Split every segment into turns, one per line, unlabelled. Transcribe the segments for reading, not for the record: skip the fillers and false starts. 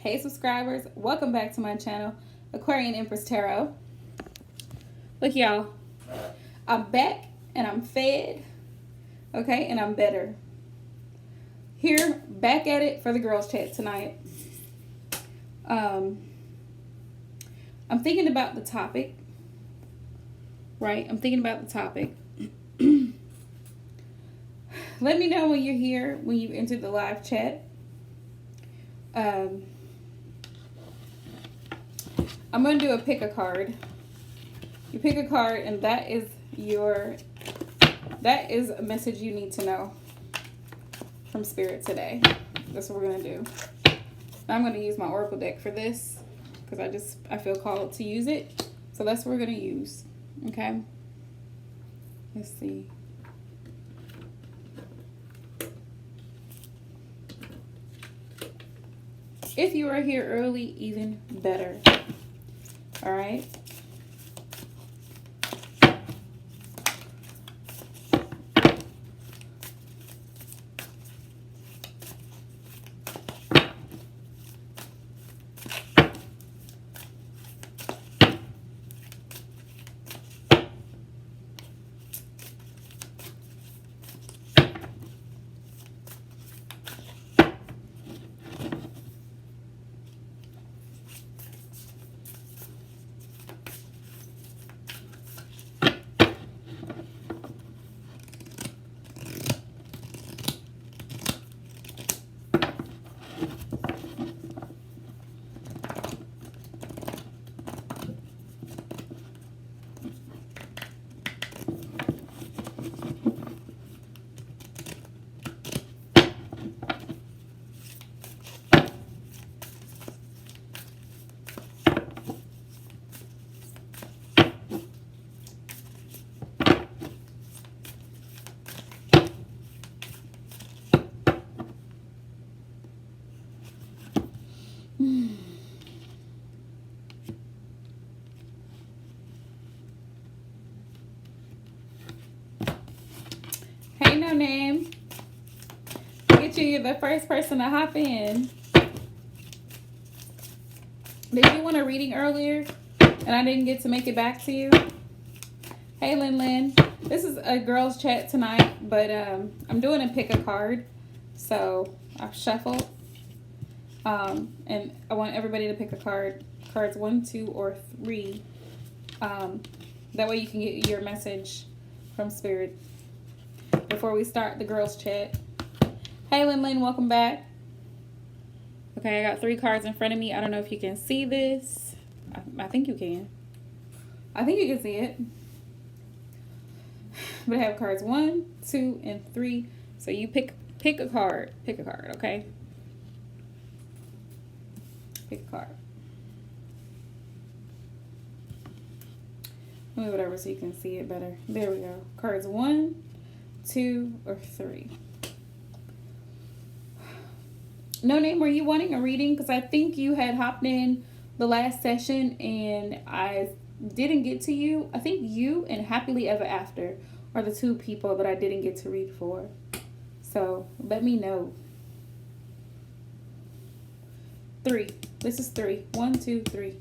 Hey subscribers, welcome back to my channel, Aquarian Empress Tarot. Look y'all, I'm back and I'm fed, okay, and I'm better. Here, back at it for the girls chat tonight. I'm thinking about the topic, right? I'm thinking about the topic. Let me know when you're here, when you enter the live chat. I'm going to do a pick a card. You pick a card and that is a message you need to know from Spirit today. That's what we're going to do. I'm going to use my Oracle deck for this because I feel called to use it. So that's what we're going to use. Okay? Let's see. If you are here early, even better. All right? Hey, no name. Get you, you're the first person to hop in. Did you want a reading earlier and I didn't get to make it back to you? Hey, Lynn Lynn. This is a girls chat tonight, but I'm doing a pick a card. So I've shuffled. And I want everybody to pick a card. Cards 1, 2, or 3. That way you can get your message from Spirit before we start the girls chat. Hey, Lynn Lynn, welcome back. Okay, I got 3 cards in front of me. I don't know if you can see this. I think you can. I think you can see it. But I have cards 1, 2, and 3. So you pick a card. Pick a card, okay? Pick a card. Move it over so you can see it better. There we go. Cards 1, 2, or 3. No name, were you wanting a reading? Because I think you had hopped in the last session and I didn't get to you. I think you and Happily Ever After are the 2 people that I didn't get to read for. So let me know. 3. This is 3. 1, 2, 3.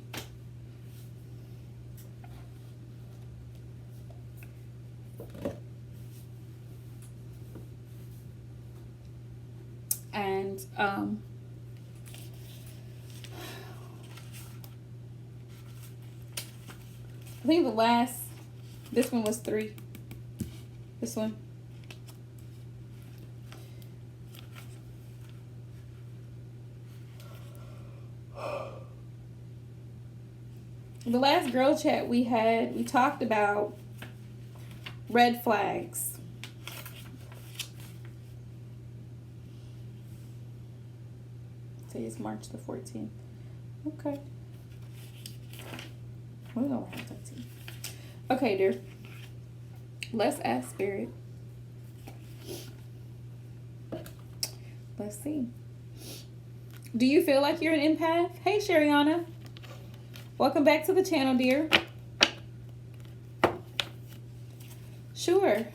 And I think this one was 3. This one. The last girl chat we talked about red flags. Today is March the 14th. Okay. We're gonna have 13. Okay, dear. Let's ask Spirit. Let's see. Do you feel like you're an empath? Hey, Shariana. Welcome back to the channel, dear. Sure.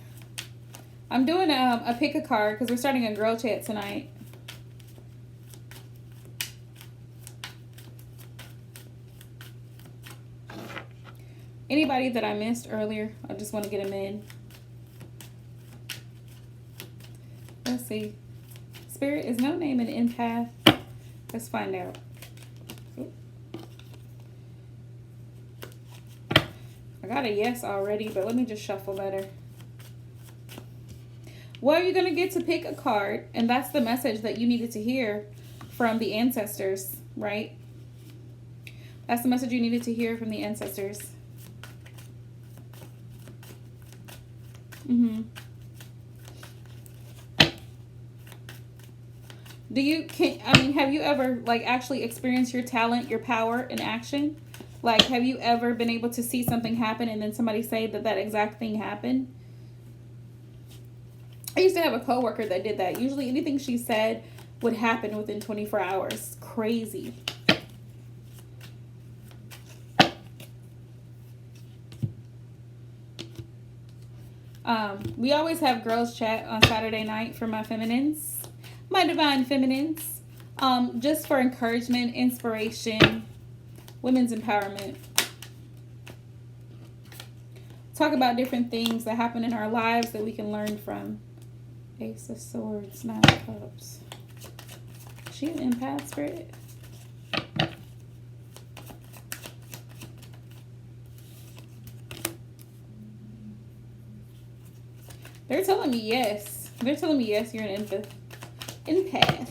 I'm doing a pick a card because we're starting a girl chat tonight. Anybody that I missed earlier, I just want to get them in. Let's see. Spirit, is no name an empath? Let's find out. I got a yes already, but let me just shuffle better. Well, you're going to get to pick a card, and that's the message that you needed to hear from the ancestors, right? That's the message you needed to hear from the ancestors. Have you ever like actually experienced your talent, your power in action? Like, have you ever been able to see something happen and then somebody say that exact thing happened? I used to have a coworker that did that. Usually anything she said would happen within 24 hours. Crazy. We always have girls chat on Saturday night for my feminines, my divine feminines, just for encouragement, inspiration, women's empowerment. Talk about different things that happen in our lives that we can learn from. Ace of Swords, 9 of Cups. She an empath, Spirit? They're telling me yes. They're telling me yes, you're an empath.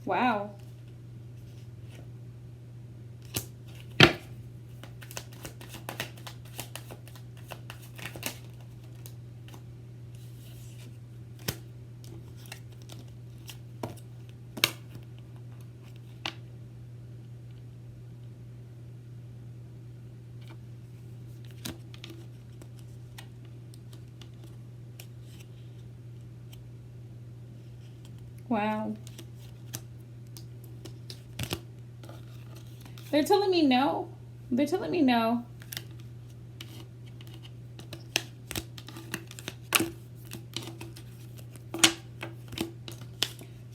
Wow. Wow. They're telling me no. They're telling me no.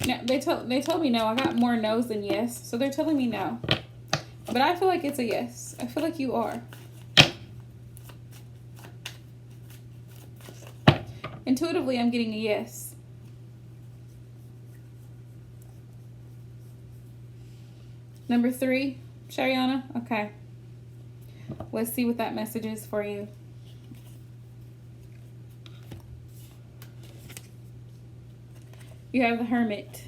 No, they told me no. I got more no's than yes. So they're telling me no. But I feel like it's a yes. I feel like you are. Intuitively, I'm getting a yes. Number 3, Shariana. Okay. Let's see what that message is for you. You have the Hermit.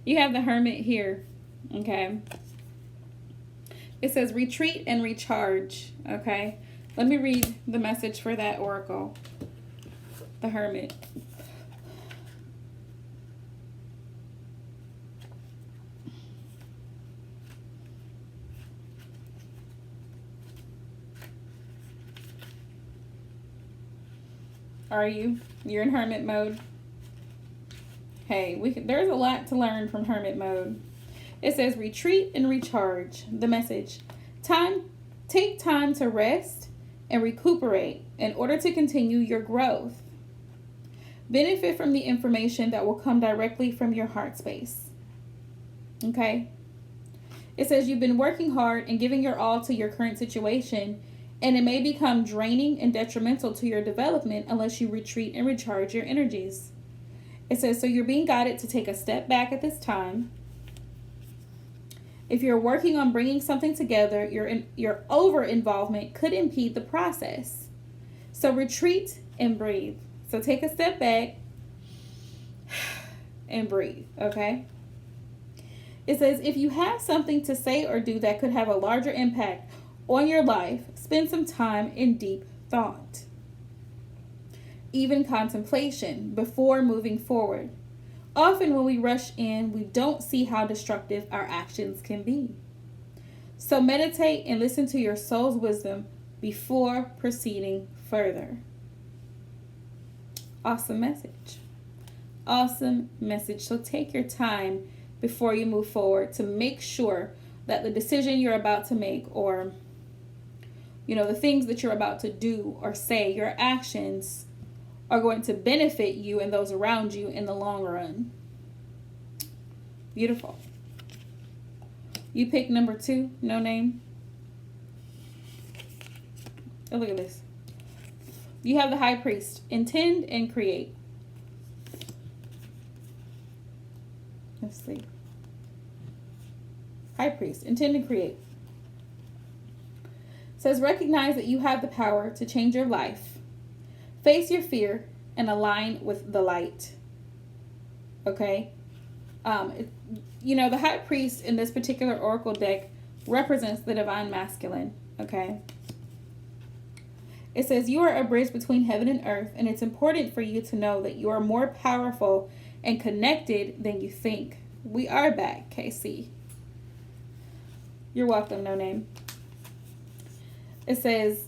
You have the Hermit here. Okay. It says retreat and recharge. Okay. Let me read the message for that oracle. The Hermit. Are you? You're in Hermit mode. Hey, there's a lot to learn from Hermit mode. It says retreat and recharge. The message. Take time to rest and recuperate in order to continue your growth. Benefit from the information that will come directly from your heart space. Okay? It says you've been working hard and giving your all to your current situation, and it may become draining and detrimental to your development unless you retreat and recharge your energies. It says, so you're being guided to take a step back at this time. If you're working on bringing something together, your over-involvement could impede the process. So retreat and breathe. So take a step back and breathe, okay? It says, if you have something to say or do that could have a larger impact on your life, spend some time in deep thought, even contemplation, before moving forward. Often when we rush in, we don't see how destructive our actions can be. So meditate and listen to your soul's wisdom before proceeding further. Awesome message. Awesome message. So take your time before you move forward, to make sure that the decision you're about to make, or the things that you're about to do or say, your actions are going to benefit you and those around you in the long run. Beautiful. You pick number 2, no name. Oh, look at this. You have the High Priest. Intend and create. Let's see. High Priest. Intend and create. It says, recognize that you have the power to change your life. Face your fear and align with the light. Okay? The High Priest in this particular oracle deck represents the divine masculine. Okay? It says, you are a bridge between heaven and earth, and it's important for you to know that you are more powerful and connected than you think. We are back, KC. You're welcome, no name. It says,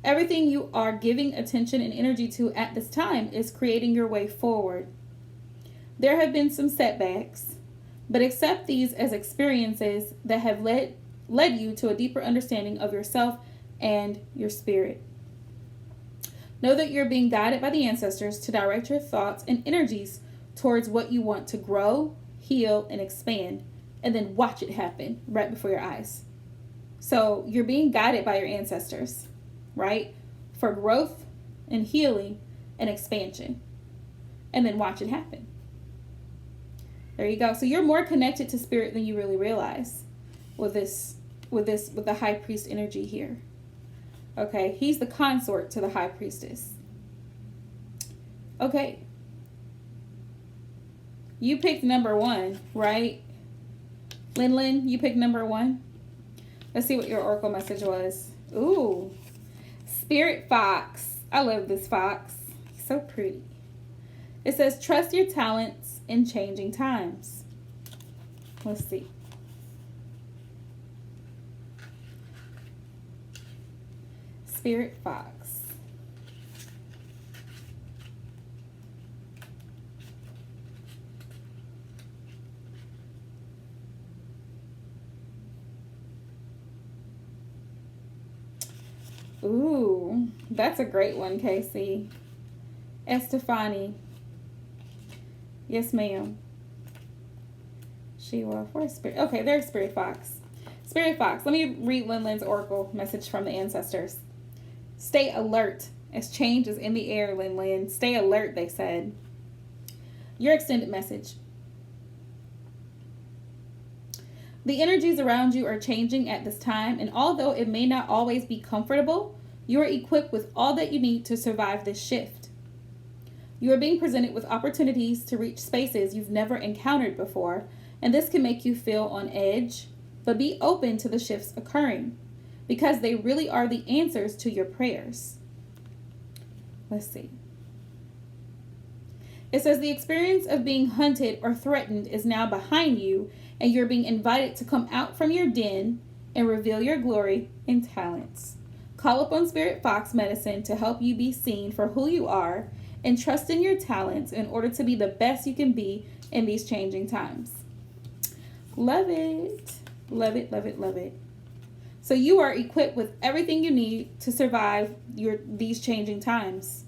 everything you are giving attention and energy to at this time is creating your way forward. There have been some setbacks, but accept these as experiences that have led you to a deeper understanding of yourself and your spirit. Know that you're being guided by the ancestors to direct your thoughts and energies towards what you want to grow, heal, and expand, and then watch it happen right before your eyes. So you're being guided by your ancestors, right? For growth and healing and expansion. And then watch it happen. There you go. So you're more connected to spirit than you really realize with the High Priest energy here. Okay, he's the consort to the High Priestess. Okay. You picked number 1, right? Lin, you picked number 1. Let's see what your oracle message was. Ooh. Spirit Fox. I love this fox. He's so pretty. It says, trust your talents in changing times. Let's see. Spirit Fox. Ooh, that's a great one, Casey. Estefani. Yes, ma'am. Where's Spirit? Okay, there's Spirit Fox. Spirit Fox. Let me read Lin's oracle message from the ancestors. Stay alert as change is in the air, Lin. Stay alert, they said. Your extended message. The energies around you are changing at this time, and although it may not always be comfortable, you are equipped with all that you need to survive this shift. You are being presented with opportunities to reach spaces you've never encountered before, and this can make you feel on edge, but be open to the shifts occurring, because they really are the answers to your prayers. Let's see. It says the experience of being hunted or threatened is now behind you, and you're being invited to come out from your den and reveal your glory and talents. Call upon Spirit Fox Medicine to help you be seen for who you are and trust in your talents in order to be the best you can be in these changing times. Love it. Love it, love it, love it. So you are equipped with everything you need to survive these changing times.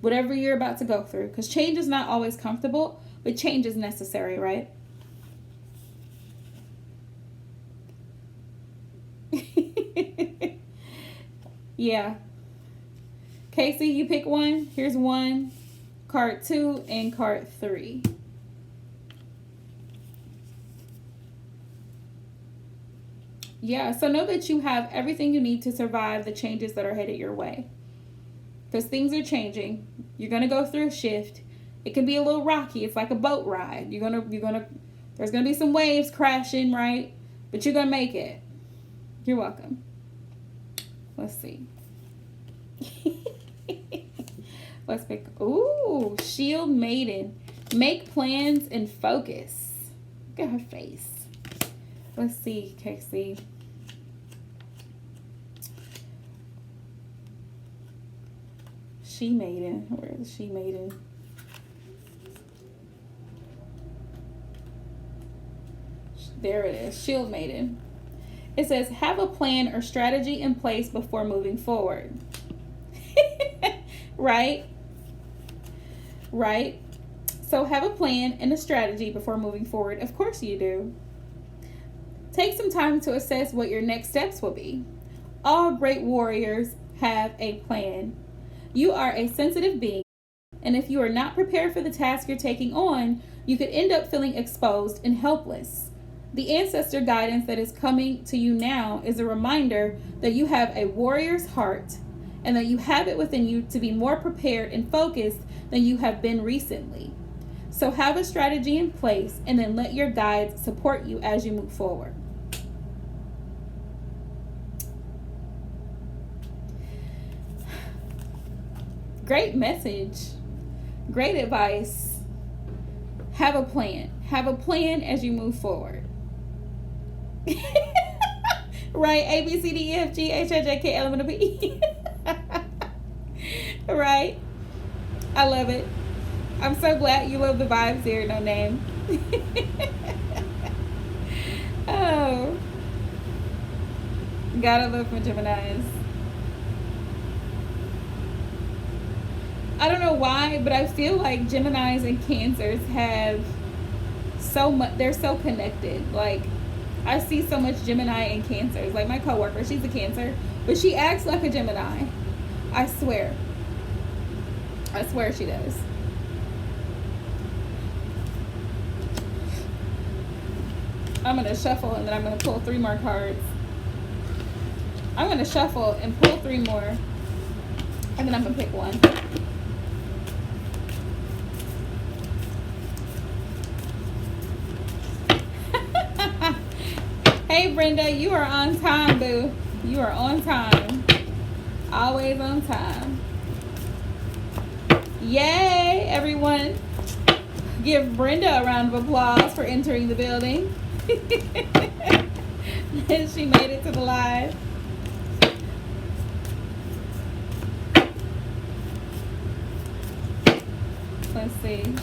Whatever you're about to go through. Because change is not always comfortable, but change is necessary, right? Yeah. Casey, you pick one. Here's 1, card 2, and card 3. Yeah, so know that you have everything you need to survive the changes that are headed your way. Because things are changing. You're going to go through a shift. It can be a little rocky. It's like a boat ride. There's going to be some waves crashing, right? But you're going to make it. You're welcome. Let's see. Let's pick. Ooh, Shield Maiden. Make plans and focus. Look at her face. Let's see, Casey. She Maiden. Where is She Maiden? There it is. Shield Maiden. It says, have a plan or strategy in place before moving forward. Right? Right? So have a plan and a strategy before moving forward. Of course you do. Take some time to assess what your next steps will be. All great warriors have a plan. You are a sensitive being, and if you are not prepared for the task you're taking on, you could end up feeling exposed and helpless. The ancestor guidance that is coming to you now is a reminder that you have a warrior's heart and that you have it within you to be more prepared and focused than you have been recently. So have a strategy in place and then let your guides support you as you move forward. Great message. Great advice. Have a plan. Have a plan as you move forward. Right? A, B, C, D, E, F, G, H, I, J, K, L, M, N, O, P, E. Right? I love it. I'm so glad you love the vibes here. No name. Oh. Gotta love my Geminis. I don't know why, but I feel like Geminis and Cancers have so much, they're so connected. Like, I see so much Gemini and Cancers. Like my coworker, she's a Cancer, but she acts like a Gemini. I swear. I swear she does. I'm going to shuffle and then I'm going to pull 3 more cards. I'm going to shuffle and pull 3 more. And then I'm going to pick one. Hey Brenda, you are on time, boo. You are on time. Always on time. Yay, everyone. Give Brenda a round of applause for entering the building. And she made it to the live. Let's see.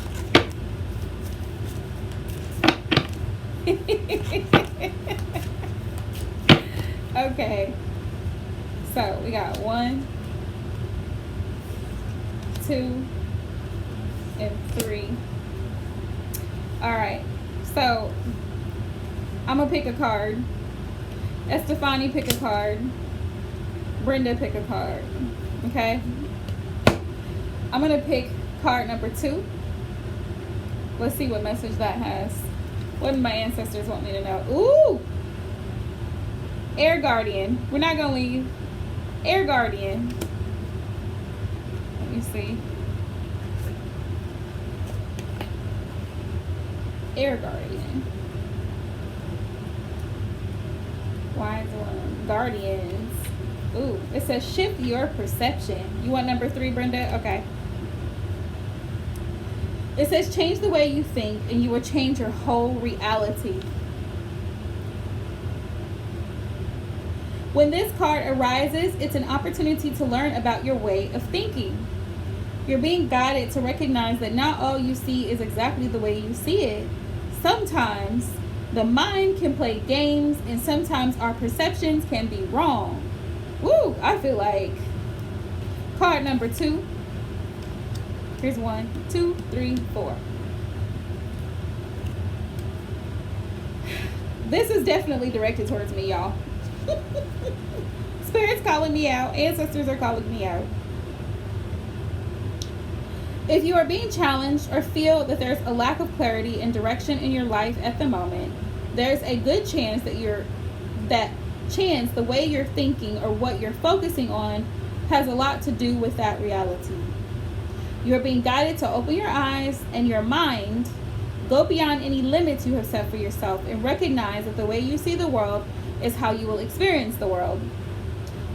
Okay, so we got 1, 2, and 3. All right, so I'm gonna pick a card. Estefani, pick a card. Brenda, pick a card. Okay, I'm gonna pick card number 2. Let's see what message that has. What do my ancestors want me to know? Ooh! Air Guardian. We're not going to leave. Air Guardian. Let me see. Air Guardian. Wise one. Guardians. Ooh, it says shift your perception. You want number 3, Brenda? Okay. It says change the way you think and you will change your whole reality. When this card arises, it's an opportunity to learn about your way of thinking. You're being guided to recognize that not all you see is exactly the way you see it. Sometimes the mind can play games and sometimes our perceptions can be wrong. Woo! I feel like card number 2. Here's 1, 2, 3, 4. This is definitely directed towards me, y'all. Spirit's calling me out. Ancestors are calling me out. If you are being challenged or feel that there's a lack of clarity and direction in your life at the moment, there's a good chance that the way you're thinking or what you're focusing on has a lot to do with that reality. You're being guided to open your eyes and your mind, go beyond any limits you have set for yourself, and recognize that the way you see the world is how you will experience the world.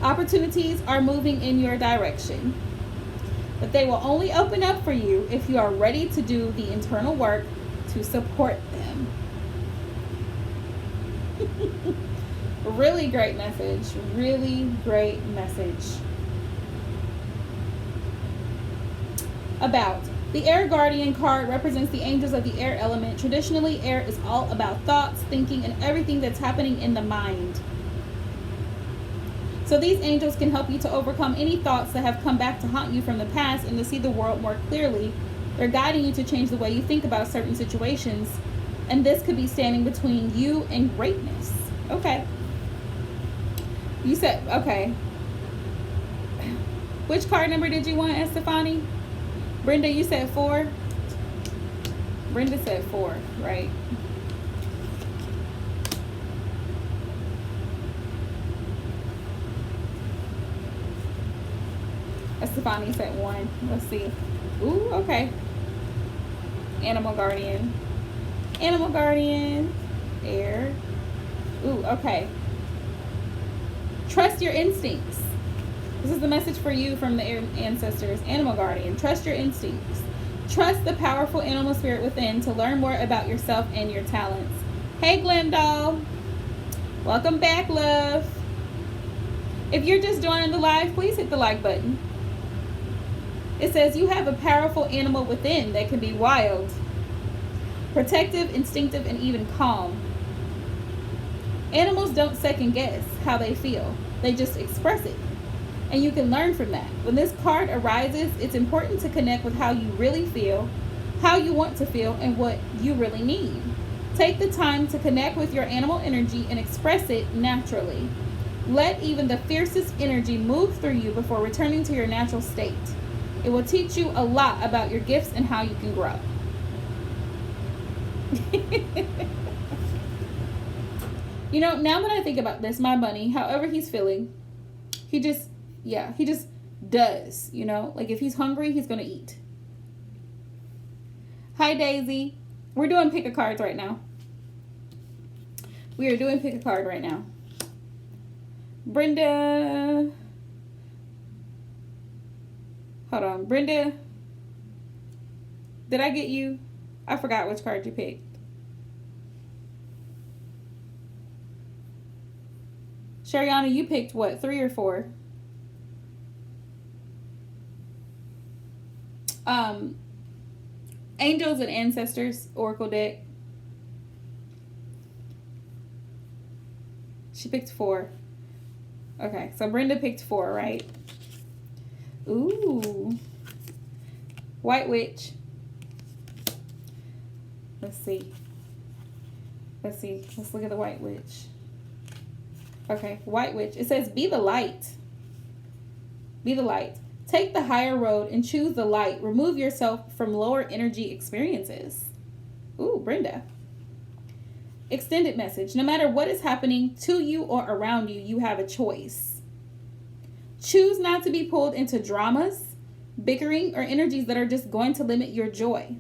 Opportunities are moving in your direction, but they will only open up for you if you are ready to do the internal work to support them. Really great message. Really great message about The Air Guardian card represents the angels of the air element. Traditionally, air is all about thoughts, thinking, and everything that's happening in the mind. So these angels can help you to overcome any thoughts that have come back to haunt you from the past and to see the world more clearly. They're guiding you to change the way you think about certain situations. And this could be standing between you and greatness. Okay. You said, okay. Which card number did you want, Estefani? Brenda, you said 4? Brenda said 4, right? Estefani said 1. Let's see. Ooh, okay. Animal Guardian. Animal Guardian. Air. Ooh, okay. Trust your instincts. This is the message for you from the air ancestors. Animal Guardian. Trust your instincts. Trust the powerful animal spirit within to learn more about yourself and your talents. Hey, Glendale. Welcome back, love. If you're just joining the live, please hit the like button. It says you have a powerful animal within that can be wild, protective, instinctive, and even calm. Animals don't second guess how they feel. They just express it. And you can learn from that. When this card arises, it's important to connect with how you really feel, how you want to feel, and what you really need. Take the time to connect with your animal energy and express it naturally. Let even the fiercest energy move through you before returning to your natural state. It will teach you a lot about your gifts and how you can grow. You know, now that I think about this, my bunny, however he's feeling, he just does, you know? Like, if he's hungry, he's going to eat. Hi, Daisy. We're doing pick a cards right now. We are doing pick a card right now. Brenda. Hold on. Brenda. Did I get you? I forgot which card you picked. Shariana, you picked what? 3 or 4? Angels and Ancestors Oracle deck. She picked 4. Okay, so Brenda picked 4, right? Ooh. White Witch. Let's see. Let's look at the White Witch. Okay, White Witch. It says, be the light. Be the light. Take the higher road and choose the light. Remove yourself from lower energy experiences. Ooh, Brenda. Extended message. No matter what is happening to you or around you, you have a choice. Choose not to be pulled into dramas, bickering, or energies that are just going to limit your joy.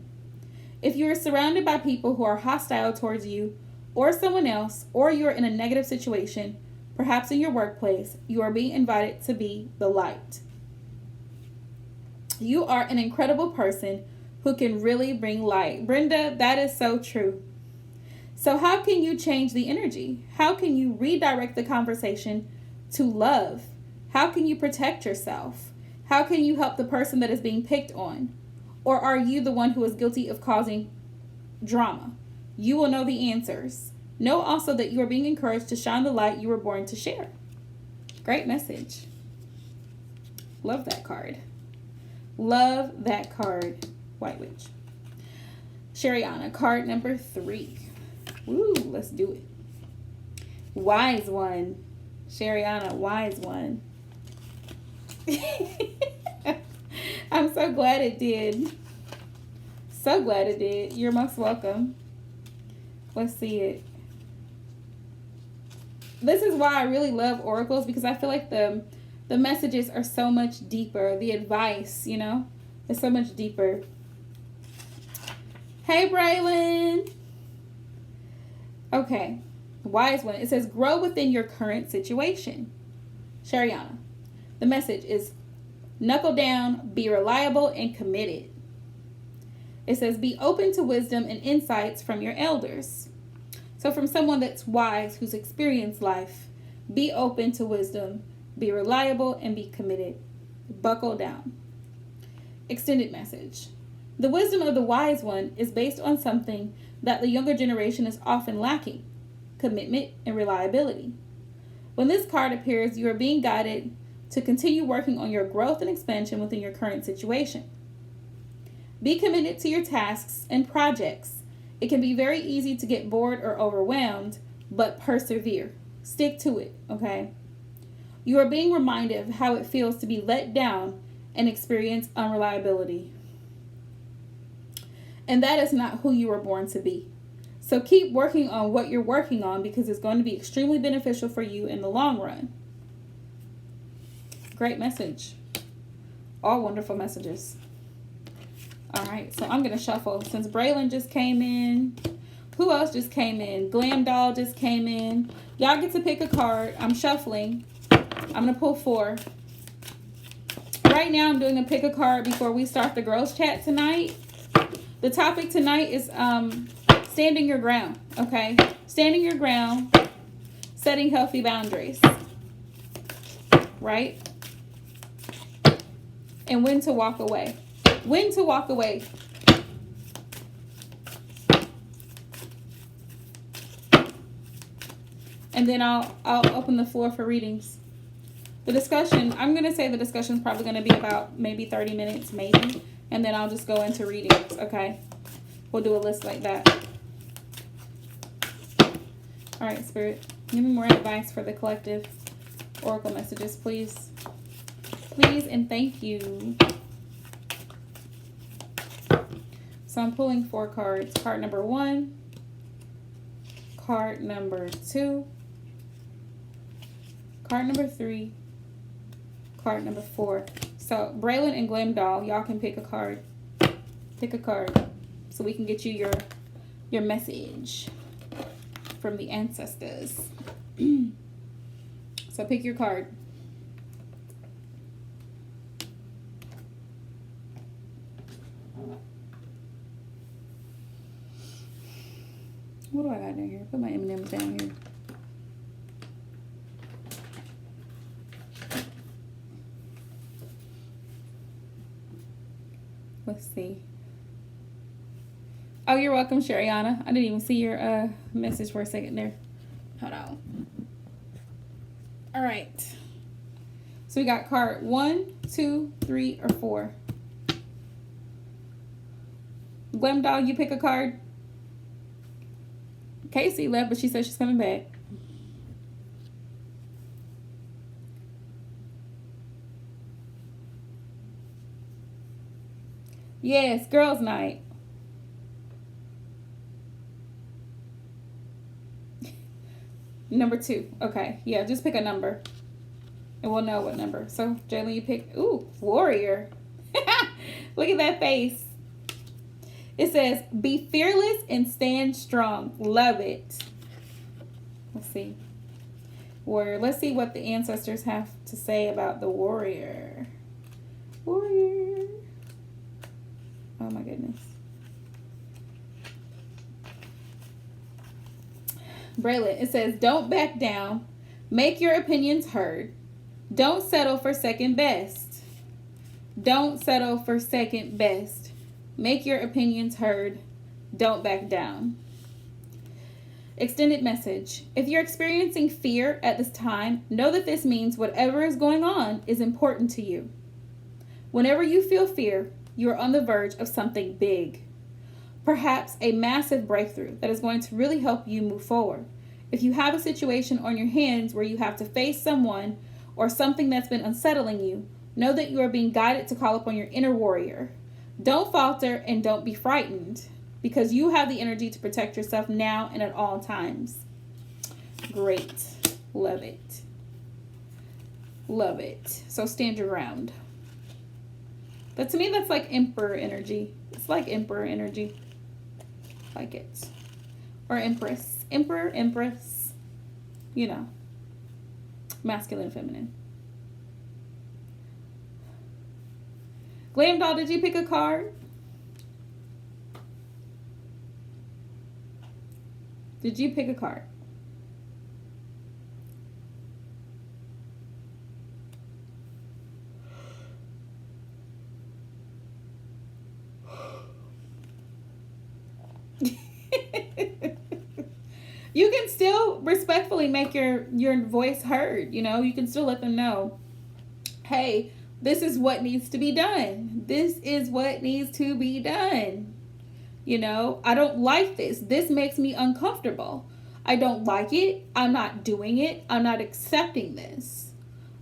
If you are surrounded by people who are hostile towards you or someone else, or you're in a negative situation, perhaps in your workplace, you are being invited to be the light. You are an incredible person who can really bring light. Brenda, that is so true. So how can you change the energy? How can you redirect the conversation to love? How can you protect yourself? How can you help the person that is being picked on? Or are you the one who is guilty of causing drama? You will know the answers. Know also that you are being encouraged to shine the light you were born to share. Great message. Love that card. Love that card. White Witch. Shariana, card number 3. Woo, let's do it. Wise One. Shariana, Wise One. I'm so glad it did. So glad it did. You're most welcome. Let's see it. This is why I really love oracles, because I feel like the messages are so much deeper. The advice, you know, is so much deeper. Hey, Braylon. Okay. Wise One. It says, grow within your current situation. Shariana. The message is, knuckle down, be reliable, and committed. It says, be open to wisdom and insights from your elders. So from someone that's wise, who's experienced life, be open to wisdom, be reliable, and be committed. Buckle down. Extended message. The wisdom of the wise one is based on something that the younger generation is often lacking: commitment and reliability. When this card appears, you are being guided to continue working on your growth and expansion within your current situation. Be committed to your tasks and projects. It can be very easy to get bored or overwhelmed, but persevere. Stick to it, okay? You are being reminded of how it feels to be let down and experience unreliability. And that is not who you were born to be. So keep working on what you're working on, because it's going to be extremely beneficial for you in the long run. Great message. All wonderful messages. All right, so I'm going to shuffle. Since Braylon just came in, who else just came in? Glam Doll just came in. Y'all get to pick a card. I'm shuffling. I'm going to pull 4. Right now, I'm doing a pick a card before we start the girls chat tonight. The topic tonight is standing your ground, okay? Standing your ground, setting healthy boundaries, right? And when to walk away. When to walk away. And then I'll open the floor for readings. The discussion, I'm going to say the discussion is probably going to be about maybe 30 minutes, maybe. And then I'll just go into readings, okay? We'll do a list like that. All right, Spirit, give me more advice for the collective. Oracle messages, please. Please and thank you. So I'm pulling 4 cards. Card number 1. Card number 2. Card number 3. Card number 4. So Braylon and Glam Doll, y'all can pick a card. Pick a card so we can get you your message from the ancestors. So pick your card. What do I got down here? Put my M&Ms down here. Let's see. Oh, you're welcome, Shariana. I didn't even see your message for a second there. Hold on. All right. So we got card 1, 2, 3, or 4. Glam Doll, you pick a card. Casey left, but she said she's coming back. Yes, girls' night. Number 2. Okay. Yeah, just pick a number. And we'll know what number. So, Jalen, you pick... Ooh, warrior. Look at that face. It says, be fearless and stand strong. Love it. Let's see. Warrior. Let's see what the ancestors have to say about the warrior. Warrior. Oh, my goodness. Braylon, it says, don't back down. Make your opinions heard. Don't settle for second best. Don't settle for second best. Make your opinions heard. Don't back down. Extended message. If you're experiencing fear at this time, know that this means whatever is going on is important to you. Whenever you feel fear, you are on the verge of something big. Perhaps a massive breakthrough that is going to really help you move forward. If you have a situation on your hands where you have to face someone or something that's been unsettling you, know that you are being guided to call upon your inner warrior. Don't falter and don't be frightened, because you have the energy to protect yourself now and at all times. Great. Love it. Love it. So stand your ground. But to me, that's like Emperor energy. It's like Emperor energy. Like it. Or Empress. Emperor, Empress. You know. Masculine, feminine. Glam Doll, did you pick a card? Did you pick a card? You can still respectfully make your voice heard. You know, you can still let them know, hey, this is what needs to be done. This is what needs to be done. You know, I don't like this. This makes me uncomfortable. I don't like it. I'm not doing it. I'm not accepting this.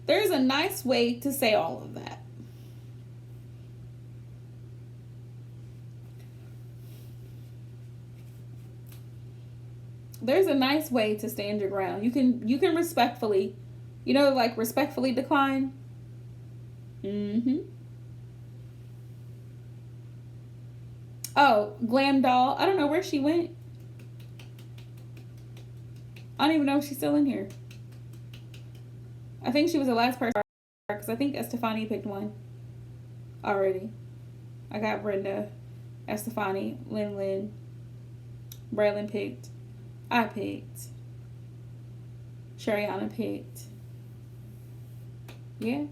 There's a nice way to say all of that. There's a nice way to stand your ground. You can respectfully, like respectfully decline. Mm-hmm. Oh, Glam Doll. I don't know where she went. I don't even know if she's still in here. I think she was the last person because I think Estefani picked one already. I got Brenda, Estefani, Lynn, Braylon picked. I picked. Shariana picked. Yeah.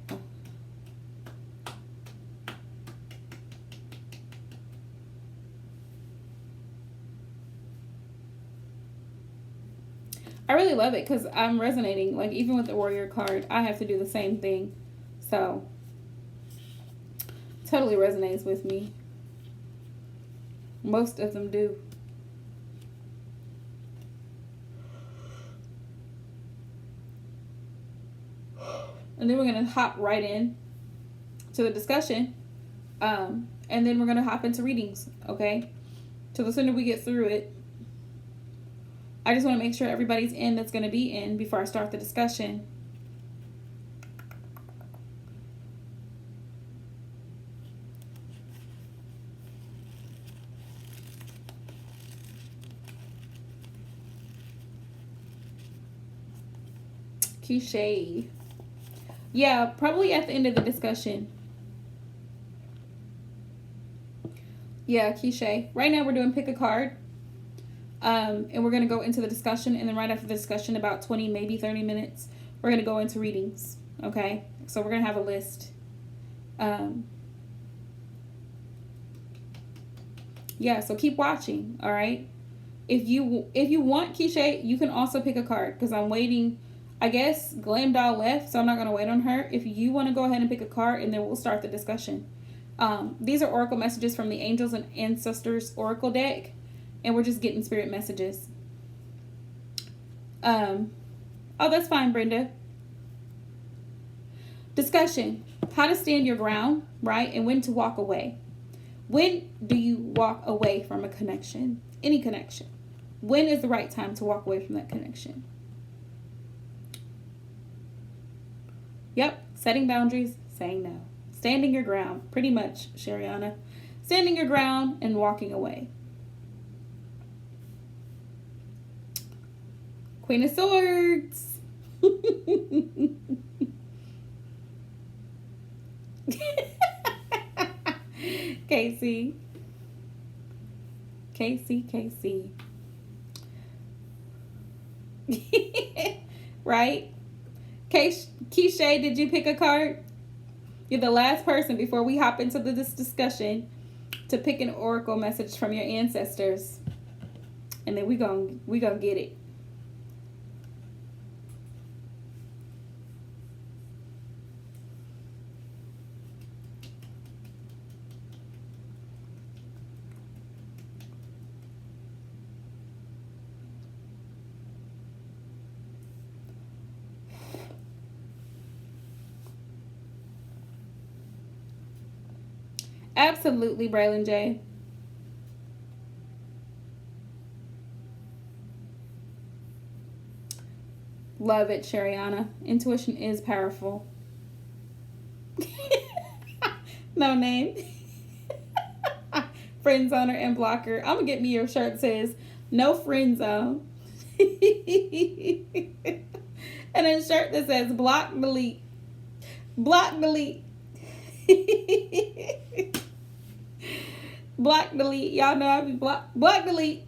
I really love it because I'm resonating. Like, even with the Warrior card, I have to do the same thing. So, totally resonates with me. Most of them do. And then we're going to hop right in to the discussion. And then we're going to hop into readings, okay? So the sooner we get through it, I just want to make sure everybody's in that's going to be in before I start the discussion. Quiche. Yeah, probably at the end of the discussion. Yeah, Quiche. Right now we're doing pick a card. And we're going to go into the discussion. And then right after the discussion, about 20, maybe 30 minutes, we're going to go into readings. Okay? So we're going to have a list. Yeah, so keep watching. All right? If you want, Quiche, you can also pick a card. Because I'm waiting. I guess Glam Doll left, so I'm not going to wait on her. If you want to go ahead and pick a card, and then we'll start the discussion. These are oracle messages from the Angels and Ancestors Oracle deck. And we're just getting spirit messages. Oh, that's fine, Brenda. Discussion. How to stand your ground, right? And when to walk away. When do you walk away from a connection? Any connection. When is the right time to walk away from that connection? Yep. Setting boundaries, saying no. Standing your ground. Pretty much, Shariana. Standing your ground and walking away. Queen of Swords. Casey. Right? Quiche, did you pick a card? You're the last person before we hop into this discussion to pick an oracle message from your ancestors. And then we gonna get it. Absolutely, Braylon J. Love it, Shariana. Intuition is powerful. No name. Friend zoner and blocker. I'm gonna get me your shirt that says no friend zone. And a shirt that says block delete. Block delete. Block delete. Y'all know I be block delete.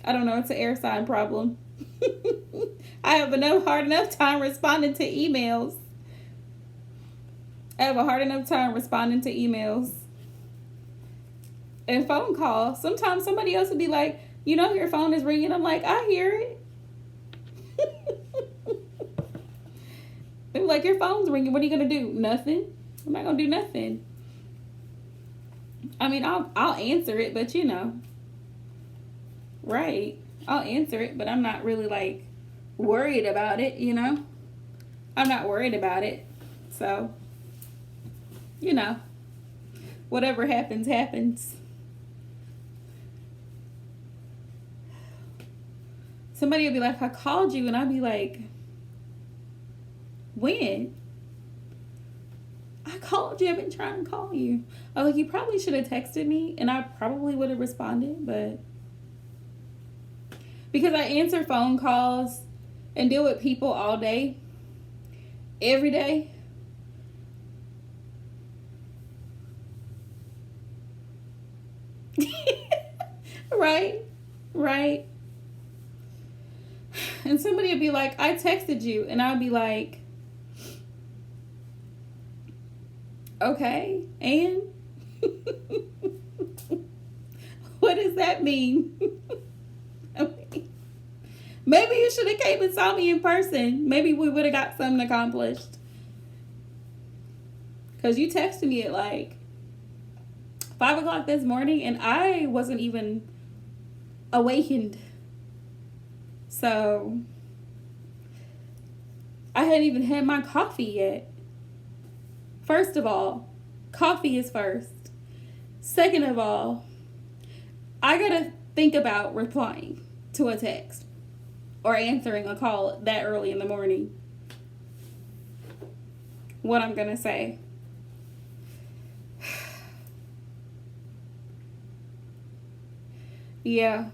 I don't know, it's an air sign problem. I have hard enough time responding to emails. I have a hard enough time responding to emails. And phone calls. Sometimes somebody else would be like, you know, your phone is ringing. I'm like, I hear it. They were like, your phone's ringing. What are you going to do? Nothing. I'm not going to do nothing. I mean, I'll answer it, but you know. Right. I'll answer it, but I'm not really like worried about it, you know. I'm not worried about it. So, you know, whatever happens, happens. Somebody will be like, I called you, and I'll be like, when? I called you. I've been trying to call you. I was like, you probably should have texted me, and I probably would have responded, but because I answer phone calls and deal with people all day, every day. Right? Right? And somebody would be like, I texted you. And I'd be like, okay, and? What does that mean? Maybe you should have came and saw me in person. Maybe we would have got something accomplished. Because you texted me at like 5 o'clock this morning and I wasn't even awakened. So I hadn't even had my coffee yet. First of all, coffee is first. Second of all, I gotta think about replying to a text or answering a call that early in the morning. What I'm gonna say. Yeah.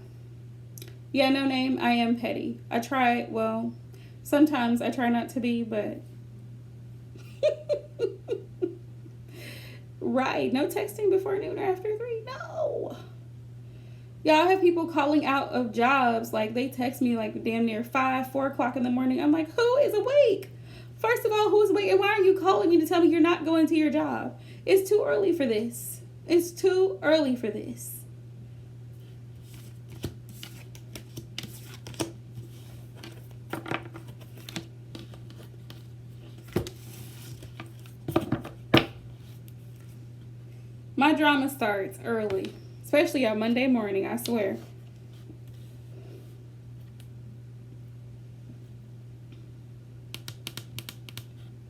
Yeah, no name, I am petty. I try, well, sometimes I try not to be, but right, no texting before noon or after 3. No. Yeah, I have people calling out of jobs. Like, they text me like damn near 5, 4 o'clock in the morning. I'm like, who is awake? First of all, who's awake? And why are you calling me to tell me you're not going to your job? It's too early for this. It's too early for this. My drama starts early, especially on Monday morning, I swear.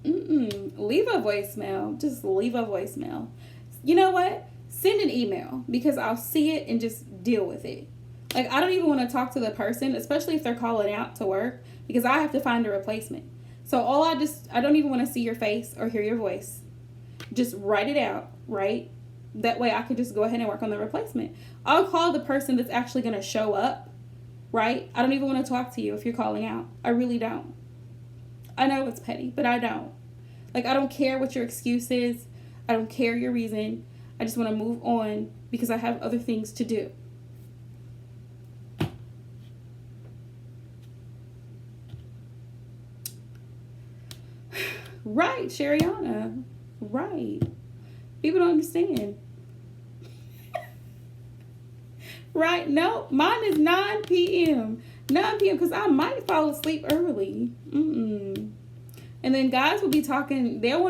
Leave a voicemail. Just leave a voicemail. You know what? Send an email because I'll see it and just deal with it. Like, I don't even want to talk to the person, especially if they're calling out to work, because I have to find a replacement. So I don't even want to see your face or hear your voice. Just write it out, right? That way I could just go ahead and work on the replacement. I'll call the person that's actually going to show up, right? I don't even want to talk to you if you're calling out. I really don't. I know it's petty, but I don't. Like, I don't care what your excuse is. I don't care your reason. I just want to move on because I have other things to do. Right, Shariana. Right. People don't understand. Right? No, mine is 9 p.m. 9 p.m. because I might fall asleep early. And then guys will be talking. They'll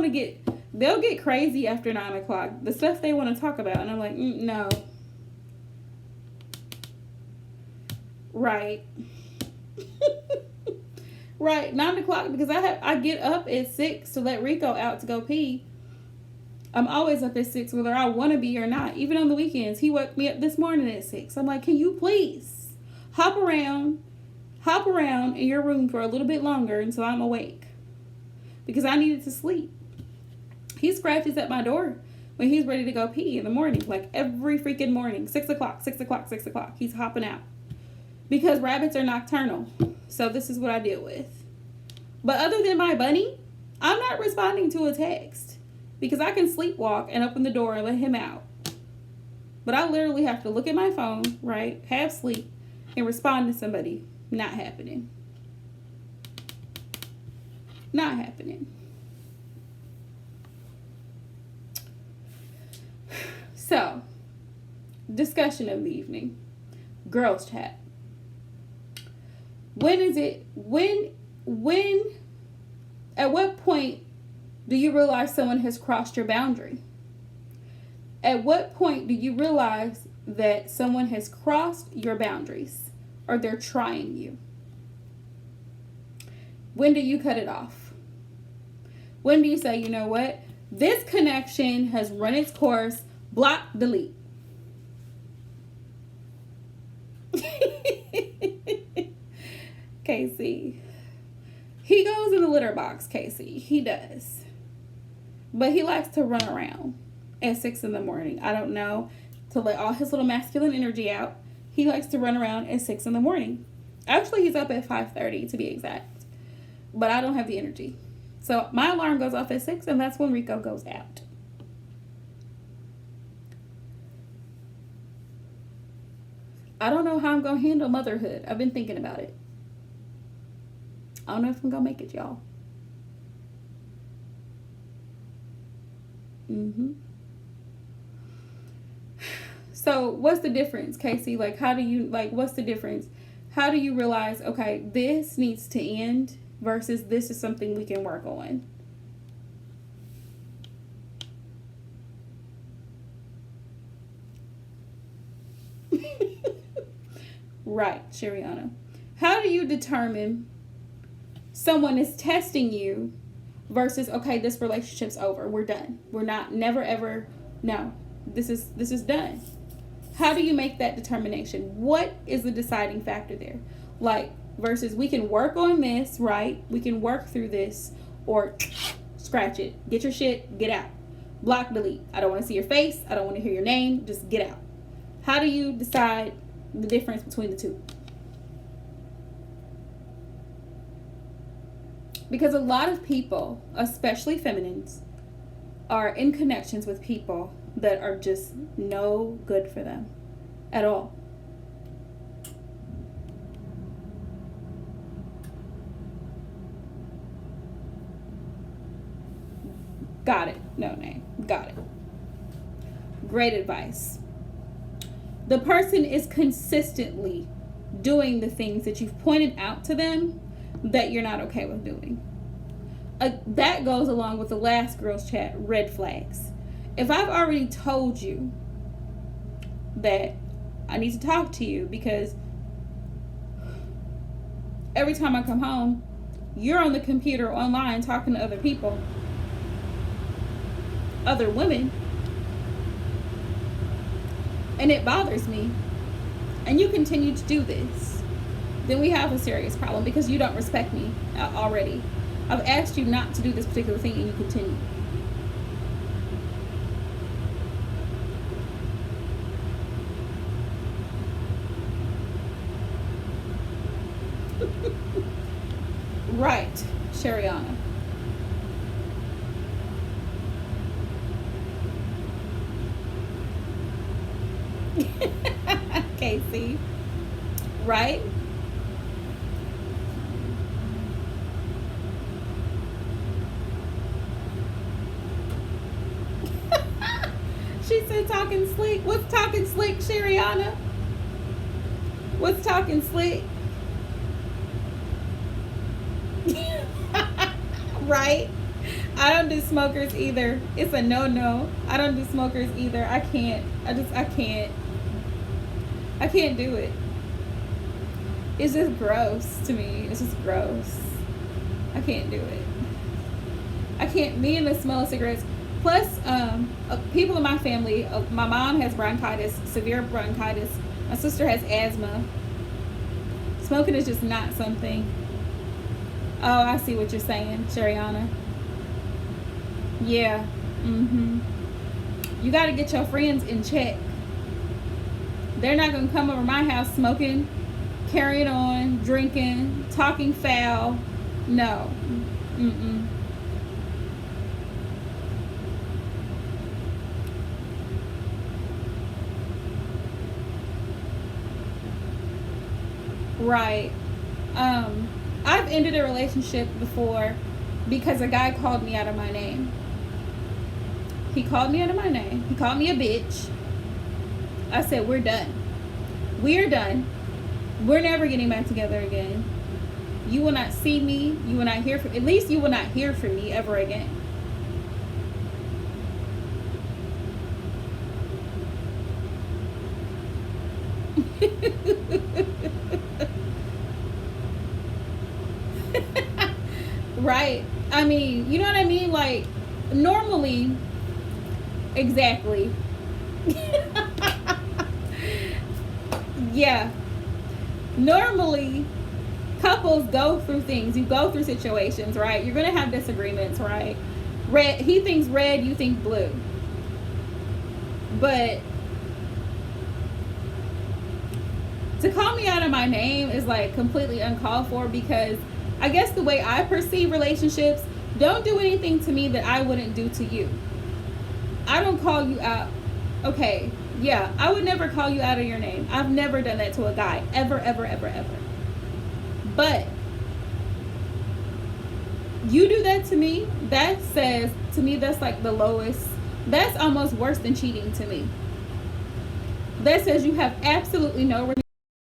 get crazy after 9 o'clock. The stuff they want to talk about. And I'm like, no. Right. Right, 9 o'clock because I get up at 6 to let Rico out to go pee. I'm always up at 6 whether I want to be or not. Even on the weekends. He woke me up this morning at 6. I'm like, can you please hop around in your room for a little bit longer until I'm awake? Because I needed to sleep. He scratches at my door when he's ready to go pee in the morning. Like every freaking morning. 6 o'clock, 6 o'clock, 6 o'clock. He's hopping out. Because rabbits are nocturnal. So this is what I deal with. But other than my bunny, I'm not responding to a text. Because I can sleepwalk and open the door and let him out. But I literally have to look at my phone, right? Have sleep and respond to somebody. Not happening. Not happening. So, discussion of the evening. Girls chat. When is it, at what point do you realize someone has crossed your boundary? At what point do you realize that someone has crossed your boundaries or they're trying you? When do you cut it off? When do you say, you know what? This connection has run its course. Block, delete. Casey. He goes in the litter box, Casey. He does. But he likes to run around at 6 in the morning. I don't know. To let all his little masculine energy out. He likes to run around at 6 in the morning. Actually, he's up at 5:30 to be exact. But I don't have the energy. So my alarm goes off at 6 and that's when Rico goes out. I don't know how I'm going to handle motherhood. I've been thinking about it. I don't know if I'm going to make it, y'all. So what's the difference, Casey? Like, what's the difference? How do you realize, okay, this needs to end versus this is something we can work on? Right, Shariana. How do you determine someone is testing you versus, okay, this relationship's over. We're done. We're not, never ever, no, this is done. How do you make that determination? What is the deciding factor there? Like, versus we can work on this, right? We can work through this, or scratch it. Get your shit, get out. Block, delete. I don't want to see your face. I don't want to hear your name. Just get out. How do you decide the difference between the two? Because a lot of people, especially feminines, are in connections with people that are just no good for them at all. Got it. No name. Got it. Great advice. The person is consistently doing the things that you've pointed out to them that you're not okay with doing. That goes along with the last girls chat, red flags. If I've already told you that I need to talk to you because every time I come home, you're on the computer online talking to other people, other women, and it bothers me, and you continue to do this, then we have a serious problem because you don't respect me already. I've asked you not to do this particular thing and you continue. Right, Shariana. Casey. Right? She said talking slick. What's talking slick, Shariana? What's talking slick? Right? I don't do smokers either. It's a no-no. I don't do smokers either. I can't. I can't do it. It's just gross to me. It's just gross. I can't do it. I can't. Me and the smell of cigarettes. Plus, people in my family, my mom has bronchitis, severe bronchitis. My sister has asthma. Smoking is just not something. Oh, I see what you're saying, Shariana. Yeah. You got to get your friends in check. They're not going to come over my house smoking, carrying on, drinking, talking foul. No. Right. I've ended a relationship before because a guy called me out of my name. He called me out of my name. He called me a bitch. I said, we're done. We're done. We're never getting back together again. You will not see me. You will not hear from, at least you will not hear from me ever again. Right. I mean, you know what I mean? Like, normally, exactly. Yeah. Normally, couples go through things. You go through situations, right? You're going to have disagreements, right? Red, he thinks red, you think blue. But to call me out of my name is like completely uncalled for, because I guess the way I perceive relationships, don't do anything to me that I wouldn't do to you. I don't call you out. Okay, yeah, I would never call you out of your name. I've never done that to a guy. Ever, ever, ever, ever. But you do that to me, that says, to me, that's like the lowest. That's almost worse than cheating to me. That says you have absolutely no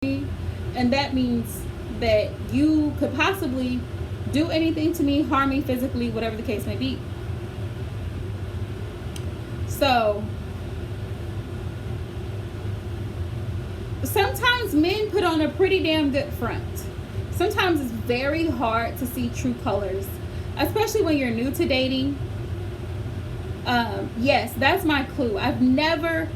remorse, and that means that you could possibly do anything to me, harm me physically, whatever the case may be. So sometimes men put on a pretty damn good front. Sometimes it's very hard to see true colors, especially when you're new to dating. Yes, that's my clue. I've never,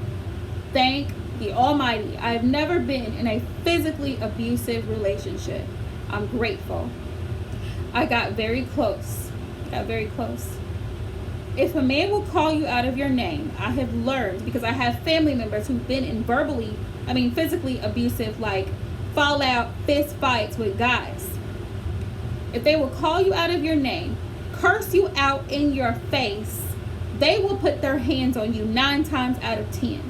thank the Almighty, I've never been in a physically abusive relationship. I'm grateful. I got very close. If a man will call you out of your name, I have learned, because I have family members who've been in physically abusive, like fallout, fist fights with guys. If they will call you out of your name, curse you out in your face, they will put their hands on you 9 times out of 10.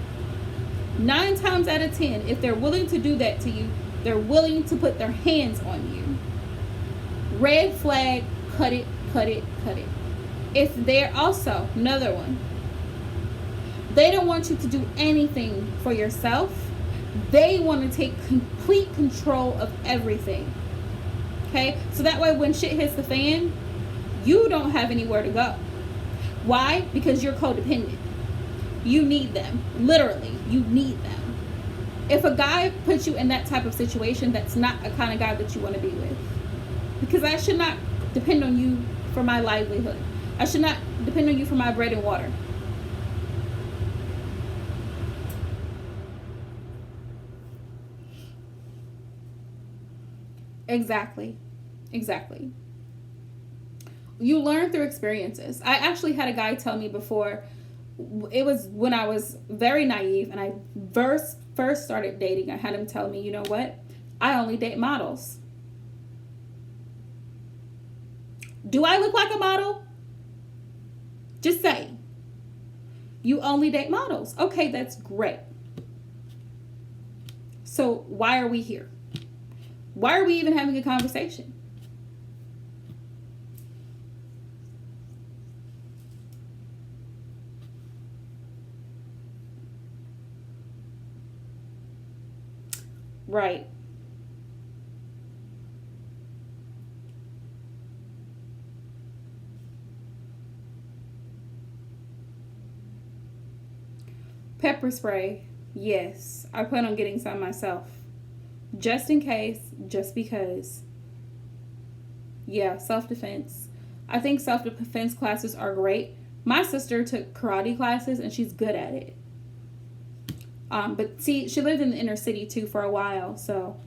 9 times out of 10, if they're willing to do that to you, they're willing to put their hands on you. Red flag, cut it, cut it, cut it. If they're also, another one, they don't want you to do anything for yourself. They want to take complete control of everything. Okay? So that way when shit hits the fan, you don't have anywhere to go. Why? Because you're codependent. You need them. Literally, you need them. If a guy puts you in that type of situation, that's not a kind of guy that you want to be with. Because I should not depend on you for my livelihood. I should not depend on you for my bread and water. Exactly. You learn through experiences. I actually had a guy tell me before, it was when I was very naive and I first started dating, I had him tell me, you know what? I only date models. Do I look like a model? Just say. You only date models. Okay, that's great. So why are we here? Why are we even having a conversation? Right. Pepper spray. Yes. I plan on getting some myself. Just in case, just because. Yeah, self-defense. I think self-defense classes are great. My sister took karate classes and she's good at it. But see, she lived in the inner city too for a while, so,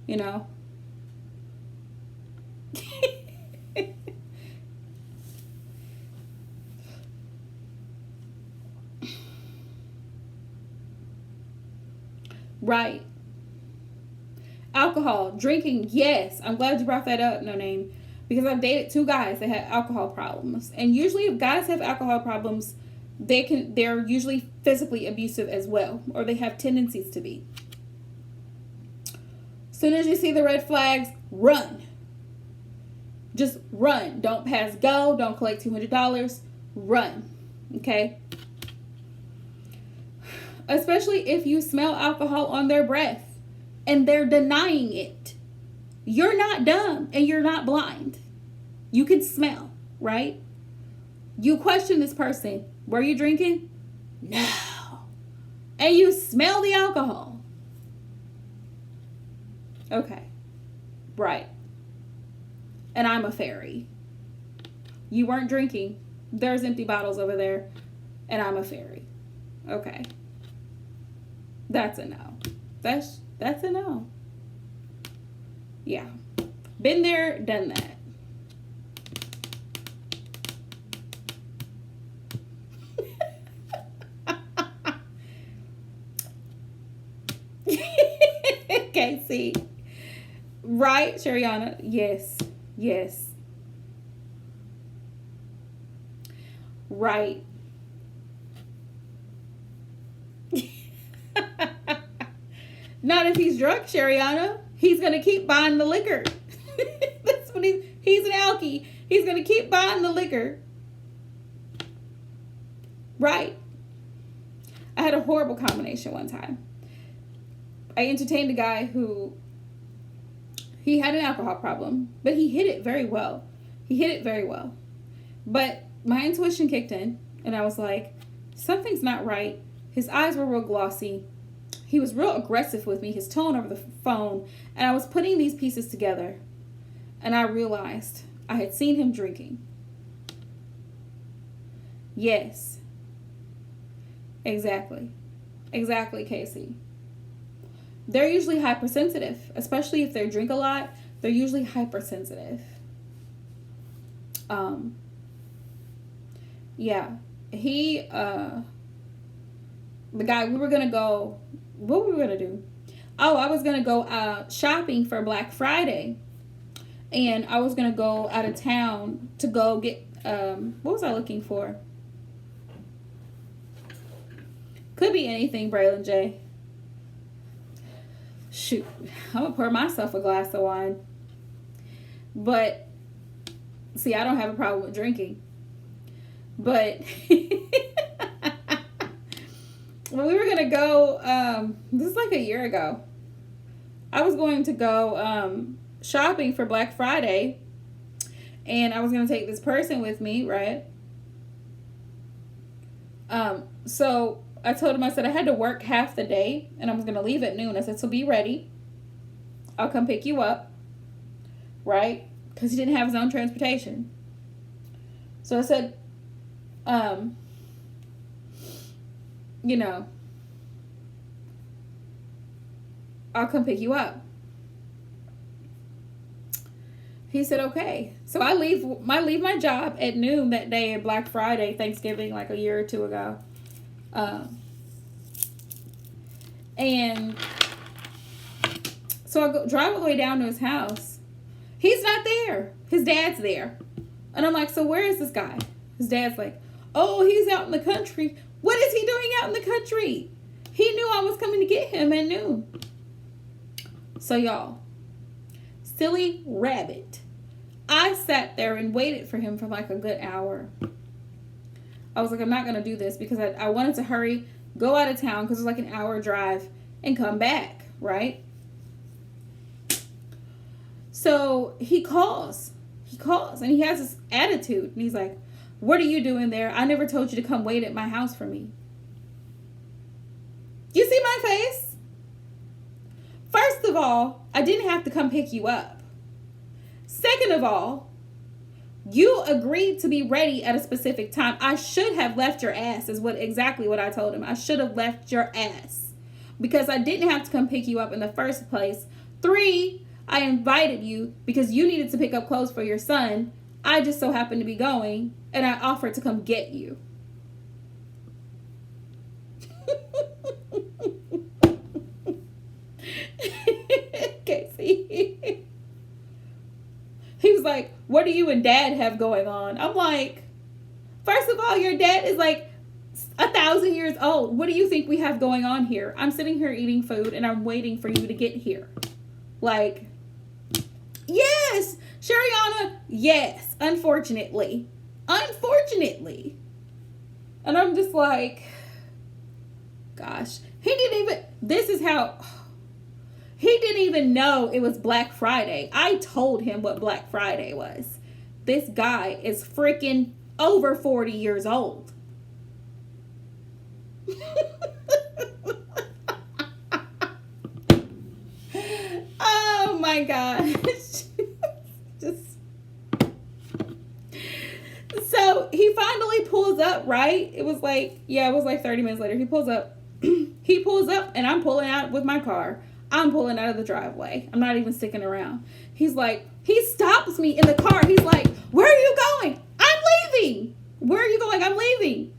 you know. Right. Alcohol, drinking, yes. I'm glad you brought that up, No Name. Because I've dated 2 guys that had alcohol problems. And usually if guys have alcohol problems, they're usually physically abusive as well. Or they have tendencies to be. As soon as you see the red flags, run. Just run. Don't pass go. Don't collect $200. Run. Okay? especially if you smell alcohol on their breath and they're denying it. You're not dumb and you're not blind. You can smell, right? You question this person. Were you drinking? No. And you smell the alcohol. Okay. Right. And I'm a fairy. You weren't drinking. There's empty bottles over there. And I'm a fairy. Okay. That's a no. That's a no. Yeah. Been there, done that. Casey. Right, Shariana? Yes. Yes. Right. Not if he's drunk, Shariana. He's going to keep buying the liquor. That's what he's an alkie. He's going to keep buying the liquor. Right. I had a horrible combination one time. I entertained a guy who, he had an alcohol problem, but he hid it very well. But my intuition kicked in, and I was like, something's not right. His eyes were real glossy. He was real aggressive with me, his tone over the phone, and I was putting these pieces together, and I realized I had seen him drinking. Yes. Exactly, Casey. They're usually hypersensitive, especially if they drink a lot. They're usually hypersensitive. Yeah. He, the guy, we were going to go, what were we going to do? Oh, I was going to go shopping for Black Friday. And I was going to go out of town to go get, what was I looking for? Could be anything, Braylon J. Shoot, I'm going to pour myself a glass of wine. But, see, I don't have a problem with drinking. But, when we were going to go, this is like a year ago. I was going to go shopping for Black Friday. And I was going to take this person with me, right? So I told him, I said I had to work half the day and I was going to leave at noon. I said, so be ready. I'll come pick you up. Right? Because he didn't have his own transportation. So I said, you know, I'll come pick you up. He said, okay. So I leave my job at noon that day at Black Friday, Thanksgiving, like a year or two ago. And so I drive all the way down to his house. He's not there. His dad's there. And I'm like, so where is this guy? His dad's like, oh, he's out in the country. What is he doing out in the country? He knew I was coming to get him at noon. So y'all, silly rabbit. I sat there and waited for him for like a good hour. I was like, I'm not going to do this because I wanted to hurry, go out of town because it's like an hour drive and come back, right? So he calls and he has this attitude and he's like, what are you doing there? I never told you to come wait at my house for me. You see my face? First of all, I didn't have to come pick you up. Second of all, you agreed to be ready at a specific time. I should have left your ass is exactly what I told him. I should have left your ass because I didn't have to come pick you up in the first place. 3, I invited you because you needed to pick up clothes for your son. I just so happened to be going and I offered to come get you. Casey. He was like, what do you and dad have going on? I'm like, first of all, your dad is like 1,000 years old. What do you think we have going on here? I'm sitting here eating food and I'm waiting for you to get here. Like, yes, Shariana, yes, unfortunately. And I'm just like, gosh. This is how, he didn't even know it was Black Friday. I told him what Black Friday was. This guy is freaking over 40 years old. Oh my gosh. Just so he finally pulls up, right? It was like 30 minutes later. He pulls up. He pulls up and I'm pulling out with my car. I'm pulling out of the driveway. I'm not even sticking around. He's like, he stops me in the car. He's like, where are you going? I'm leaving. Where are you going? I'm leaving.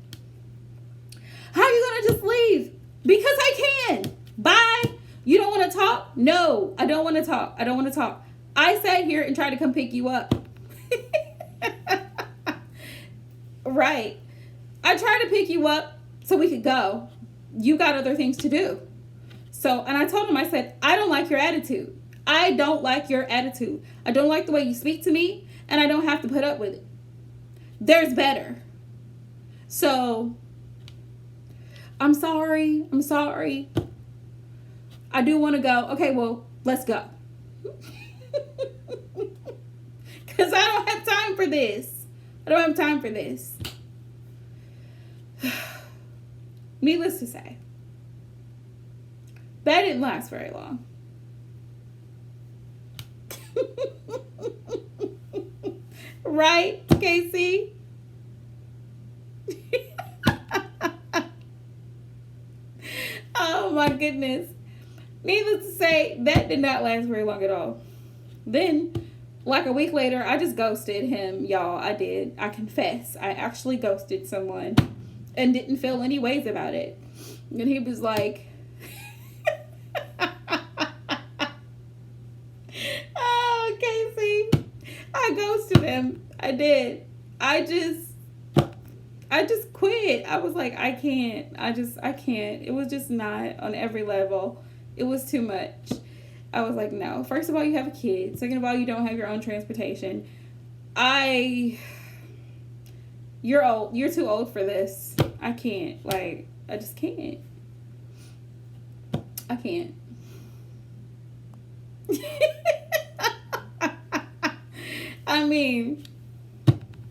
How are you going to just leave? Because I can. Bye. You don't want to talk? No, I don't want to talk. I don't want to talk. I sat here and tried to come pick you up. Right. I tried to pick you up so we could go. You got other things to do. So, and I told him, I said, I don't like your attitude. I don't like your attitude. I don't like the way you speak to me, and I don't have to put up with it. There's better. So, I'm sorry. I'm sorry. I do want to go. Okay, well, let's go. Because I don't have time for this. I don't have time for this. Needless to say, that didn't last very long. Right, Casey? Oh my goodness. Needless to say, that did not last very long at all. Then, like a week later, I just ghosted him, y'all. I did. I confess. I actually ghosted someone and didn't feel any ways about it. And he was like, oh, Casey, I ghosted him. I did. I just quit. I was like, I can't. I can't. It was just not on every level. It was too much. I was like, no. First of all, you have a kid. Second of all, you don't have your own transportation. You're old. You're too old for this. I can't. Like, I just can't. I can't. I mean,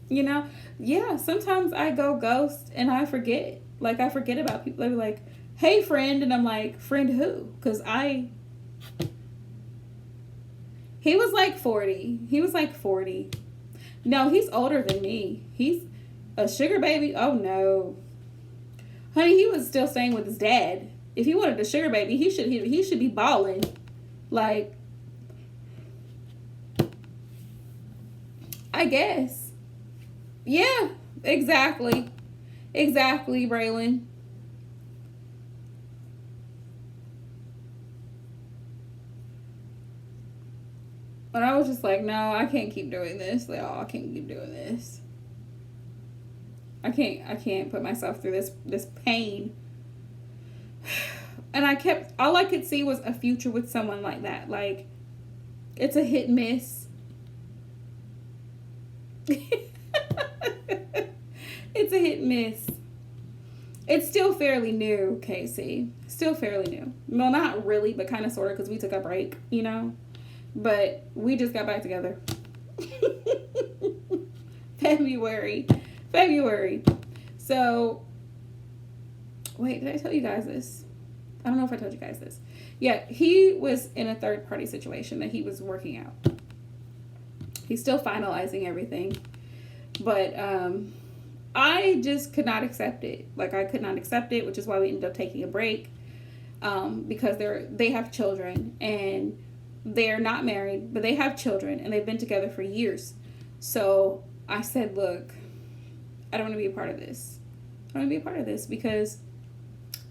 you know, yeah, sometimes I go ghost and I forget. Like, I forget about people. They're like, hey, friend. And I'm like, friend who? Because he was like 40. He was like 40. No, he's older than me. He's a sugar baby. Oh, no. Honey, he was still staying with his dad. If he wanted a sugar baby, he should be balling. Like, I guess. Yeah, exactly. Exactly, Braylon. And I was just like, no, I can't keep doing this. Like, oh, I can't keep doing this. I can't put myself through this pain. And all I could see was a future with someone like that. Like, it's a hit and miss. It's a hit and miss. It's still fairly new, Casey. Still fairly new. Well, not really, but kind of sort of, because we took a break, you know? But we just got back together. February. So, wait, did I tell you guys this? I don't know if I told you guys this. Yeah, he was in a third-party situation that he was working out. He's still finalizing everything. But I just could not accept it. Like, I could not accept it, which is why we ended up taking a break. Because they have children, and they're not married, but they have children, and they've been together for years. So I said, look, I don't want to be a part of this. I don't want to be a part of this because,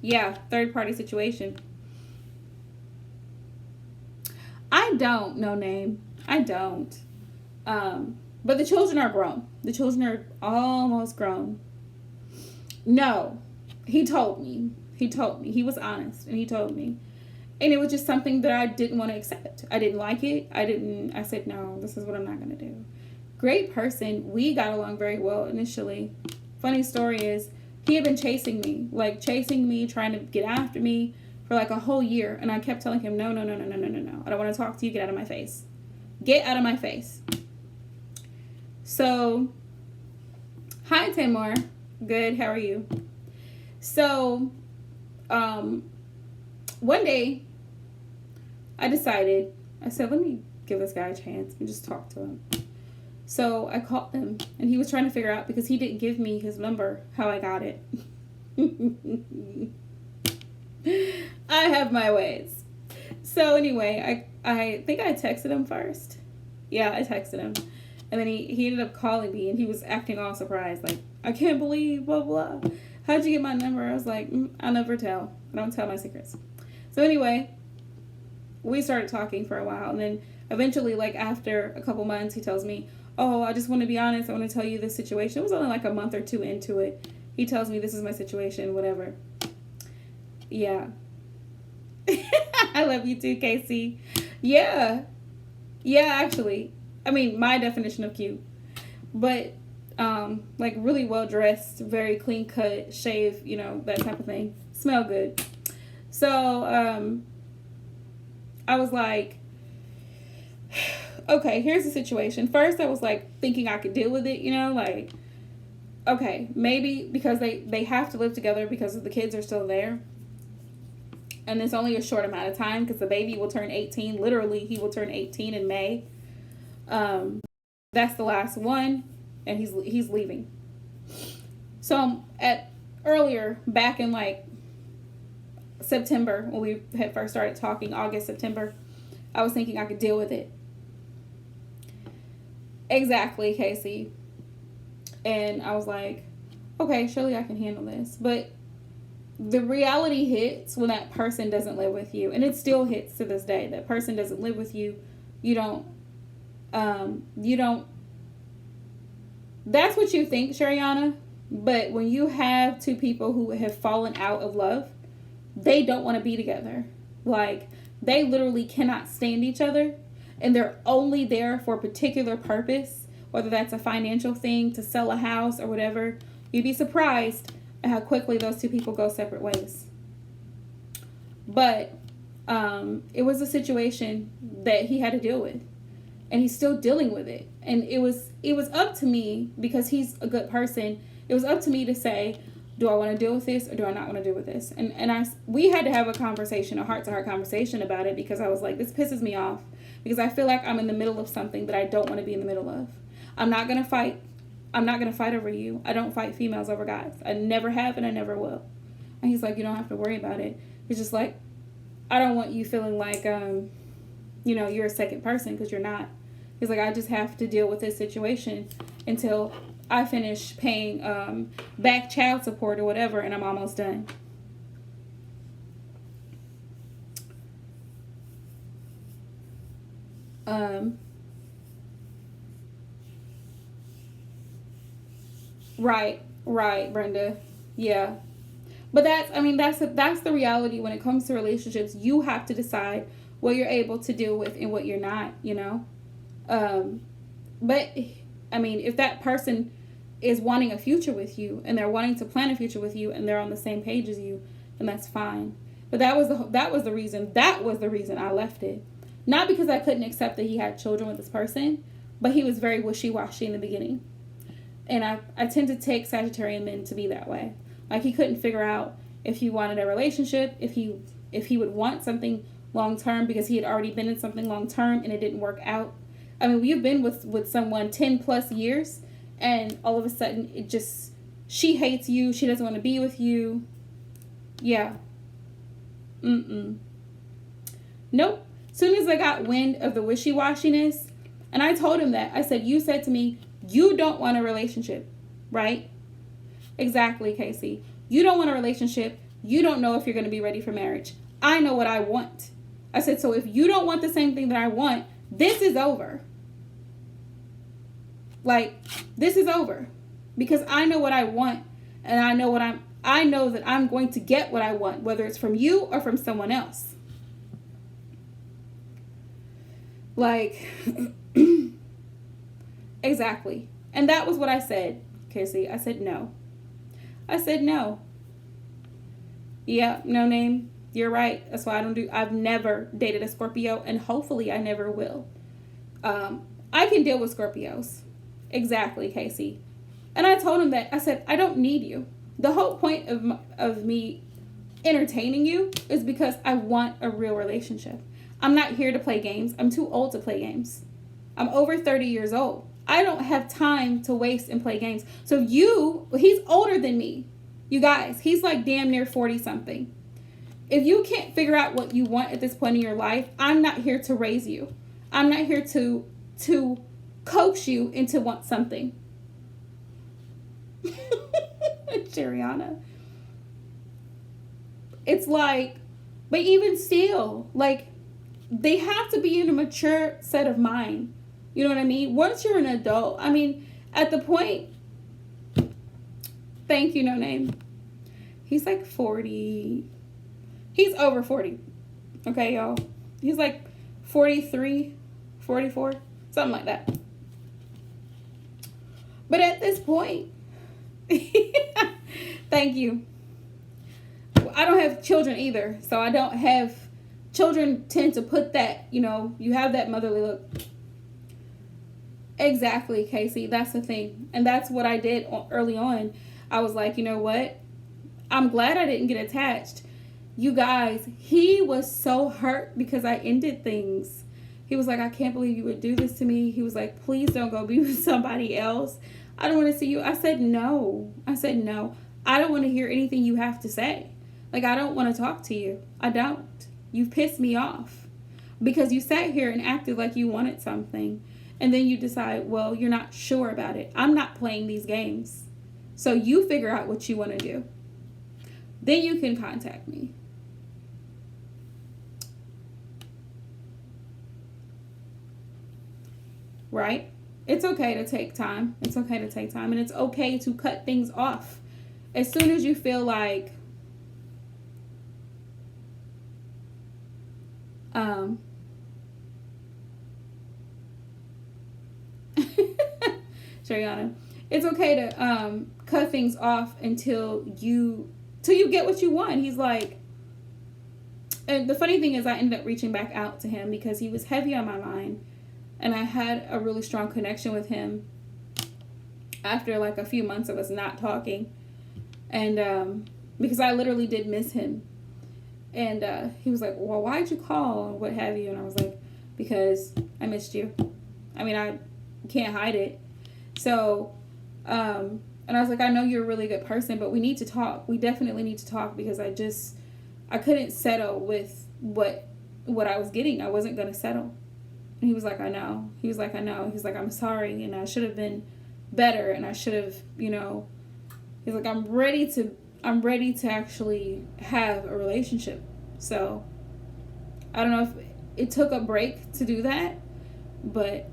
yeah, third-party situation. I don't know name. I don't. But the children are grown. The children are almost grown. No, he told me. He was honest, and he told me. And it was just something that I didn't want to accept. I didn't like it. I said, no, this is what I'm not going to do. Great person. We got along very well initially. Funny story is, he had been chasing me, trying to get after me for like a whole year. And I kept telling him, no. I don't want to talk to you. Get out of my face. Get out of my face. So, hi, Tamar. Good. How are you? So, one day, I said, let me give this guy a chance and just talk to him. So I called him, and he was trying to figure out, because he didn't give me his number, how I got it. I have my ways. So anyway, I think I texted him first. Yeah, I texted him. And then he ended up calling me, and he was acting all surprised, like, I can't believe, blah, blah. How'd you get my number? I was like, I'll never tell. I don't tell my secrets. So anyway, we started talking for a while, and then eventually, like, after a couple months, he tells me, oh, I just want to be honest. I want to tell you this situation. It was only like a month or two into it. He tells me this is my situation, whatever. Yeah. I love you too, Casey. Yeah. Yeah, actually. I mean, my definition of cute. But, like, really well dressed, very clean cut, shave, that type of thing. Smell good. So, I was like, okay, here's the situation. First, I was like thinking I could deal with it, like, okay, maybe because they have to live together because the kids are still there. And it's only a short amount of time because the baby will turn 18. Literally, he will turn 18 in May. That's the last one, and he's leaving. So earlier, back in like September, when we had first started talking, August, September, I was thinking I could deal with it. Exactly, Casey. And I was like, okay, surely I can handle this. But the reality hits when that person doesn't live with you. And it still hits to this day. That person doesn't live with you. You don't, that's what you think, Shariana. But when you have two people who have fallen out of love, they don't want to be together. Like, they literally cannot stand each other. And they're only there for a particular purpose, whether that's a financial thing, to sell a house or whatever. You'd be surprised at how quickly those two people go separate ways. But it was a situation that he had to deal with, and he's still dealing with it. And it was up to me, because he's a good person. It was up to me to say, do I want to deal with this or do I not want to deal with this? And we had to have a conversation, a heart-to-heart conversation about it, because I was like, this pisses me off. Because I feel like I'm in the middle of something that I don't want to be in the middle of. I'm not going to fight. I'm not going to fight over you. I don't fight females over guys. I never have, and I never will. And he's like, you don't have to worry about it. It's just like, I don't want you feeling like, you're a second person, because you're not. He's like, I just have to deal with this situation until I finish paying back child support or whatever, and I'm almost done. Right, Brenda. Yeah. But that's the reality when it comes to relationships. You have to decide what you're able to deal with and what you're not, But, if that person is wanting a future with you, and they're wanting to plan a future with you, and they're on the same page as you, then that's fine. But that was the reason I left it. Not because I couldn't accept that he had children with this person, but he was very wishy-washy in the beginning. And I tend to take Sagittarian men to be that way. Like, he couldn't figure out if he wanted a relationship, if he would want something long-term, because he had already been in something long-term and it didn't work out. We've been with someone 10 plus years, and all of a sudden she hates you. She doesn't want to be with you. Yeah. Nope. Soon as I got wind of the wishy-washiness, and I told him that, I said, you said to me, you don't want a relationship, right? Exactly, Casey. You don't want a relationship. You don't know if you're going to be ready for marriage. I know what I want. I said, so if you don't want the same thing that I want, this is over. Like, this is over. Because I know what I want, and I know that I'm going to get what I want, whether it's from you or from someone else. Like, exactly. And that was what I said, Casey. I said no. I said no. Yeah, no name. You're right. That's why I've never dated a Scorpio, and hopefully I never will. I can deal with Scorpios. Exactly, Casey. And I told him that. I said, I don't need you. The whole point of me entertaining you is because I want a real relationship. I'm not here to play games. I'm too old to play games. I'm over 30 years old. I don't have time to waste and play games. So he's older than me. You guys, he's like damn near 40 something. If you can't figure out what you want at this point in your life, I'm not here to raise you. I'm not here to coax you into want something. Shariana. It's like, but even still, like, they have to be in a mature set of mind. You know what I mean? Once you're an adult, I mean, at the point, thank you, no name. He's like 40. He's over 40. Okay, y'all. He's like 43, 44, something like that. But at this point, thank you. I don't have children either, so I don't have, children tend to put that, you have that motherly look. Exactly, Casey, that's the thing. And that's what I did early on. I was like, you know what? I'm glad I didn't get attached. You guys, he was so hurt because I ended things. He was like, I can't believe you would do this to me. He was like, please don't go be with somebody else. I don't want to see you. I said, no. I don't want to hear anything you have to say. Like, I don't want to talk to you. I don't. You've pissed me off because you sat here and acted like you wanted something. And then you decide, well, you're not sure about it. I'm not playing these games. So you figure out what you want to do. Then you can contact me. Right? It's okay to take time. It's okay to take time. And it's okay to cut things off. As soon as you feel like Shariana, it's okay to cut things off until you get what you want. He's like, and the funny thing is I ended up reaching back out to him because he was heavy on my mind, and I had a really strong connection with him after like a few months of us not talking, and because I literally did miss him. And he was like, well, why'd you call and what have you? And I was like, because I missed you. I mean, I can't hide it. So, and I was like, I know you're a really good person, but we need to talk. We definitely need to talk because I couldn't settle with what I was getting. I wasn't going to settle. And he was like, I know. He was like, I know. He's like, I'm sorry. And I should have been better. And I should have, he's like, I'm ready to actually have a relationship. So I don't know if it took a break to do that, but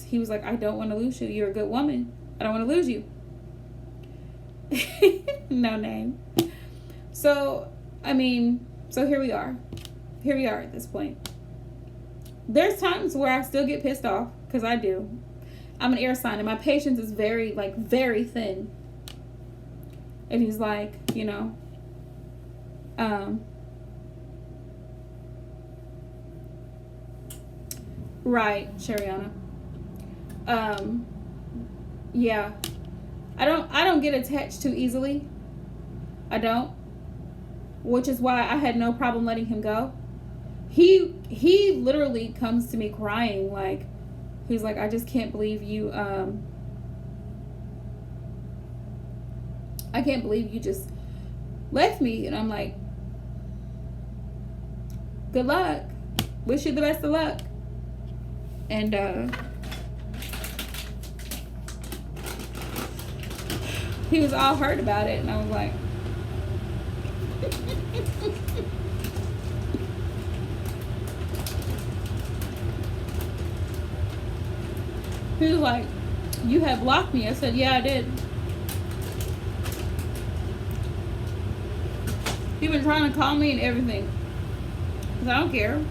he was like, I don't want to lose you. You're a good woman. I don't want to lose you. No name. So, so here we are. Here we are at this point. There's times where I still get pissed off, because I do. I'm an air sign, and my patience is very, very thin. And he's like, right, Shariana. Yeah. I don't get attached too easily. I don't. Which is why I had no problem letting him go. He literally comes to me crying, like, he's like, I just can't believe you, I can't believe you just left me. And I'm like, good luck. Wish you the best of luck. And he was all hurt about it. And I was like, he was like, you have blocked me. I said, yeah, I did. He been trying to call me and everything. Cause I don't care.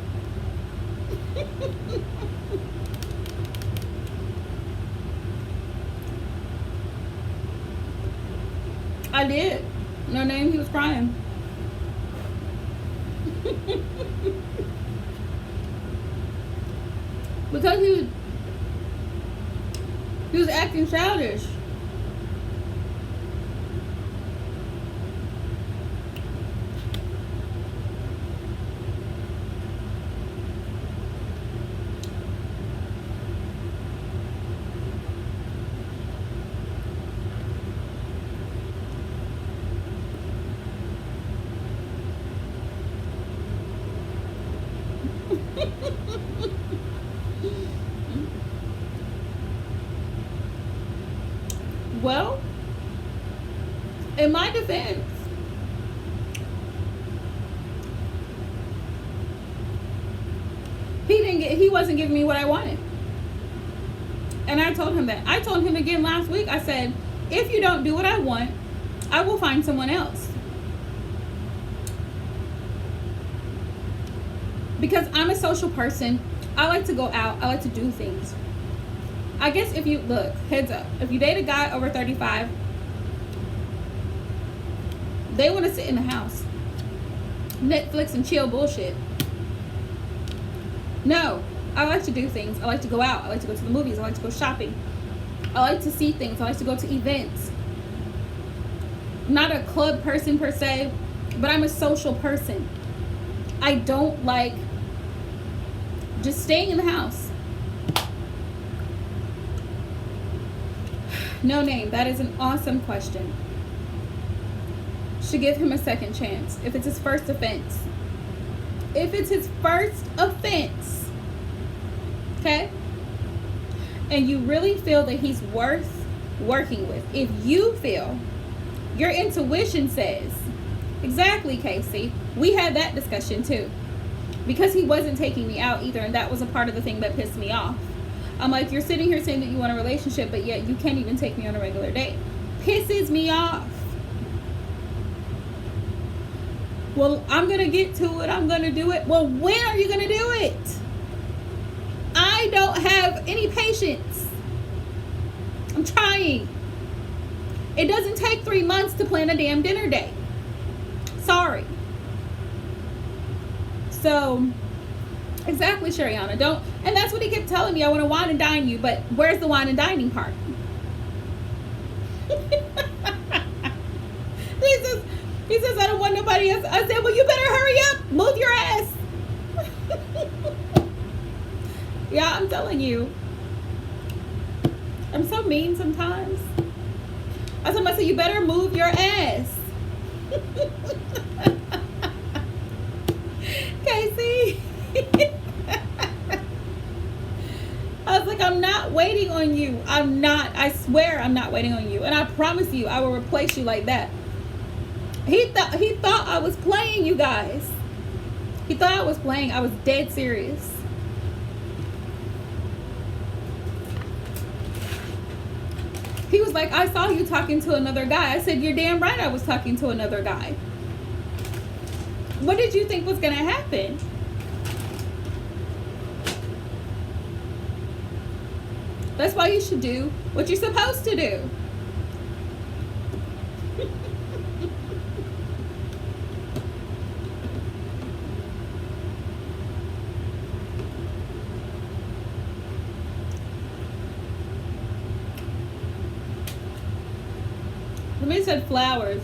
I did. No name, he was crying. Because he was acting childish. Well, in my defense, he wasn't giving me what I wanted. And I told him that. I told him again last week. I said, if you don't do what I want, I will find someone else. Because I'm a social person. I like to go out. I like to do things. I guess if you, look, heads up, if you date a guy over 35, they want to sit in the house, Netflix and chill bullshit. No, I like to do things. I like to go out. I like to go to the movies. I like to go shopping. I like to see things. I like to go to events. I'm not a club person per se, but I'm a social person. I don't like just staying in the house. No name. That is an awesome question. Should give him a second chance if it's his first offense. If it's his first offense, okay? And you really feel that he's worth working with. If you feel, your intuition says, exactly, Casey. We had that discussion too. Because he wasn't taking me out either, and that was a part of the thing that pissed me off. I'm like, you're sitting here saying that you want a relationship, but yet you can't even take me on a regular date. Pisses me off. Well, I'm going to get to it. I'm going to do it. Well, when are you going to do it? I don't have any patience. I'm trying. It doesn't take 3 months to plan a damn dinner date. Sorry. So, exactly, Shariana. Don't, and that's what he kept telling me. I want to wine and dine you, but where's the wine and dining part? He says, I don't want nobody else. I said, well, you better hurry up. Move your ass. Yeah, I'm telling you. I'm so mean sometimes. I told myself, you better move your ass. Casey. I was like, I'm not waiting on you. I'm not. I swear I'm not waiting on you. And I promise you, I will replace you like that. He thought I was playing, you guys. He thought I was playing. I was dead serious. He was like, I saw you talking to another guy. I said, you're damn right I was talking to another guy. What did you think was going to happen? That's why you should do what you're supposed to do. Somebody said flowers.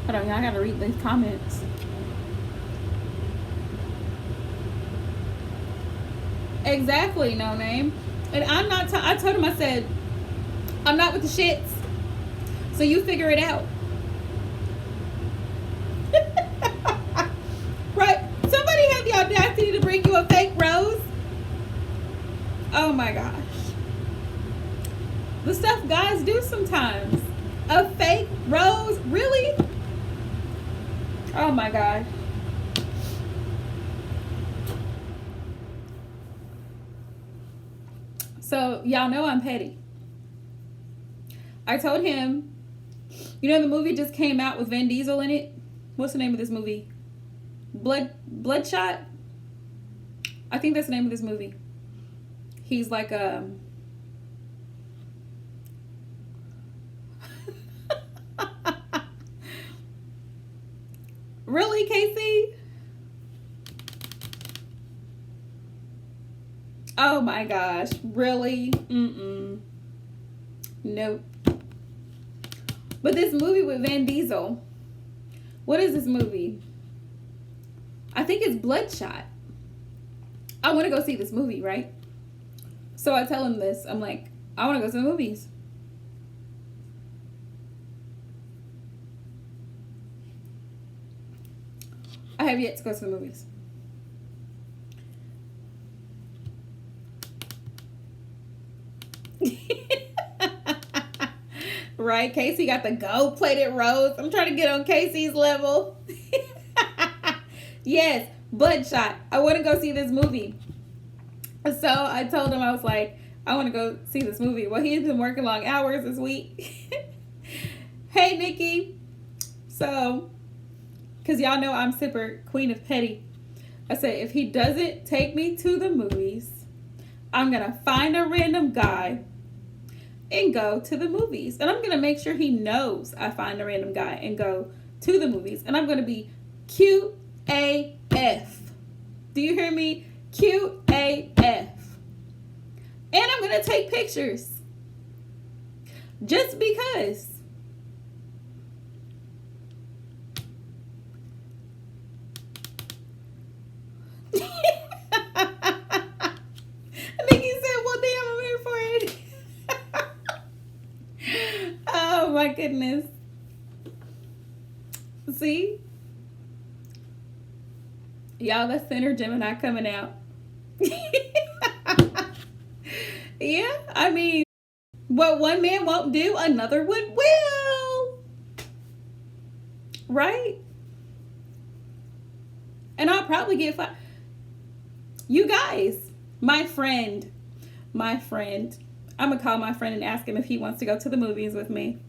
Hold on, I gotta read these comments. Exactly, no name. And I'm not, I told him, I said, I'm not with the shits. So you figure it out. Right? Somebody had the audacity to bring you a fake rose. Oh my gosh. The stuff guys do sometimes. A fake rose? Really? Oh my gosh. So y'all know I'm petty. I told him, you know the movie just came out with Vin Diesel in it? What's the name of this movie? Bloodshot? I think that's the name of this movie. He's like Really, Casey? Oh my gosh. Really? Nope. But this movie with Vin Diesel. What is this movie? I think it's Bloodshot. I want to go see this movie, right? So I tell him this. I'm like, I want to go to the movies. I have yet to go to the movies. Right? Casey got the gold-plated rose. I'm trying to get on Casey's level. Yes, Bloodshot. I want to go see this movie. So I told him, I was like, I want to go see this movie. Well, he's been working long hours this week. Hey, Nikki. So, because y'all know I'm super queen of petty. I said, if he doesn't take me to the movies, I'm going to find a random guy and go to the movies. And I'm going to make sure he knows I find a random guy and go to the movies. And I'm going to be cute AF. Do you hear me? Cute AF. And I'm going to take pictures. Just because. Nikki said, well, damn, I'm here for it. Oh, my goodness. See? Y'all, that's Center Gemini coming out. Yeah, I mean, what one man won't do, another one will. Right? And I'll probably get fired. You guys, my friend. I'm going to call my friend and ask him if he wants to go to the movies with me.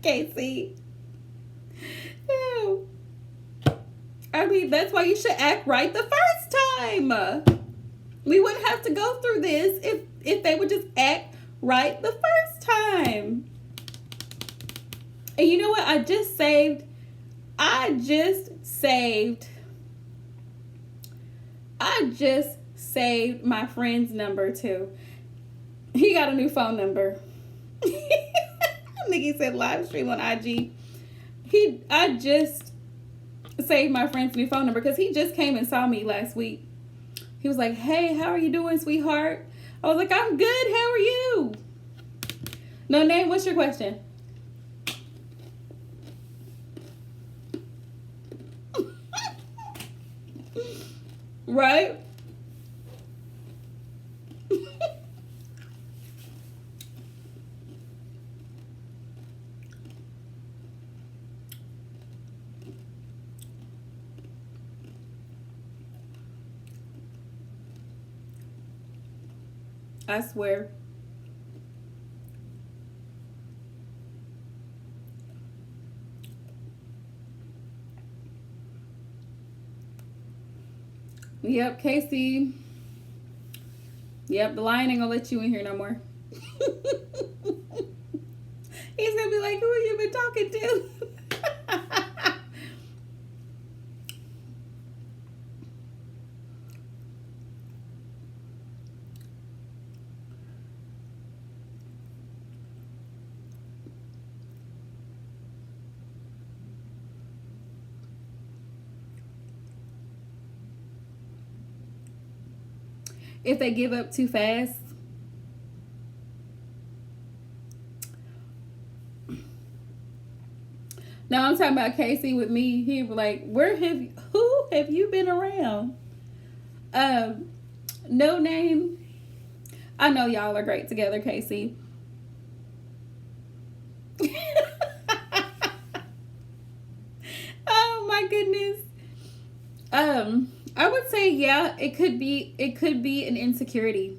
Casey. I mean, that's why you should act right the first time. We wouldn't have to go through this if they would just act right the first time. And you know what? I just saved my friend's number too. He got a new phone number. Nikki said live stream on IG. I just saved my friend's new phone number because he just came and saw me last week. He was like, hey, how are you doing, sweetheart? I was like, I'm good. How are you? No name, what's your question? Right? I swear. Yep, Casey. Yep, the lion ain't gonna let you in here no more. He's gonna be like, who have you been talking to? If they give up too fast. No, I'm talking about Casey with me. He was like, who have you been around? No name. I know y'all are great together, Casey. Oh my goodness. I would say, yeah, it could be an insecurity.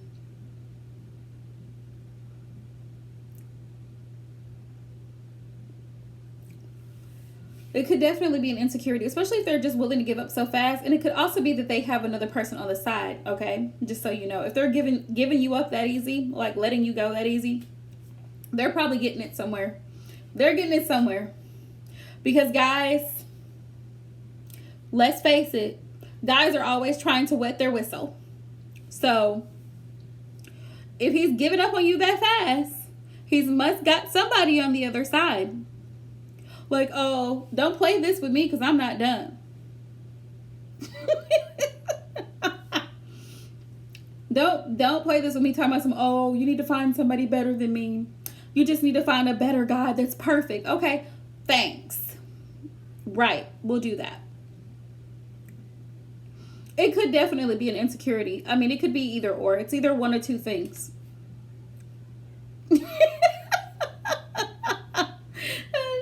It could definitely be an insecurity, especially if they're just willing to give up so fast. And it could also be that they have another person on the side, okay? Just so you know. If they're giving you up that easy, like letting you go that easy, they're probably getting it somewhere. They're getting it somewhere. Because guys, let's face it, guys are always trying to wet their whistle. So if he's giving up on you that fast, he's must got somebody on the other side. Like, oh, don't play this with me because I'm not done. don't play this with me talking about some, oh, you need to find somebody better than me. You just need to find a better guy that's perfect. Okay, thanks. Right, we'll do that. It could definitely be an insecurity. I mean, it could be either or. It's either one or two things.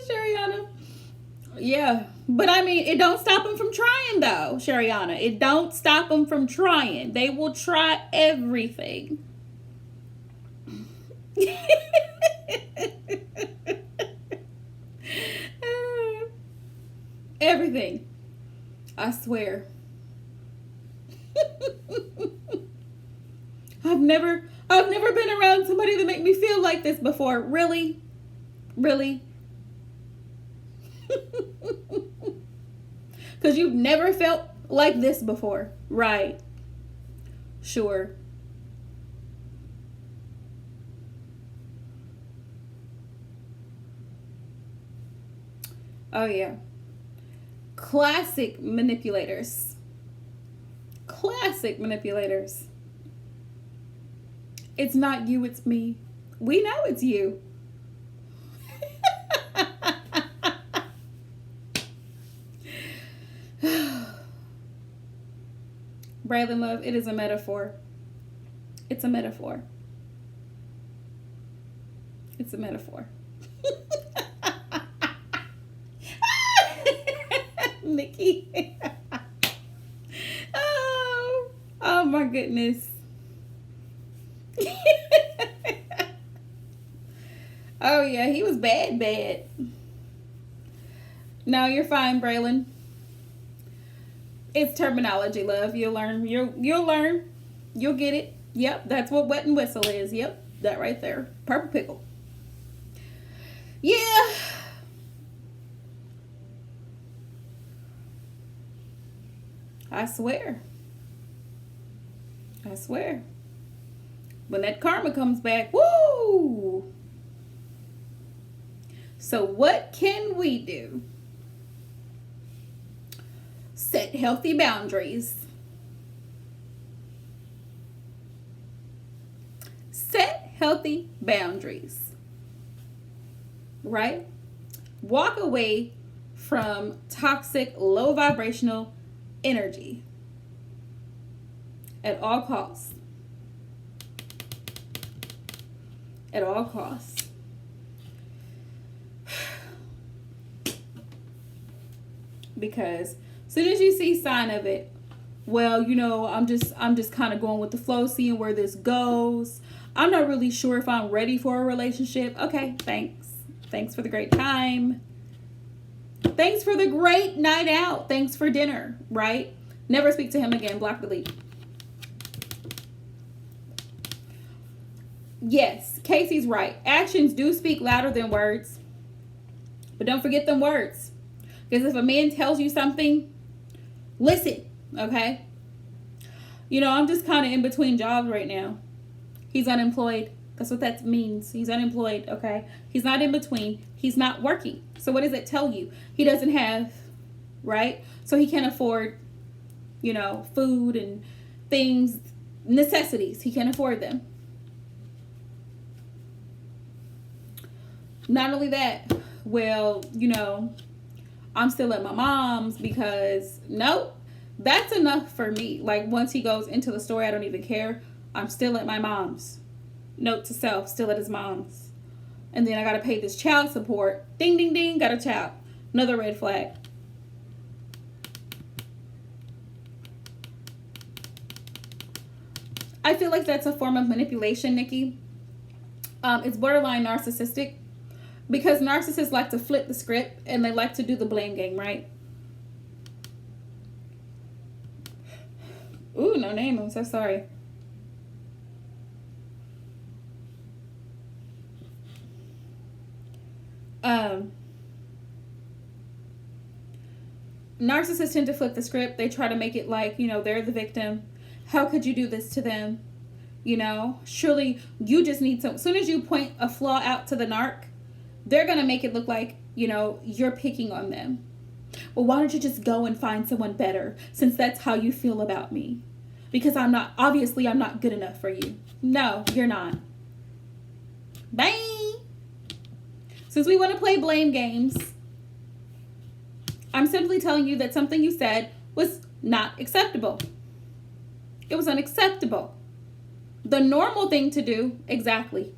Shariana. Yeah. But I mean, it don't stop them from trying though, Shariana. It don't stop them from trying. They will try everything. Everything. I swear. I've never been around somebody that make me feel like this before. Really? Really? Because you've never felt like this before. Right. Sure. Oh, yeah. Classic manipulators. Classic manipulators. It's not you, it's me. We know it's you. Braylon Love, it is a metaphor. It's a metaphor. It's a metaphor. Nikki. Oh my goodness. Oh yeah, he was bad. No, you're fine, Braylon. It's terminology, love. You'll learn. You'll learn. You'll get it. Yep, that's what wet and whistle is. Yep, that right there. Purple pickle. Yeah. I swear. I swear. When that karma comes back, woo! So what can we do? Set healthy boundaries. Set healthy boundaries. Right? Walk away from toxic, low vibrational energy at all costs. At all costs. Because as soon as you see sign of it, well, you know, I'm just kind of going with the flow, seeing where this goes. I'm not really sure if I'm ready for a relationship. Okay, thanks. Thanks for the great time. Thanks for the great night out. Thanks for dinner, right? Never speak to him again. Block, delete. Yes, Casey's right. Actions do speak louder than words. But don't forget them words. Because if a man tells you something, listen, okay? You know, I'm just kind of in between jobs right now. He's unemployed. That's what that means. He's unemployed, okay? He's not in between. He's not working. So what does it tell you? He doesn't have, right? So he can't afford, you know, food and things, necessities. He can't afford them. Not only that, well, you know, I'm still at my mom's because, nope, that's enough for me. Like, once he goes into the story, I don't even care. I'm still at my mom's. Note to self, still at his mom's. And then I got to pay this child support. Ding, ding, ding, got a child. Another red flag. I feel like that's a form of manipulation, Nikki. It's borderline narcissistic because narcissists like to flip the script and they like to do the blame game, right? Ooh, no name. I'm so sorry. Narcissists tend to flip the script. They try to make it like, they're the victim. How could you do this to them? Surely you just need as soon as you point a flaw out to the narc, they're going to make it look like, you're picking on them. Well, why don't you just go and find someone better since that's how you feel about me? Because I'm not good enough for you. No, you're not. Bye. Since we want to play blame games, I'm simply telling you that something you said was not acceptable. It was unacceptable. The normal thing to do, exactly.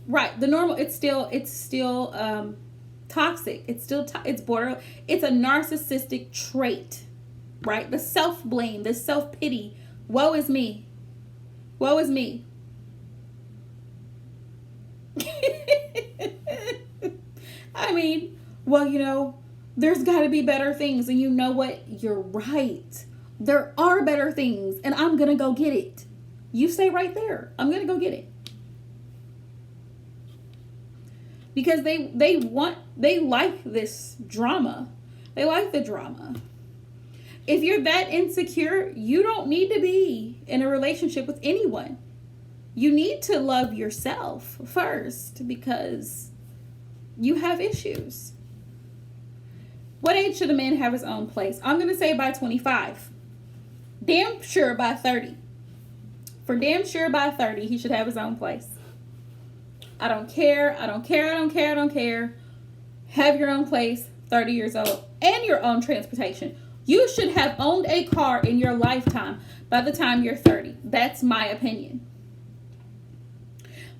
Right, the normal, it's still toxic. It's a narcissistic trait, right? The self-blame, the self-pity. Woe is me. Woe is me. I mean, well, there's got to be better things. And you know what? You're right. There are better things. And I'm going to go get it. You stay right there. I'm going to go get it. Because they like this drama. They like the drama. If you're that insecure, you don't need to be in a relationship with anyone. You need to love yourself first because you have issues. What age should a man have his own place? I'm going to say by 25. Damn sure by 30. For damn sure by 30, he should have his own place. I don't care. Have your own place, 30 years old, and your own transportation. You should have owned a car in your lifetime by the time you're 30. That's my opinion.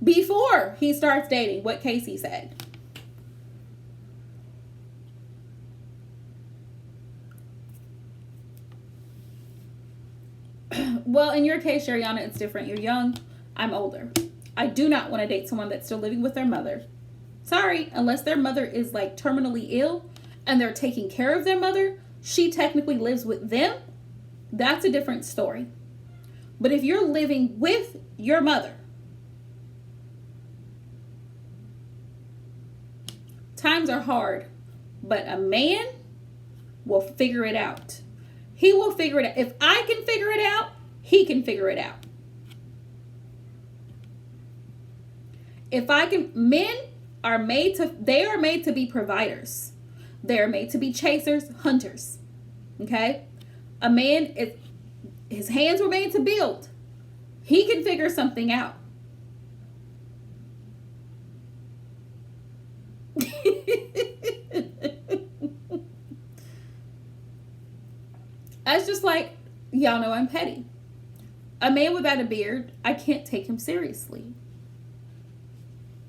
Before he starts dating, what Casey said. Well, in your case, Shariana, it's different. You're young. I'm older. I do not want to date someone that's still living with their mother. Sorry, unless their mother is like terminally ill and they're taking care of their mother, she technically lives with them. That's a different story. But if you're living with your mother, times are hard, but a man will figure it out. He will figure it out. If I can figure it out, he can figure it out. Men are made to be providers. They are made to be chasers, hunters. Okay? A man, his hands were made to build. He can figure something out. That's just like, y'all know I'm petty. A man without a beard, I can't take him seriously.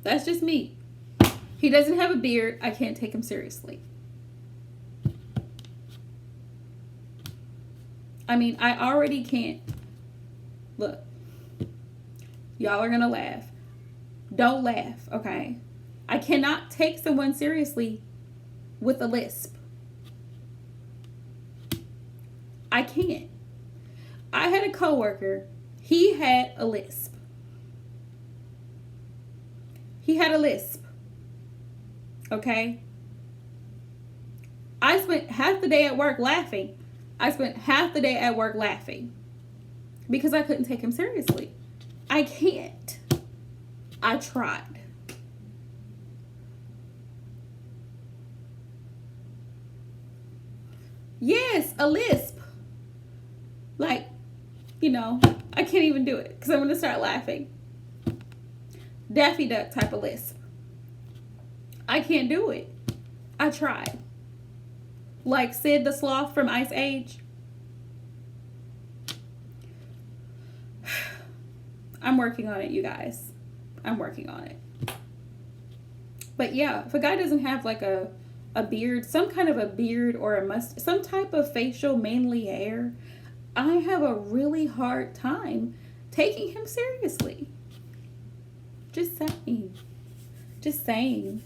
That's just me. He doesn't have a beard, I can't take him seriously. I mean, I already can't. Look, y'all are gonna laugh. Don't laugh, okay? I cannot take someone seriously with a lisp. I can't. I had a coworker. He had a lisp. Okay? I spent half the day at work laughing. Because I couldn't take him seriously. I can't. I tried. Yes, a lisp. Like, I can't even do it because I'm going to start laughing. Daffy Duck type of lisp. I can't do it. I tried. Like Sid the Sloth from Ice Age. I'm working on it, you guys. I'm working on it. But yeah, if a guy doesn't have like a a beard, some kind of a beard or a must, some type of facial manly hair, I have a really hard time taking him seriously. Just saying. Just saying.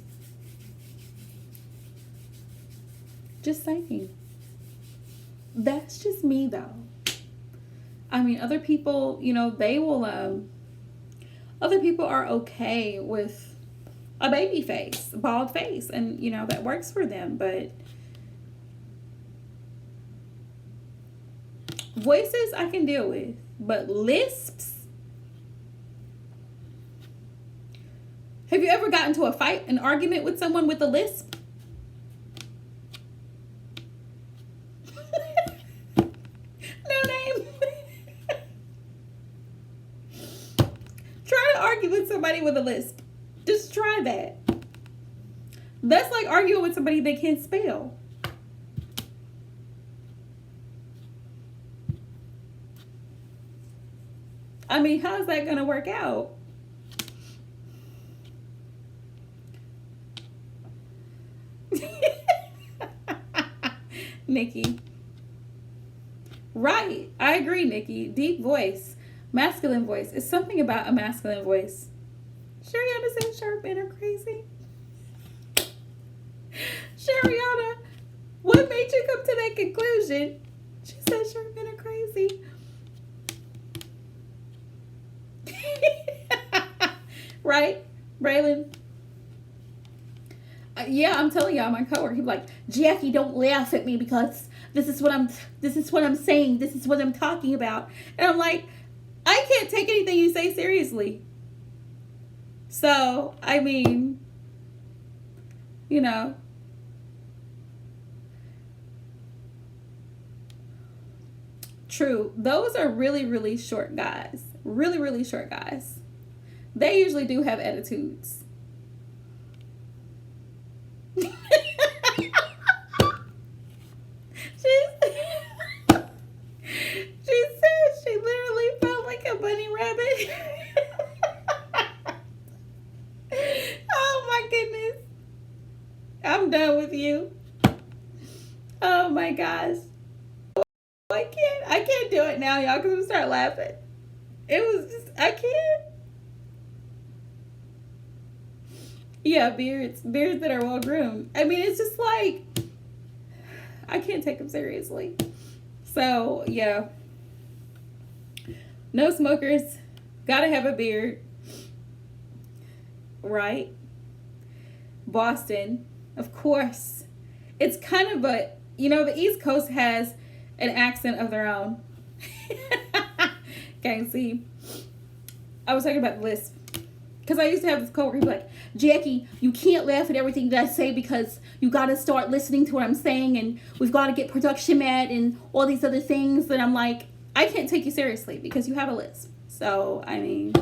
Just saying. That's just me though. I mean, other people, you know, they will, other people are okay with a baby face, bald face, and, you know, that works for them. But voices I can deal with, but lisps. Have you ever gotten into a fight, an argument with someone with a lisp? No name. Try to argue with somebody with a lisp. Just try that. That's like arguing with somebody that can't spell. I mean, how's that going to work out? Nikki. Right. I agree, Nikki. Deep voice. Masculine voice. It's something about a masculine voice. Shariana said sharp and are crazy. Shariana, what made you come to that conclusion? She said sharp and are crazy. Right, Braylon? Yeah, I'm telling y'all, my coworker, he'd be like, Jackie, don't laugh at me because this is what I'm saying. This is what I'm talking about. And I'm like, I can't take anything you say seriously. So, I mean, you know. True. Those are really, really short guys. Really, really short guys. They usually do have attitudes. she said she literally felt like a bunny rabbit. Oh my goodness. I'm done with you. Oh my gosh. I can't do it now, y'all, because I'm gonna start laughing. It was just, I can't. Yeah, beards that are well groomed. I mean, it's just like, I can't take them seriously. So, yeah. No smokers. Gotta have a beard. Right? Boston. Of course. It's kind of a, you know, the East Coast has an accent of their own. Okay, see. I was talking about the lisp. Because I used to have this coworker who'd be like, Jackie, you can't laugh at everything that I say because you got to start listening to what I'm saying and we've got to get production met and all these other things. And I'm like, I can't take you seriously because you have a lisp. So, I mean,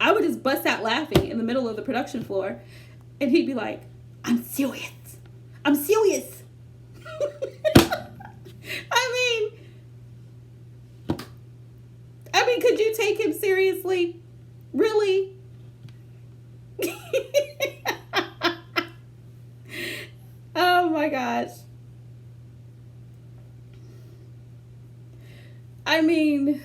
I would just bust out laughing in the middle of the production floor and he'd be like, I'm serious. I'm serious. I mean, could you take him seriously? Really? Oh my gosh. I mean,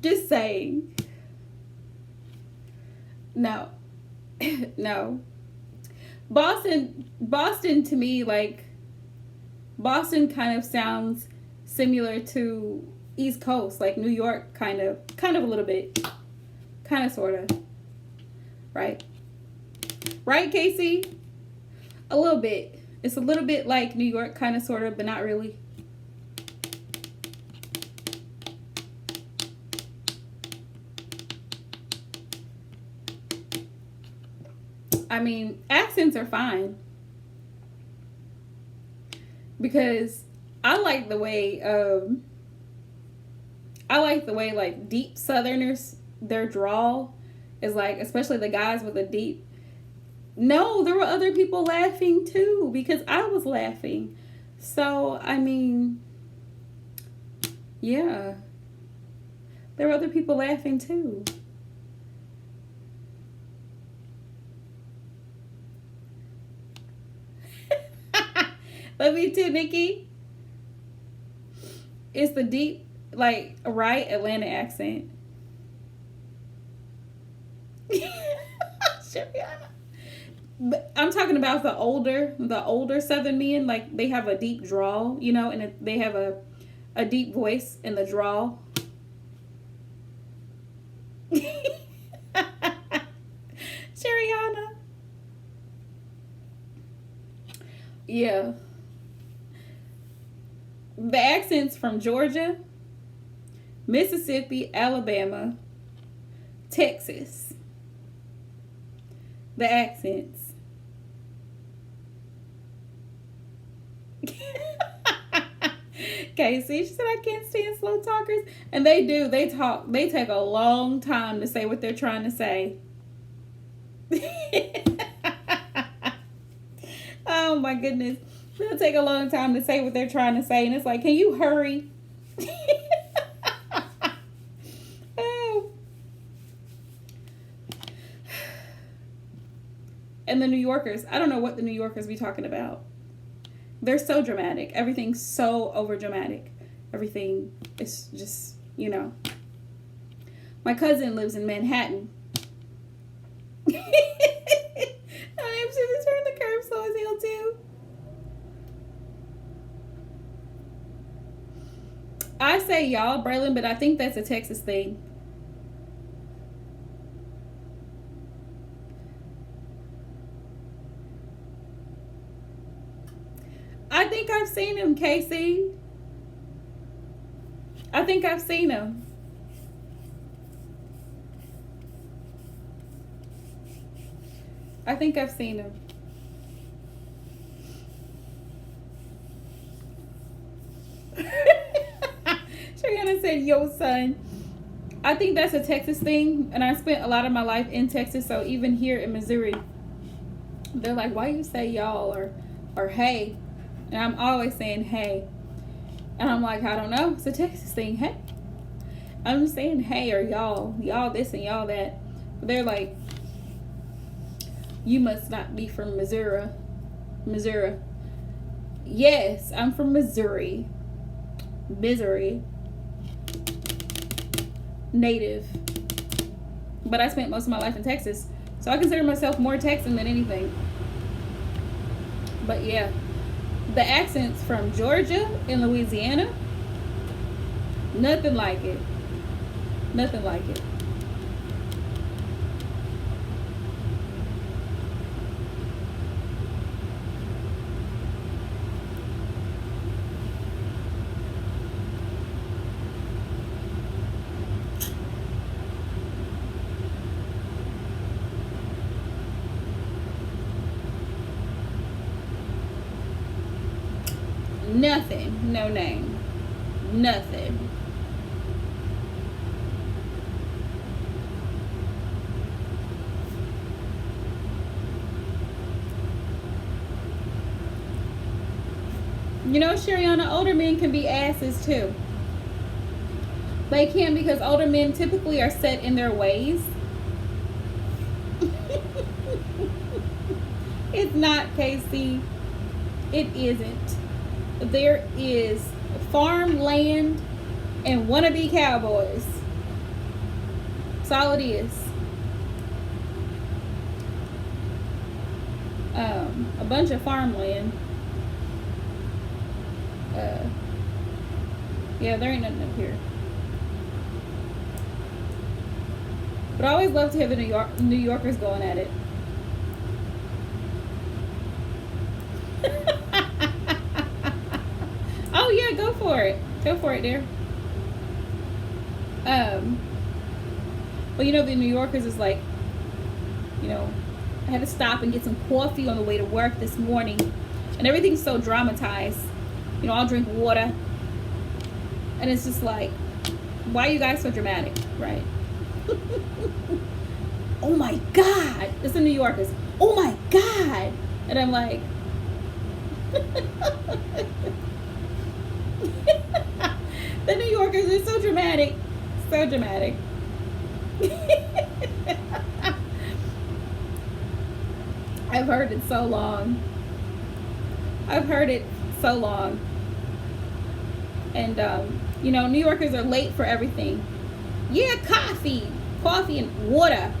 just saying. No. No. Boston to me, like, Boston kind of sounds similar to East Coast, like New York, kind of a little bit, kind of, sort of, right? Right, Casey? A little bit. It's a little bit like New York, kind of, sort of, but not really. I mean, accents are fine. Because I like the way like deep Southerners, their drawl is like, especially the guys with a deep. No, there were other people laughing too because I was laughing. So, I mean, yeah. There were other people laughing too. Love you too, Nikki. It's the deep, like, right Atlanta accent. Shariana. But I'm talking about the older Southern men. Like, they have a deep drawl, you know, and they have a deep voice in the drawl. Shariana. Yeah. The accents from Georgia, Mississippi, Alabama, Texas. The accents. Casey, she said, I can't stand slow talkers. And they do. They talk. They take a long time to say what they're trying to say. Oh my goodness. It'll take a long time to say what they're trying to say. And it's like, can you hurry? Oh. And the New Yorkers. I don't know what the New Yorkers be talking about. They're so dramatic. Everything's so over dramatic. Everything is just, you know. My cousin lives in Manhattan. I'm to turn the curve slow as hell too. I say y'all, Braylon, but I think that's a Texas thing. I think I've seen him, Casey. I think I've seen him. I think I've seen him. Shariana said, yo, son. I think that's a Texas thing. And I spent a lot of my life in Texas. So even here in Missouri, they're like, why you say y'all or hey? And I'm always saying hey. And I'm like, I don't know. It's a Texas thing. Hey. I'm just saying hey or y'all. Y'all this and y'all that. But they're like, you must not be from Missouri. Missouri. Yes, I'm from Missouri. Missouri. Native. But I spent most of my life in Texas. So I consider myself more Texan than anything. But yeah. The accents from Georgia and Louisiana, nothing like it. Nothing like it. Nothing. No name. Nothing. You know, Shariana, older men can be asses too. They can, because older men typically are set in their ways. It's not, Casey. It isn't. There is farmland and wannabe cowboys. That's all it is. A bunch of farmland. Yeah, there ain't nothing up here. But I always love to hear the New Yorkers going at it. Oh yeah, go for it. Go for it, dear. Well, you know, the New Yorkers is like, you know, I had to stop and get some coffee on the way to work this morning, and everything's so dramatized. You know, I'll drink water, and it's just like, why are you guys so dramatic, right? Oh my God, it's the New Yorkers. Oh my God, and I'm like. The New Yorkers are so dramatic. So dramatic. I've heard it so long. I've heard it so long. And, you know, New Yorkers are late for everything. Yeah, coffee and water.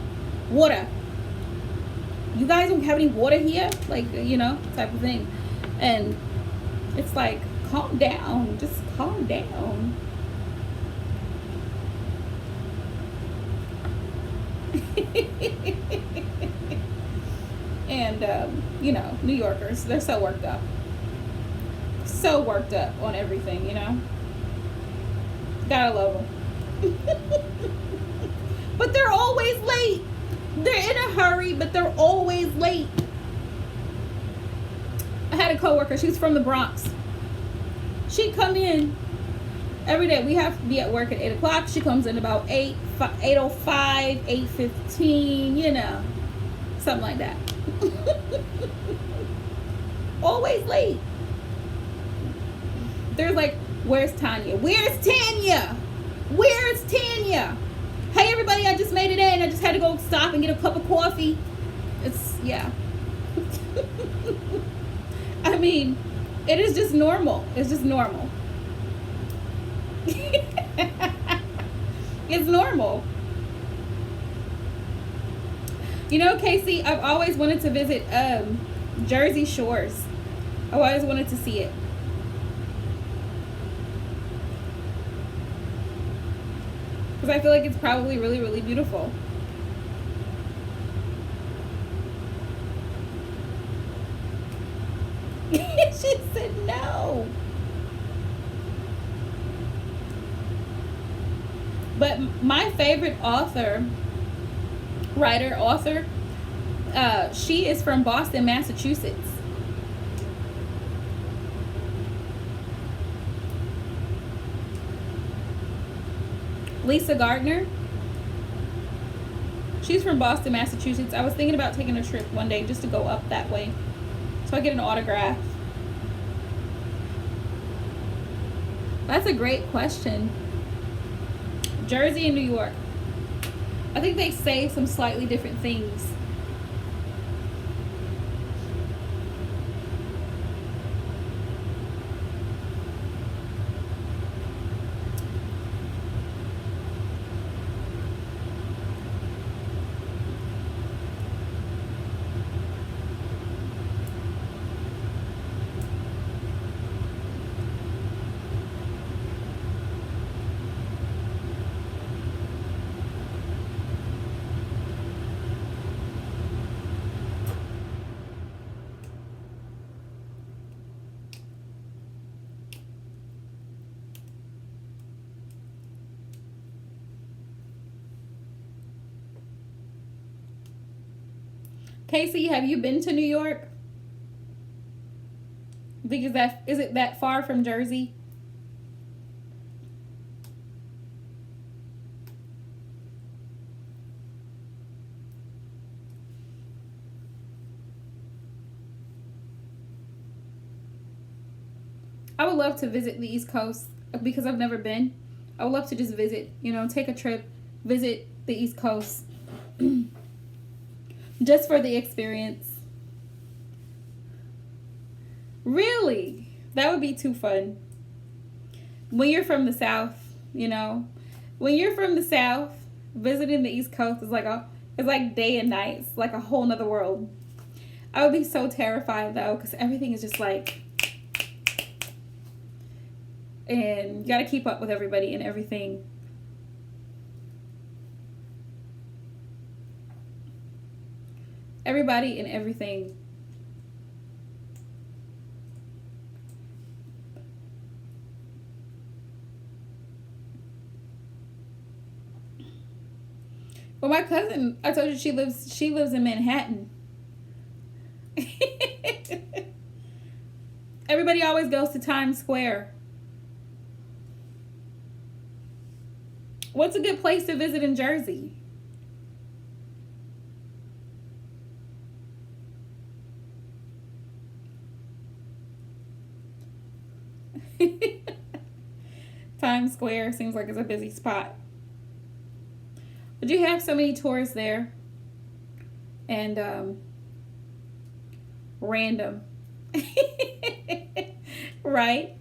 You guys don't have any water here? Like, you know, type of thing. And it's like, calm down. Just calm down. And, you know, New Yorkers, they're so worked up. So worked up on everything, you know. Gotta love them. But they're always late. They're in a hurry, but they're always late. I had a coworker, she was from the Bronx. She'd come in every day. We have to be at work at 8 o'clock. She comes in about 8:05, 8:15, you know, something like that. Always late. They're like, where's Tanya? Where's Tanya? Where's Tanya? Hey everybody, I just made it in. I just had to go stop and get a cup of coffee. It's, yeah. I mean, it is just normal. It's just normal. It's normal. You know, Casey, I've always wanted to visit Jersey Shores. I've always wanted to see it. Because I feel like it's probably really, really beautiful. She said no. But my favorite author, she is from Boston, Massachusetts. Lisa Gardner. She's from Boston, Massachusetts. I was thinking about taking a trip one day just to go up that way, so I get an autograph. That's a great question. Jersey and New York. I think they say some slightly different things. Casey, have you been to New York? I think is it that far from Jersey? I would love to visit the East Coast because I've never been. I would love to just visit, you know, take a trip, visit the East Coast. Just for the experience. Really? That would be too fun. When you're from the South, you know, when you're from the South, visiting the East Coast is like day and night. It's like a whole nother world. I would be so terrified though, because everything is just like, and you gotta keep up with everybody and everything. Everybody and everything. Well, my cousin, I told you she lives in Manhattan. Everybody always goes to Times Square. What's a good place to visit in Jersey? Times Square seems like it's a busy spot. But you have so many tourists there. And random. Right?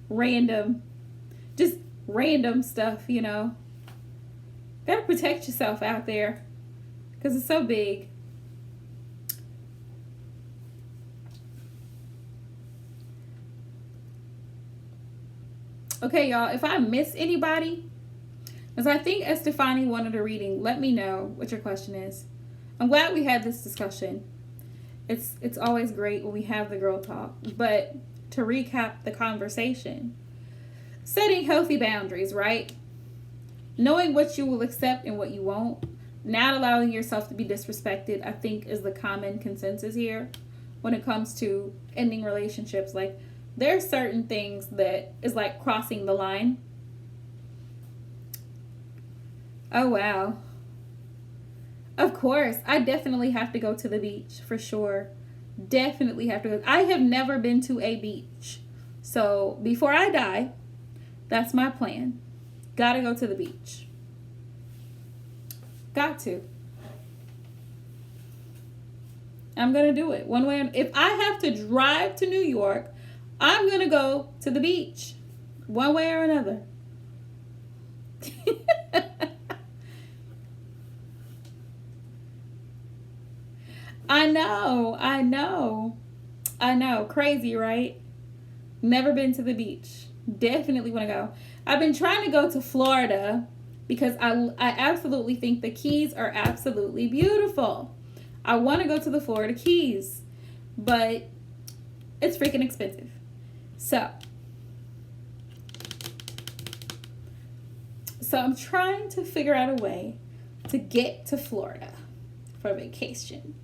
Random. Just random stuff, you know. Gotta protect yourself out there. Because it's so big. Okay, y'all. If I miss anybody, because I think Estefani wanted a reading, let me know what your question is. I'm glad we had this discussion. It's always great when we have the girl talk. But to recap the conversation, setting healthy boundaries, right? Knowing what you will accept and what you won't. Not allowing yourself to be disrespected, I think, is the common consensus here when it comes to ending relationships. Like, there are certain things that is like crossing the line. Oh, wow. Of course. I definitely have to go to the beach, for sure. Definitely have to go. I have never been to a beach. So, before I die, that's my plan. Gotta go to the beach. Got to. I'm gonna do it. One way. If I have to drive to New York, I'm gonna go to the beach. One way or another. I know. Crazy, right? Never been to the beach. Definitely want to go. I've been trying to go to Florida because I absolutely think the Keys are absolutely beautiful. I want to go to the Florida Keys, but it's freaking expensive. So I'm trying to figure out a way to get to Florida for vacation.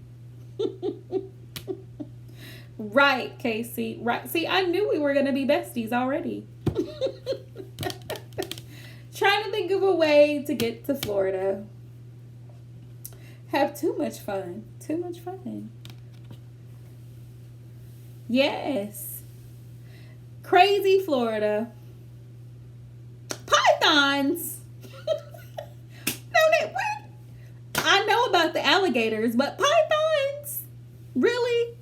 Right, Casey. Right. See, I knew we were going to be besties already. Trying to think of a way to get to Florida. Have too much fun. Too much fun. Yes. Crazy Florida. Pythons. No, I know about the alligators, but pythons? Really?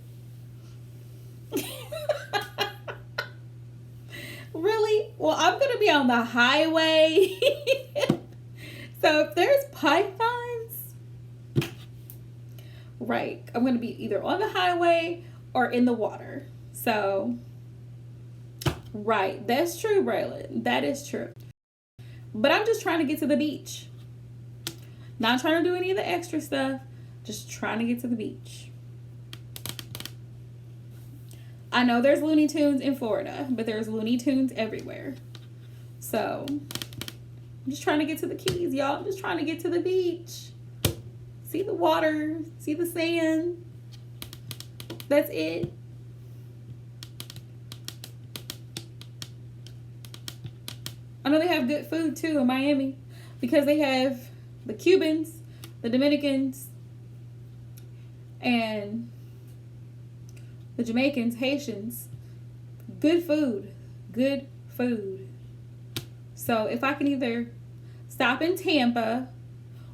Really? Well, I'm going to be on the highway. So if there's pythons, right, I'm going to be either on the highway or in the water. So, right, that's true, Braylon. That is true. But I'm just trying to get to the beach. Not trying to do any of the extra stuff. Just trying to get to the beach. I know there's Looney Tunes in Florida, but there's Looney Tunes everywhere. So, I'm just trying to get to the Keys, y'all. I'm just trying to get to the beach. See the water. See the sand. That's it. I know they have good food, too, in Miami. Because they have the Cubans, the Dominicans, and the Jamaicans, Haitians. Good food. Good food. So if I can either stop in Tampa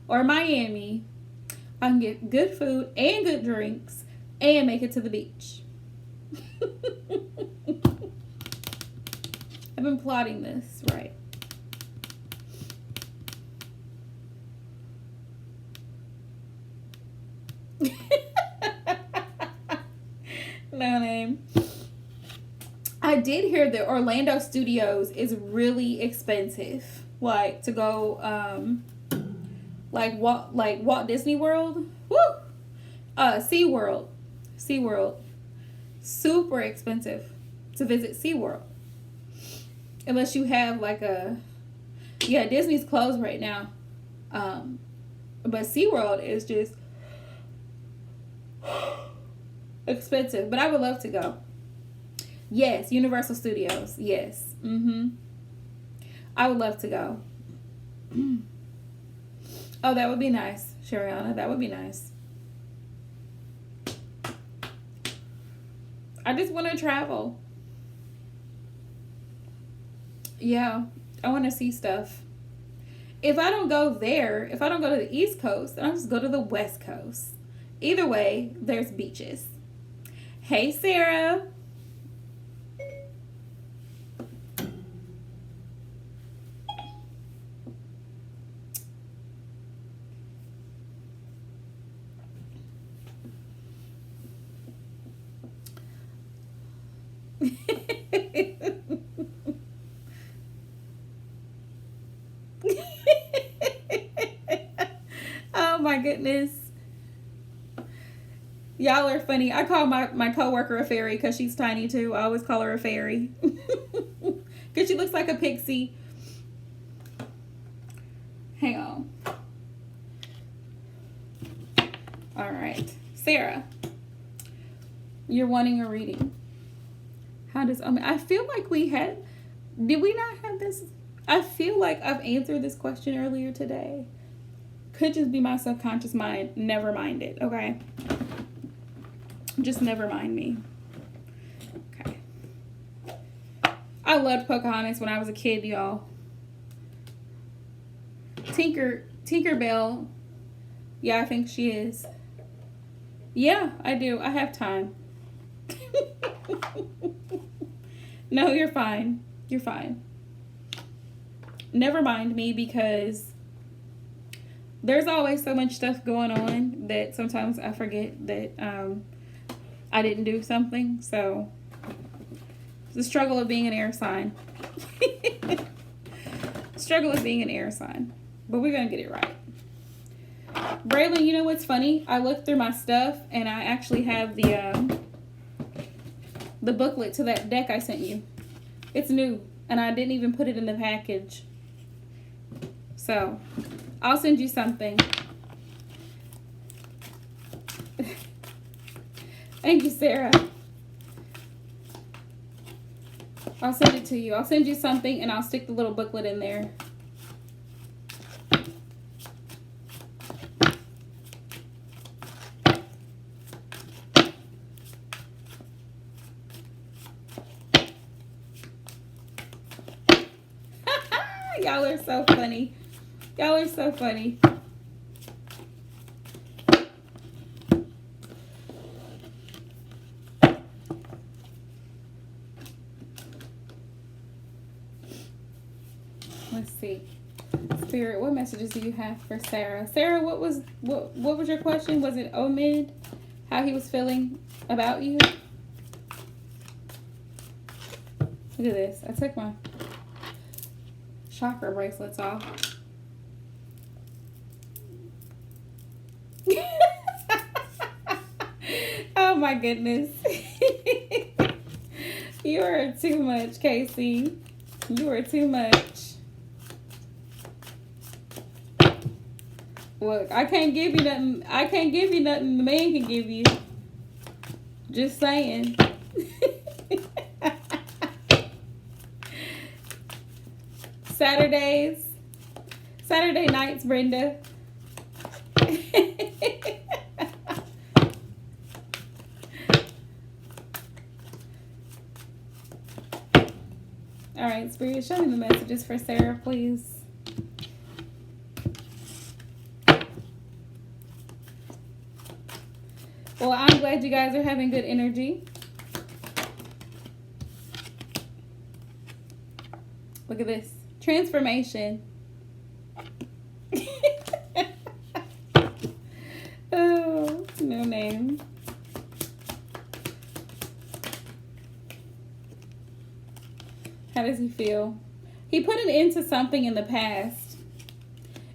or Miami, I can get good food and good drinks and make it to the beach. I've been plotting this, right? No name. I did hear that Orlando Studios is really expensive. Like to go like Walt Disney World. Woo! SeaWorld. Super expensive to visit SeaWorld. Unless you have like Disney's closed right now. But SeaWorld is just expensive. But I would love to go. Yes, Universal Studios. Yes. I would love to go. Oh, that would be nice, Shariana. That would be nice. I just want to travel. Yeah, I want to see stuff. If I don't go there, if I don't go to the East Coast, then I'll just go to the West Coast. Either way, there's beaches. Hey, Sarah. my goodness. Y'all are funny. I call my coworker a fairy because she's tiny too. I always call her a fairy. Because she looks like a pixie. Hang on. All right. Sarah, you're wanting a reading. How does, I feel like did we not have this? I feel like I've answered this question earlier today. Could just be my subconscious mind. Never mind it, okay? Just never mind me. Okay. I loved Pocahontas when I was a kid, y'all. Tinkerbell. Yeah, I think she is. Yeah, I do. I have time. No, you're fine. You're fine. Never mind me, because there's always so much stuff going on that sometimes I forget that I didn't do something. So it's the struggle of being an air sign. Struggle of being an air sign. But we're going to get it right. Braylon, you know what's funny? I looked through my stuff and I actually have the booklet to that deck I sent you. It's new and I didn't even put it in the package. So I'll send you something. Thank you, Sarah. I'll send it to you. I'll send you something and I'll stick the little booklet in there. Y'all are so funny. Y'all are so funny. Let's see. Spirit, what messages do you have for Sarah? Sarah, what was your question? Was it Omid? How he was feeling about you? Look at this. I took my chakra bracelets off. Oh my goodness. You are too much, Casey. You are too much. Look, I can't give you nothing. I can't give you nothing the man can give you. Just saying. Saturday nights, Brenda. All right, Spirit, show me the messages for Sarah, please. Well, I'm glad you guys are having good energy. Look at this. Transformation. Oh, no name. How does he feel? He put an end to something in the past,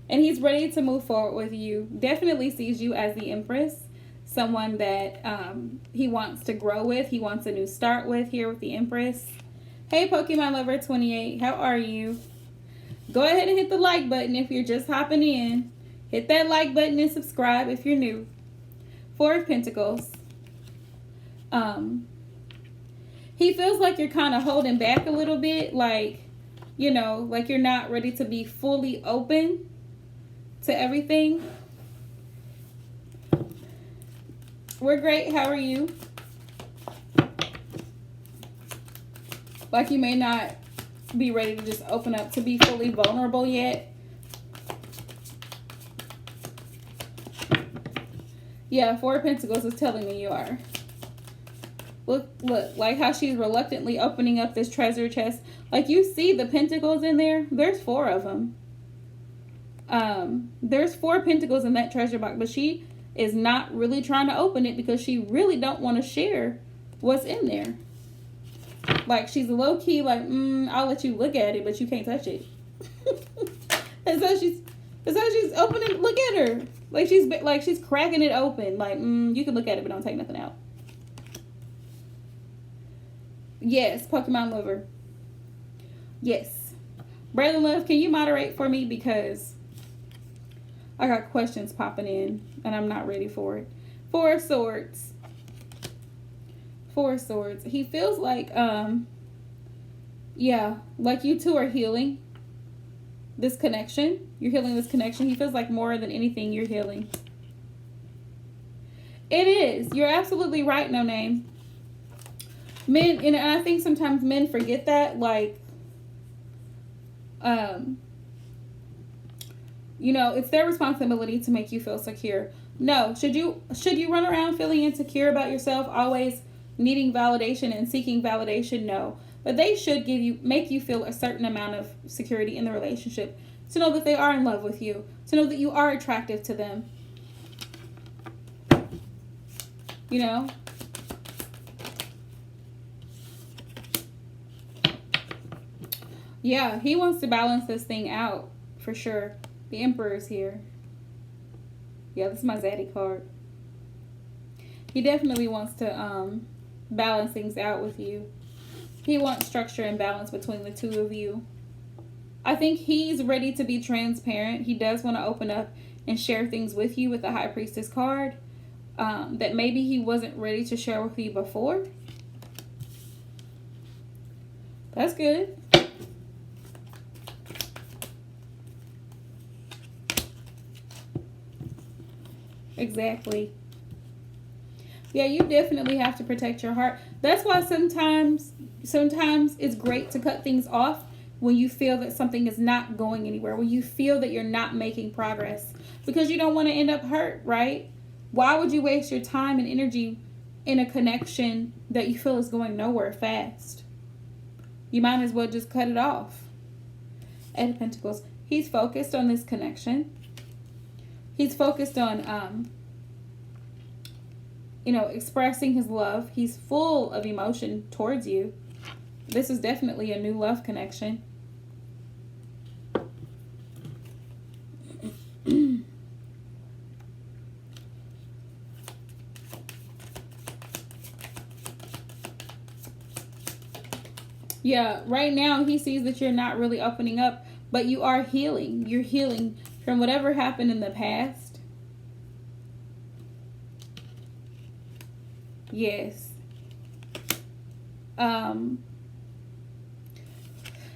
and he's ready to move forward with you. Definitely sees you as the Empress, someone that he wants to grow with. He wants a new start with here with the Empress. Hey, Pokemon Lover 28, how are you? Go ahead and hit the like button if you're just hopping in. Hit that like button and subscribe if you're new. Four of Pentacles. He feels like you're kind of holding back a little bit, like, you know, like you're not ready to be fully open to everything. We're great. How are you? Like you may not be ready to just open up to be fully vulnerable yet. Yeah, Four of Pentacles is telling me you are. Look, like how she's reluctantly opening up this treasure chest. Like you see the pentacles in there. There's four of them. There's four pentacles in that treasure box, but she is not really trying to open it because she really don't want to share what's in there. Like she's low key, like, I'll let you look at it, but you can't touch it. And so she's opening. Look at her. Like she's cracking it open. Like, you can look at it, but don't take nothing out. Yes, Pokemon lover. Yes. Brother Love, can you moderate for me? Because I got questions popping in and I'm not ready for it. Four of Swords. Four of Swords. He feels like, yeah, like you two are healing this connection. You're healing this connection. He feels like more than anything you're healing. It is. You're absolutely right, No Name. Men, and I think sometimes men forget that, like, you know, it's their responsibility to make you feel secure. No, should you run around feeling insecure about yourself, always needing validation and seeking validation? No. But they should make you feel a certain amount of security in the relationship, to know that they are in love with you, to know that you are attractive to them. You know? Yeah, he wants to balance this thing out, for sure. The Emperor's here. Yeah, this is my Zaddy card. He definitely wants to balance things out with you. He wants structure and balance between the two of you. I think he's ready to be transparent. He does want to open up and share things with you with the High Priestess card that maybe he wasn't ready to share with you before. That's good. Exactly. Yeah, you definitely have to protect your heart. That's why sometimes it's great to cut things off when you feel that something is not going anywhere, when you feel that you're not making progress, because you don't want to end up hurt, right? Why would you waste your time and energy in a connection that you feel is going nowhere fast? You might as well just cut it off. Eight of Pentacles. He's focused on this connection. He's focused on, you know, expressing his love. He's full of emotion towards you. This is definitely a new love connection. Yeah, right now he sees that you're not really opening up, but you are healing. You're healing from whatever happened in the past. Yes.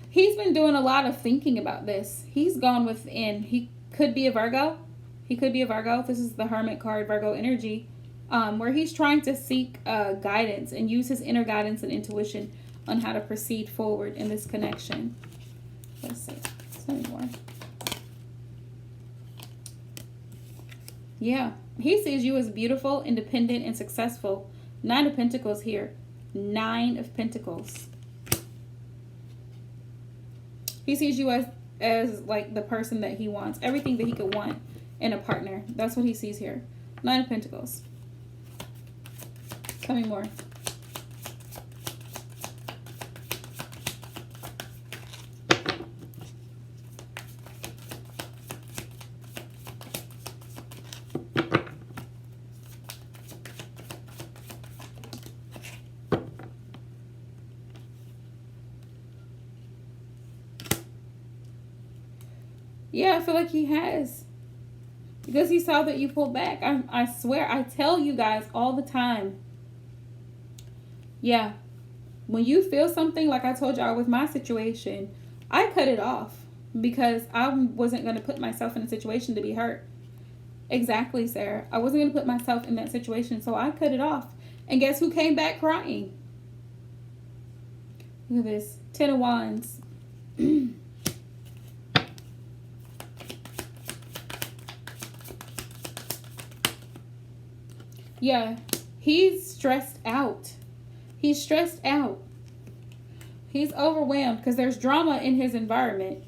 He's been doing a lot of thinking about this. He's gone within. He could be a Virgo. He could be a Virgo. This is the Hermit card, Virgo energy, where he's trying to seek guidance and use his inner guidance and intuition on how to proceed forward in this connection. Let's see. Tell me more. Yeah. He sees you as beautiful, independent, and successful. 9 of Pentacles here. 9 of Pentacles. He sees you as like the person that he wants. Everything that he could want in a partner. That's what he sees here. 9 of Pentacles. Tell me more. Yeah, I feel like he has. Because he saw that you pulled back. I swear, I tell you guys all the time. Yeah. When you feel something, like I told y'all with my situation, I cut it off. Because I wasn't going to put myself in a situation to be hurt. Exactly, Sarah. I wasn't going to put myself in that situation, so I cut it off. And guess who came back crying? Look at this. 10 of Wands. Yeah, he's stressed out. He's stressed out. He's overwhelmed because there's drama in his environment.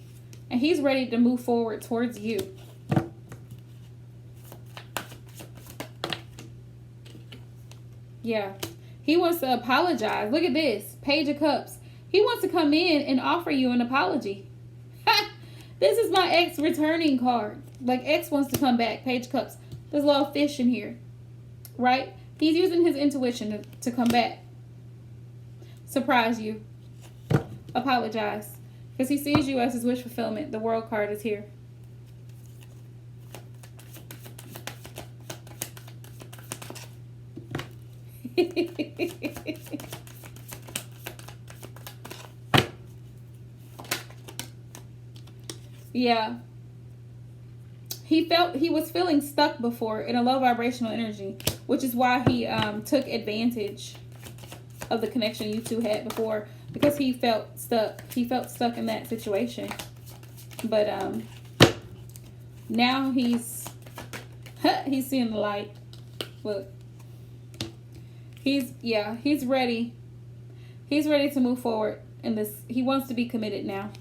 And he's ready to move forward towards you. Yeah. He wants to apologize. Look at this. Page of Cups. He wants to come in and offer you an apology. This is my ex returning card. Like, ex wants to come back. Page of Cups. There's a lot of fish in here. Right? He's using his intuition to come back. Surprise you. Apologize. Because he sees you as his wish fulfillment. The World card is here. Yeah. He was feeling stuck before in a low vibrational energy, which is why he took advantage of the connection you two had before, because he felt stuck. He felt stuck in that situation. But now he's seeing the light. Look. He's ready. He's ready to move forward in this. He wants to be committed now.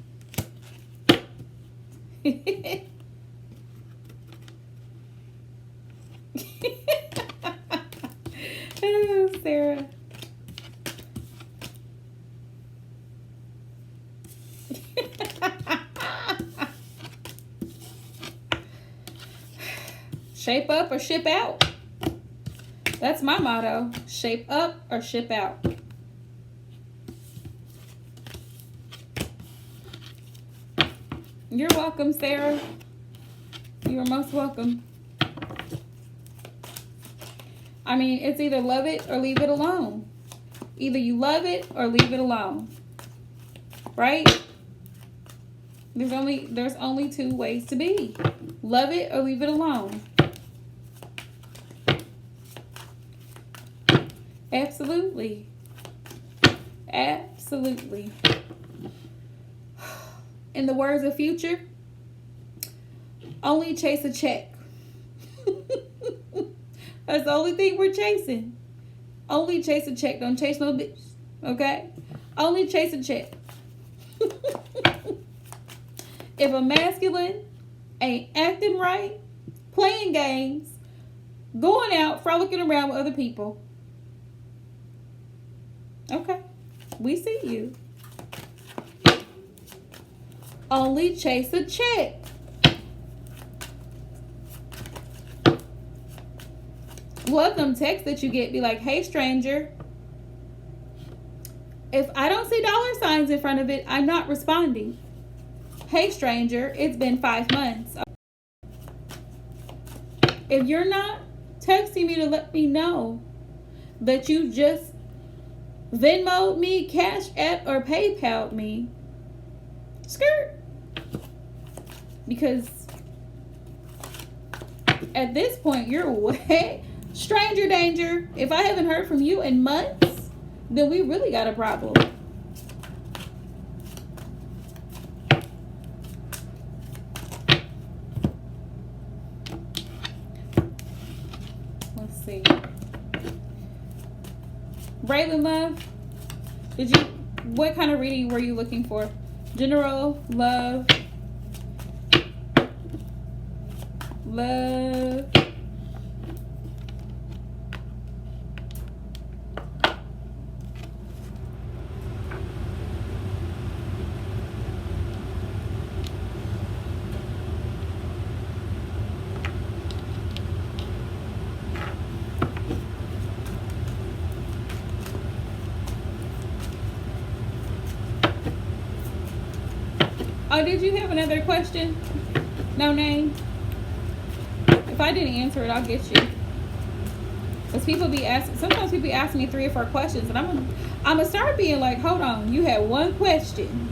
Oh, Sarah. Shape up or ship out. That's my motto. Shape up or ship out. You're welcome, Sarah. You are most welcome. I mean, it's either love it or leave it alone. Either you love it or leave it alone. Right? There's only two ways to be. Love it or leave it alone. Absolutely. Absolutely. In the words of Future, only chase a check. That's the only thing we're chasing. Only chase a check. Don't chase no bitch. Okay? Only chase a check. If a masculine ain't acting right, playing games, going out, frolicking around with other people, okay, we see you. Only chase a check. Love them texts that you get. Be like, hey, stranger. If I don't see dollar signs in front of it, I'm not responding. Hey, stranger, it's been 5 months. If you're not texting me to let me know that you just Venmo'd me, Cash App, or PayPal'd me, skirt. Because at this point, you're way stranger danger. If I haven't heard from you in months, then we really got a problem. Let's see. Braylon Love, what kind of reading were you looking for? General, love. Oh, did you have another question? No name? If I didn't answer it, I'll get you. Because people be asking, sometimes people be asking me 3 or 4 questions, and I'm gonna start being like, hold on, you had 1 question,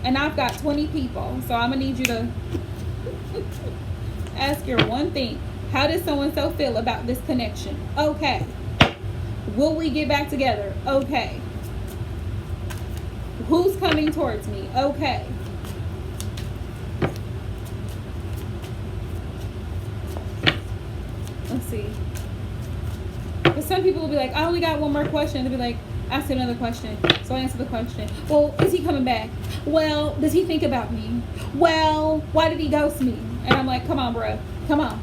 and I've got 20 people, so I'm gonna need you to ask your one thing. How does so-and-so feel about this connection? Okay. Will we get back together? Okay. Who's coming towards me? Okay. Let's see. But some people will be like, I only got 1 more question. They'll be like, ask another question. So I answer the question. Well, is he coming back? Well, does he think about me? Well, why did he ghost me? And I'm like, come on, bro. Come on.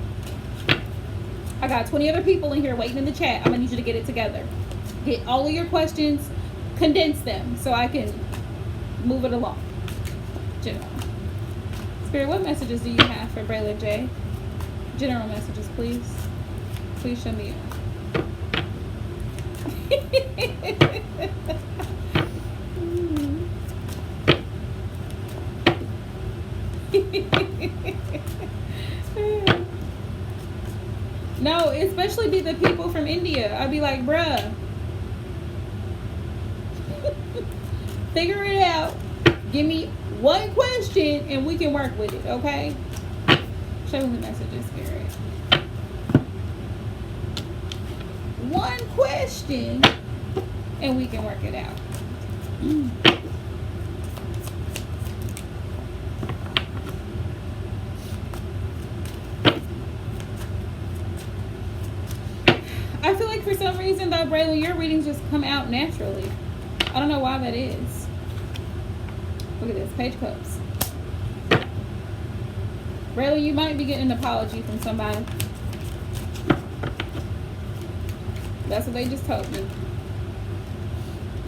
I got 20 other people in here waiting in the chat. I'm going to need you to get it together. Get all of your questions, condense them so I can move it along. General. Spirit, what messages do you have for Braylon J? General messages, please. Please show me. No, especially be the people from India. I'd be like, bruh, figure it out. Give me one question and we can work with it, okay? Show me the messages, Spirit. One question and we can work it out. I feel like for some reason though, Braylon, your readings just come out naturally. I don't know why that is. Look at this, Page of Cups. Braylon, you might be getting an apology from somebody. That's what they just told me.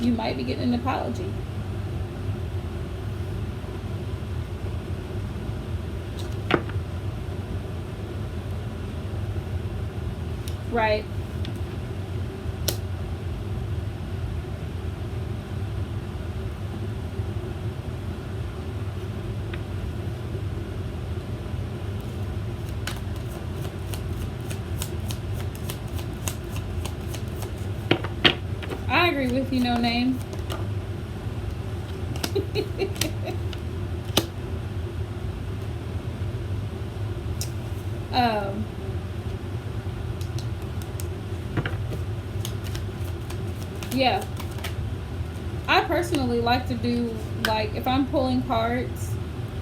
You might be getting an apology. Right. I agree with you, No Name. Yeah. I personally like to do, like, if I'm pulling cards,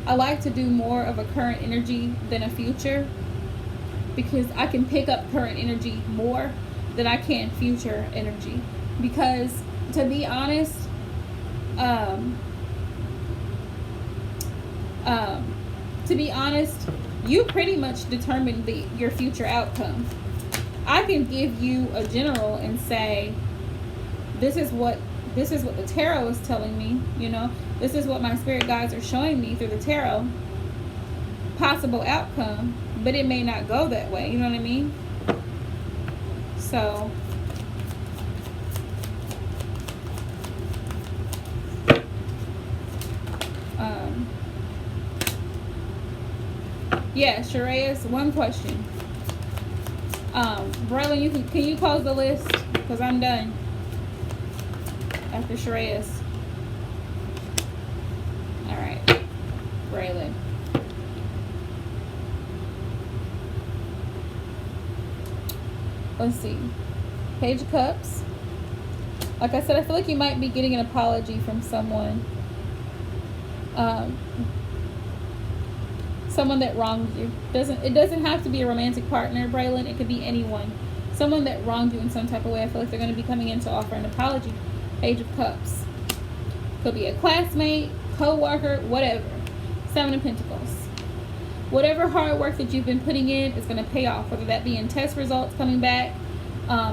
I like to do more of a current energy than a future, because I can pick up current energy more than I can future energy. Because to be honest, you pretty much determine your future outcome. I can give you a general and say, this is what the tarot is telling me, you know, this is what my spirit guides are showing me through the tarot, possible outcome, but it may not go that way, you know what I mean? So yeah, Sharayas, one question. Braylon, can you close the list? Because I'm done after Sharayas. Alright, Braylon. Let's see. Page of Cups. Like I said, I feel like you might be getting an apology from someone. Someone that wronged you. It doesn't have to be a romantic partner, Braylon. It could be anyone. Someone that wronged you in some type of way. I feel like they're going to be coming in to offer an apology. Page of Cups. Could be a classmate, co-worker, whatever. Seven of Pentacles. Whatever hard work that you've been putting in is going to pay off. Whether that be in test results coming back,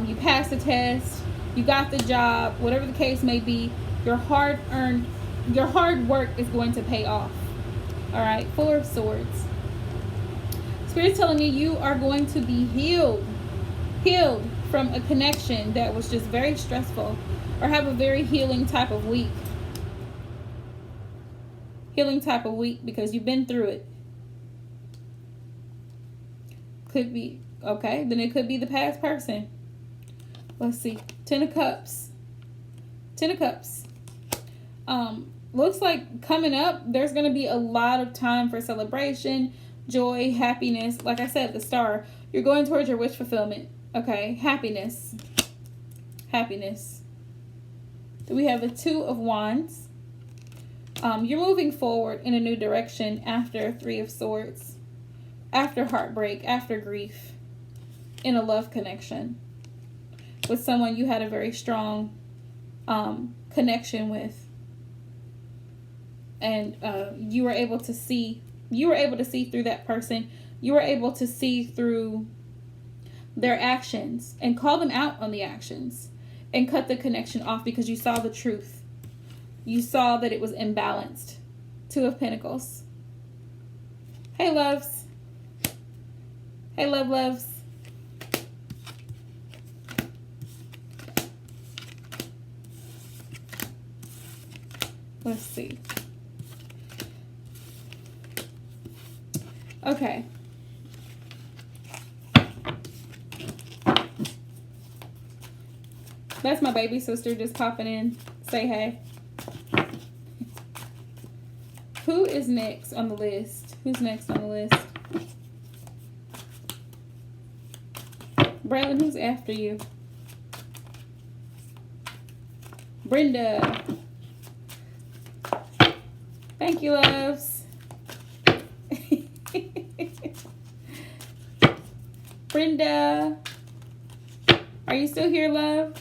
you passed the test, you got the job, whatever the case may be, your hard work is going to pay off. Alright, Four of Swords. Spirit's telling me you are going to be healed from a connection that was just very stressful, or have a very healing type of week. Because you've been through it. Could be, okay, then it could be the past person. Let's see. Ten of Cups. Looks like coming up, there's going to be a lot of time for celebration, joy, happiness. Like I said, the Star. You're going towards your wish fulfillment. Okay, happiness. We have the Two of Wands. You're moving forward in a new direction after Three of Swords. After heartbreak, after grief. In a love connection. With someone you had a very strong connection with. And you were able to see through that person. You were able to see through their actions and call them out on the actions and cut the connection off because you saw the truth. You saw that it was imbalanced. Two of Pentacles. Hey, loves. Hey, loves. Let's see. Okay. That's my baby sister just popping in. Say hey. Who is next on the list? Who's next on the list? Braylon, who's after you? Brenda. Thank you, loves. Brenda. Are you still here, love?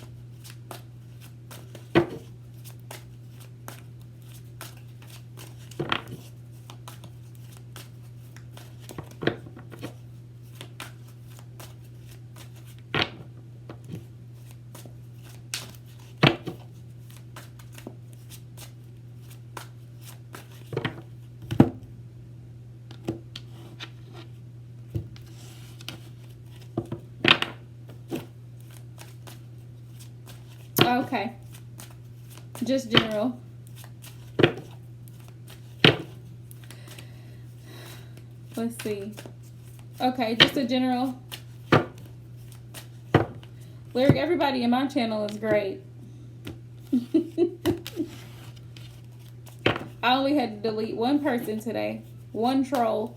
Okay. Just general. Let's see. Okay, just a general. Lyric, everybody in my channel is great. I only had to delete one person today. One troll.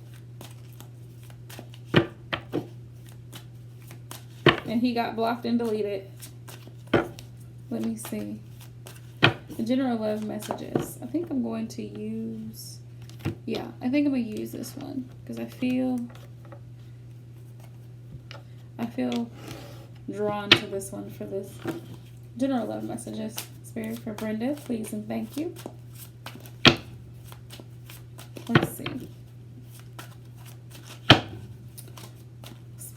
And he got blocked and deleted. Let me see. The general love messages. I think I'm going to use... Yeah, I think I'm going to use this one. Because I feel drawn to this one for this. General love messages. Spirit for Brenda, please and thank you. Let's see.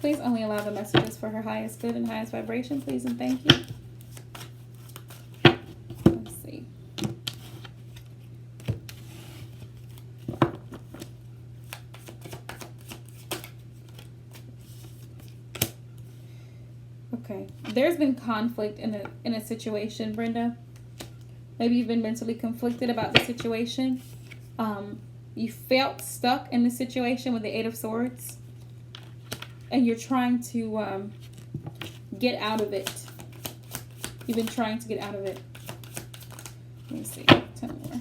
Please only allow the messages for her highest good and highest vibration, please and thank you. Let's see. Okay. There's been conflict in a situation, Brenda. Maybe you've been mentally conflicted about the situation. You felt stuck in the situation with the Eight of Swords. And you're trying to get out of it. You've been trying to get out of it. Let me see. 10 more.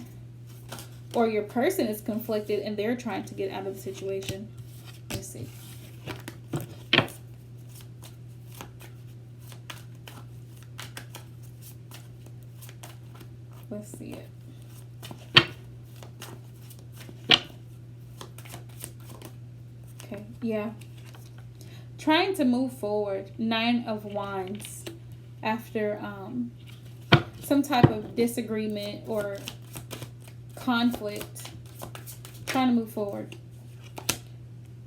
Or your person is conflicted and they're trying to get out of the situation. Let's see. Let's see it. Okay, yeah. Trying to move forward. 9 of Wands. After some type of disagreement or conflict. Trying to move forward.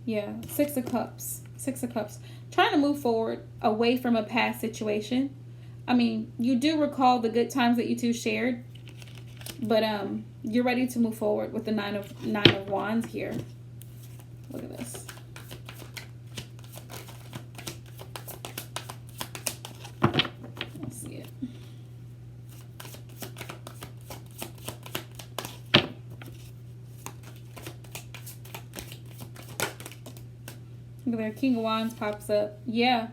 Yeah, 6 of Cups. 6 of Cups. Trying to move forward away from a past situation. I mean, you do recall the good times that you two shared. But you're ready to move forward with the 9 of Wands here. Look at this. Let's see it. Look at there, King of Wands pops up. Yeah,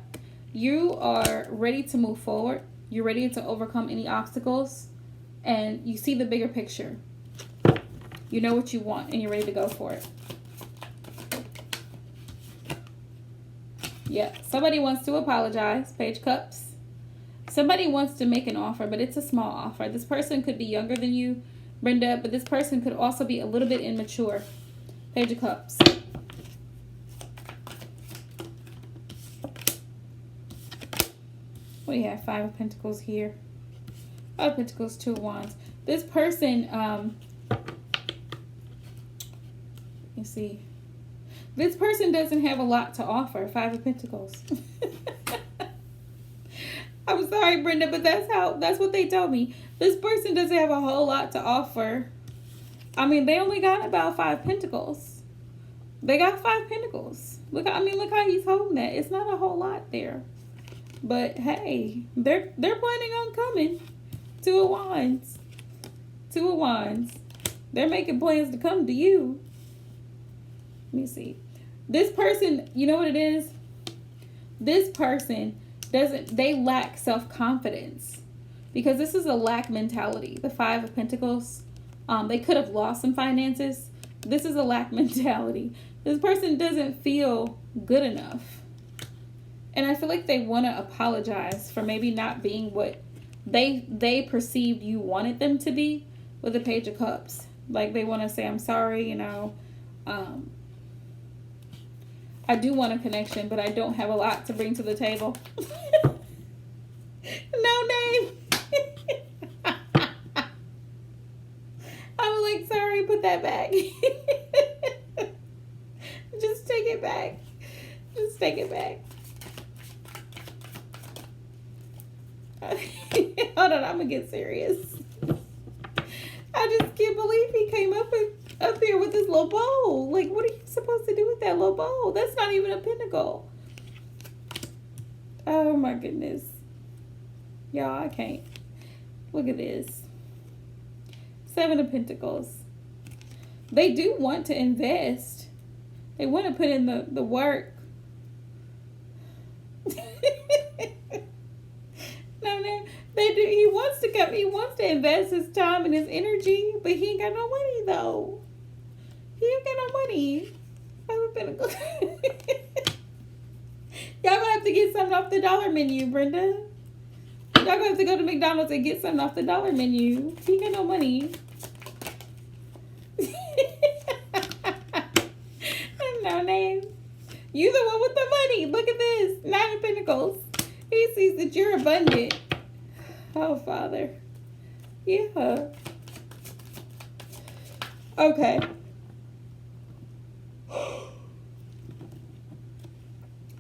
you are ready to move forward. You're ready to overcome any obstacles. And you see the bigger picture. You know what you want and you're ready to go for it. Yeah, somebody wants to apologize. Page Cups. Somebody wants to make an offer, but it's a small offer. This person could be younger than you, Brenda, but this person could also be a little bit immature. Page of Cups. What do you have? 5 of Pentacles here. 5 of Pentacles, 2 of Wands. This person, you see, this person doesn't have a lot to offer. 5 of Pentacles. I'm sorry, Brenda, but that's what they told me. This person doesn't have a whole lot to offer. I mean, they only got about 5 Pentacles. They got 5 pentacles. Look, look how he's holding that. It's not a whole lot there. But hey, they're planning on coming. 2 of Wands. 2 of Wands. They're making plans to come to you. Let me see. This person, you know what it is? This person they lack self-confidence. Because this is a lack mentality. The 5 of Pentacles. They could have lost some finances. This is a lack mentality. This person doesn't feel good enough. And I feel like they want to apologize for maybe not being what they perceived you wanted them to be with the Page of Cups. Like they want to say, I'm sorry, you know. I do want a connection, but I don't have a lot to bring to the table. No name. I'm like, sorry, put that back. Just take it back. Just take it back. Hold on, I'm gonna get serious. I just can't believe he came up here with this little bowl. Like, what are you supposed to do with that little bowl? That's not even a pentacle. Oh my goodness. Y'all, I can't. Look at this. 7 of Pentacles. They do want to invest. They want to put in the work. No, they do. He wants to come. He wants to invest his time and his energy, but he ain't got no money though. He ain't got no money. Y'all gonna have to get something off the dollar menu, Brenda. Y'all gonna have to go to McDonald's and get something off the dollar menu. He ain't got no money. No name. You the one with the money. Look at this. 9 of Pentacles. He sees that you're abundant. Oh, Father. Yeah. Okay.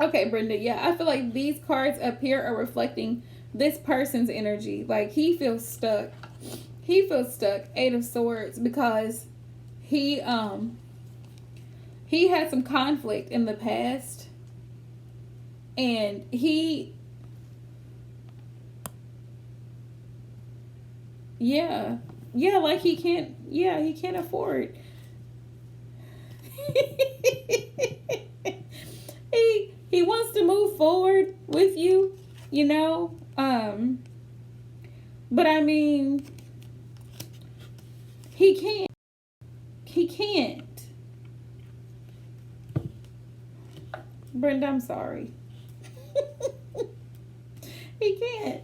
Okay, Brenda. Yeah, I feel like these cards up here are reflecting this person's energy. Like, he feels stuck. He feels stuck. 8 of Swords, because he had some conflict in the past, and like he can't afford. He wants to move forward with you, you know, but I mean, he can't. Brenda, I'm sorry. He can't.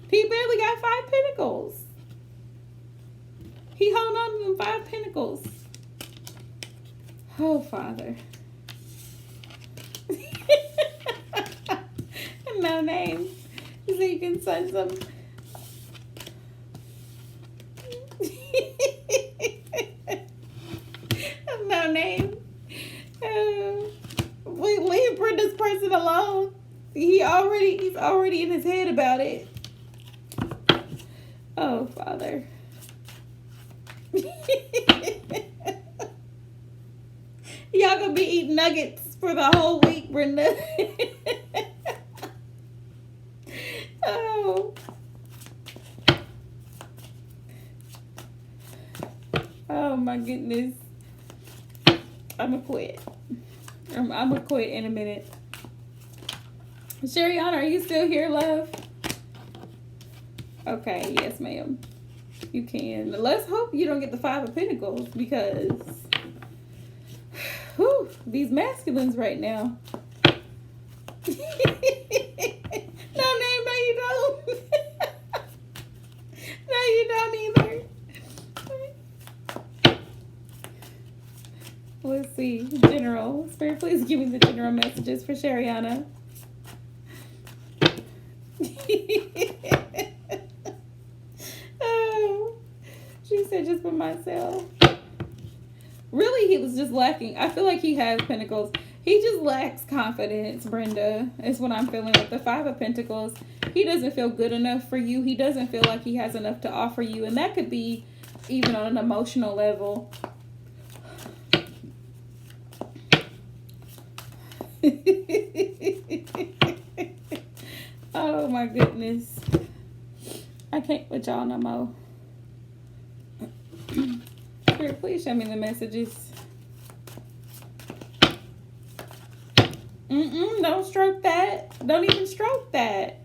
He barely got 5 pentacles. He held on to them 5 pentacles. Oh, Father. No name. So you can send some. No name. Leave Brenda's person alone. He's already in his head about it. Oh, Father. Y'all gonna be eating nuggets for the whole week, Brenda. Oh. Oh my goodness. I'm gonna quit. I'm gonna quit in a minute. Sheriana, are you still here, love? Okay, yes, ma'am. You can. Let's hope you don't get the 5 of Pentacles, because whew, these masculines right now. No name, no you don't. No, you don't either. Let's see. General. Spirit, please give me the general messages for Sheriana. Oh, she said just for myself. Really, he was just lacking. I feel like he has Pentacles. He just lacks confidence, Brenda, is what I'm feeling with the 5 of Pentacles. He doesn't feel good enough for you. He doesn't feel like he has enough to offer you. And that could be even on an emotional level. Oh my goodness. I can't with y'all no more. Spirit, please show me the messages. Don't stroke that. Don't even stroke that.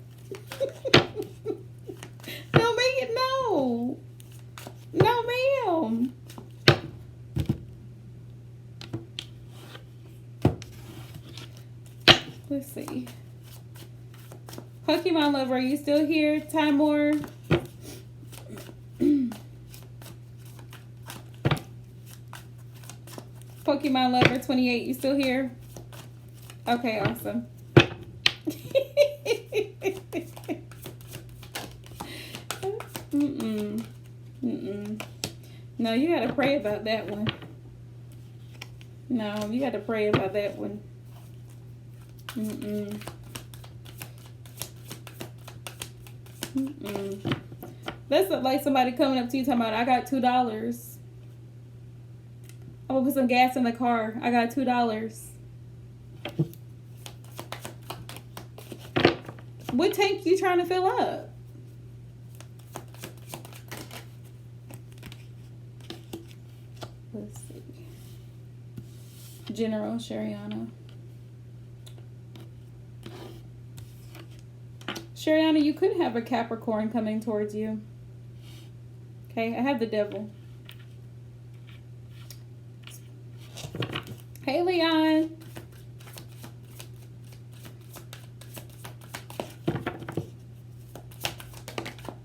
Don't make it no. No, ma'am. Let's see. Pokemon lover, are you still here? Timor? Pokemon lover 28, you still here? Okay, awesome. No, you gotta pray about that one. No, you gotta pray about that one. That's like somebody coming up to you talking about, I got $2. I'm gonna put some gas in the car. I got $2. What tank you trying to fill up? Let's see. General Shariana. Shariana, you could have a Capricorn coming towards you. Okay, I have the devil. Hey, Leon.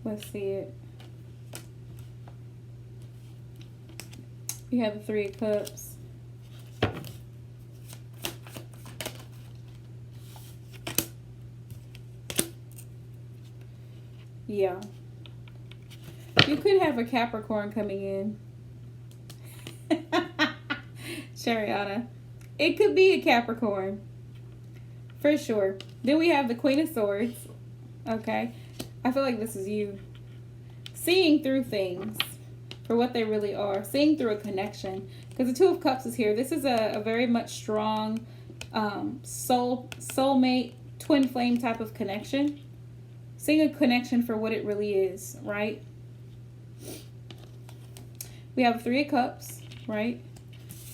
Let's see it. You have the 3 of Cups. Yeah. You could have a Capricorn coming in. Shariana. It could be a Capricorn. For sure. Then we have the Queen of Swords. Okay. I feel like this is you. Seeing through things for what they really are. Seeing through a connection. Because the 2 of Cups is here. This is a very much strong soulmate, twin flame type of connection. Seeing a connection for what it really is, right? We have 3 of Cups, right?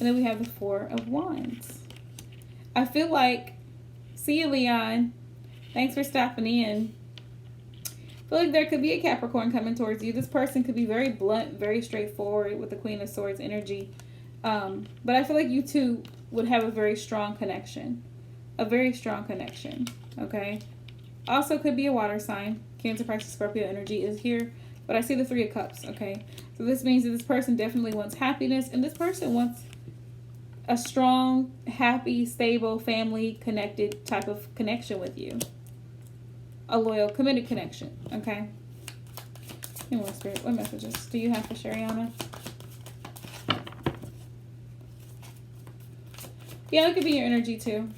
And then we have the 4 of Wands. I feel like, see you, Leon. Thanks for stopping in. I feel like there could be a Capricorn coming towards you. This person could be very blunt, very straightforward with the Queen of Swords energy. But I feel like you two would have a very strong connection. A very strong connection, okay? Also could be a water sign. Cancer, Pisces, Scorpio energy is here. But I see the 3 of Cups, okay? So this means that this person definitely wants happiness. And this person wants a strong, happy, stable, family, connected type of connection with you. A loyal, committed connection, okay? And what spirit, what messages do you have for Shariana? Yeah, it could be your energy too.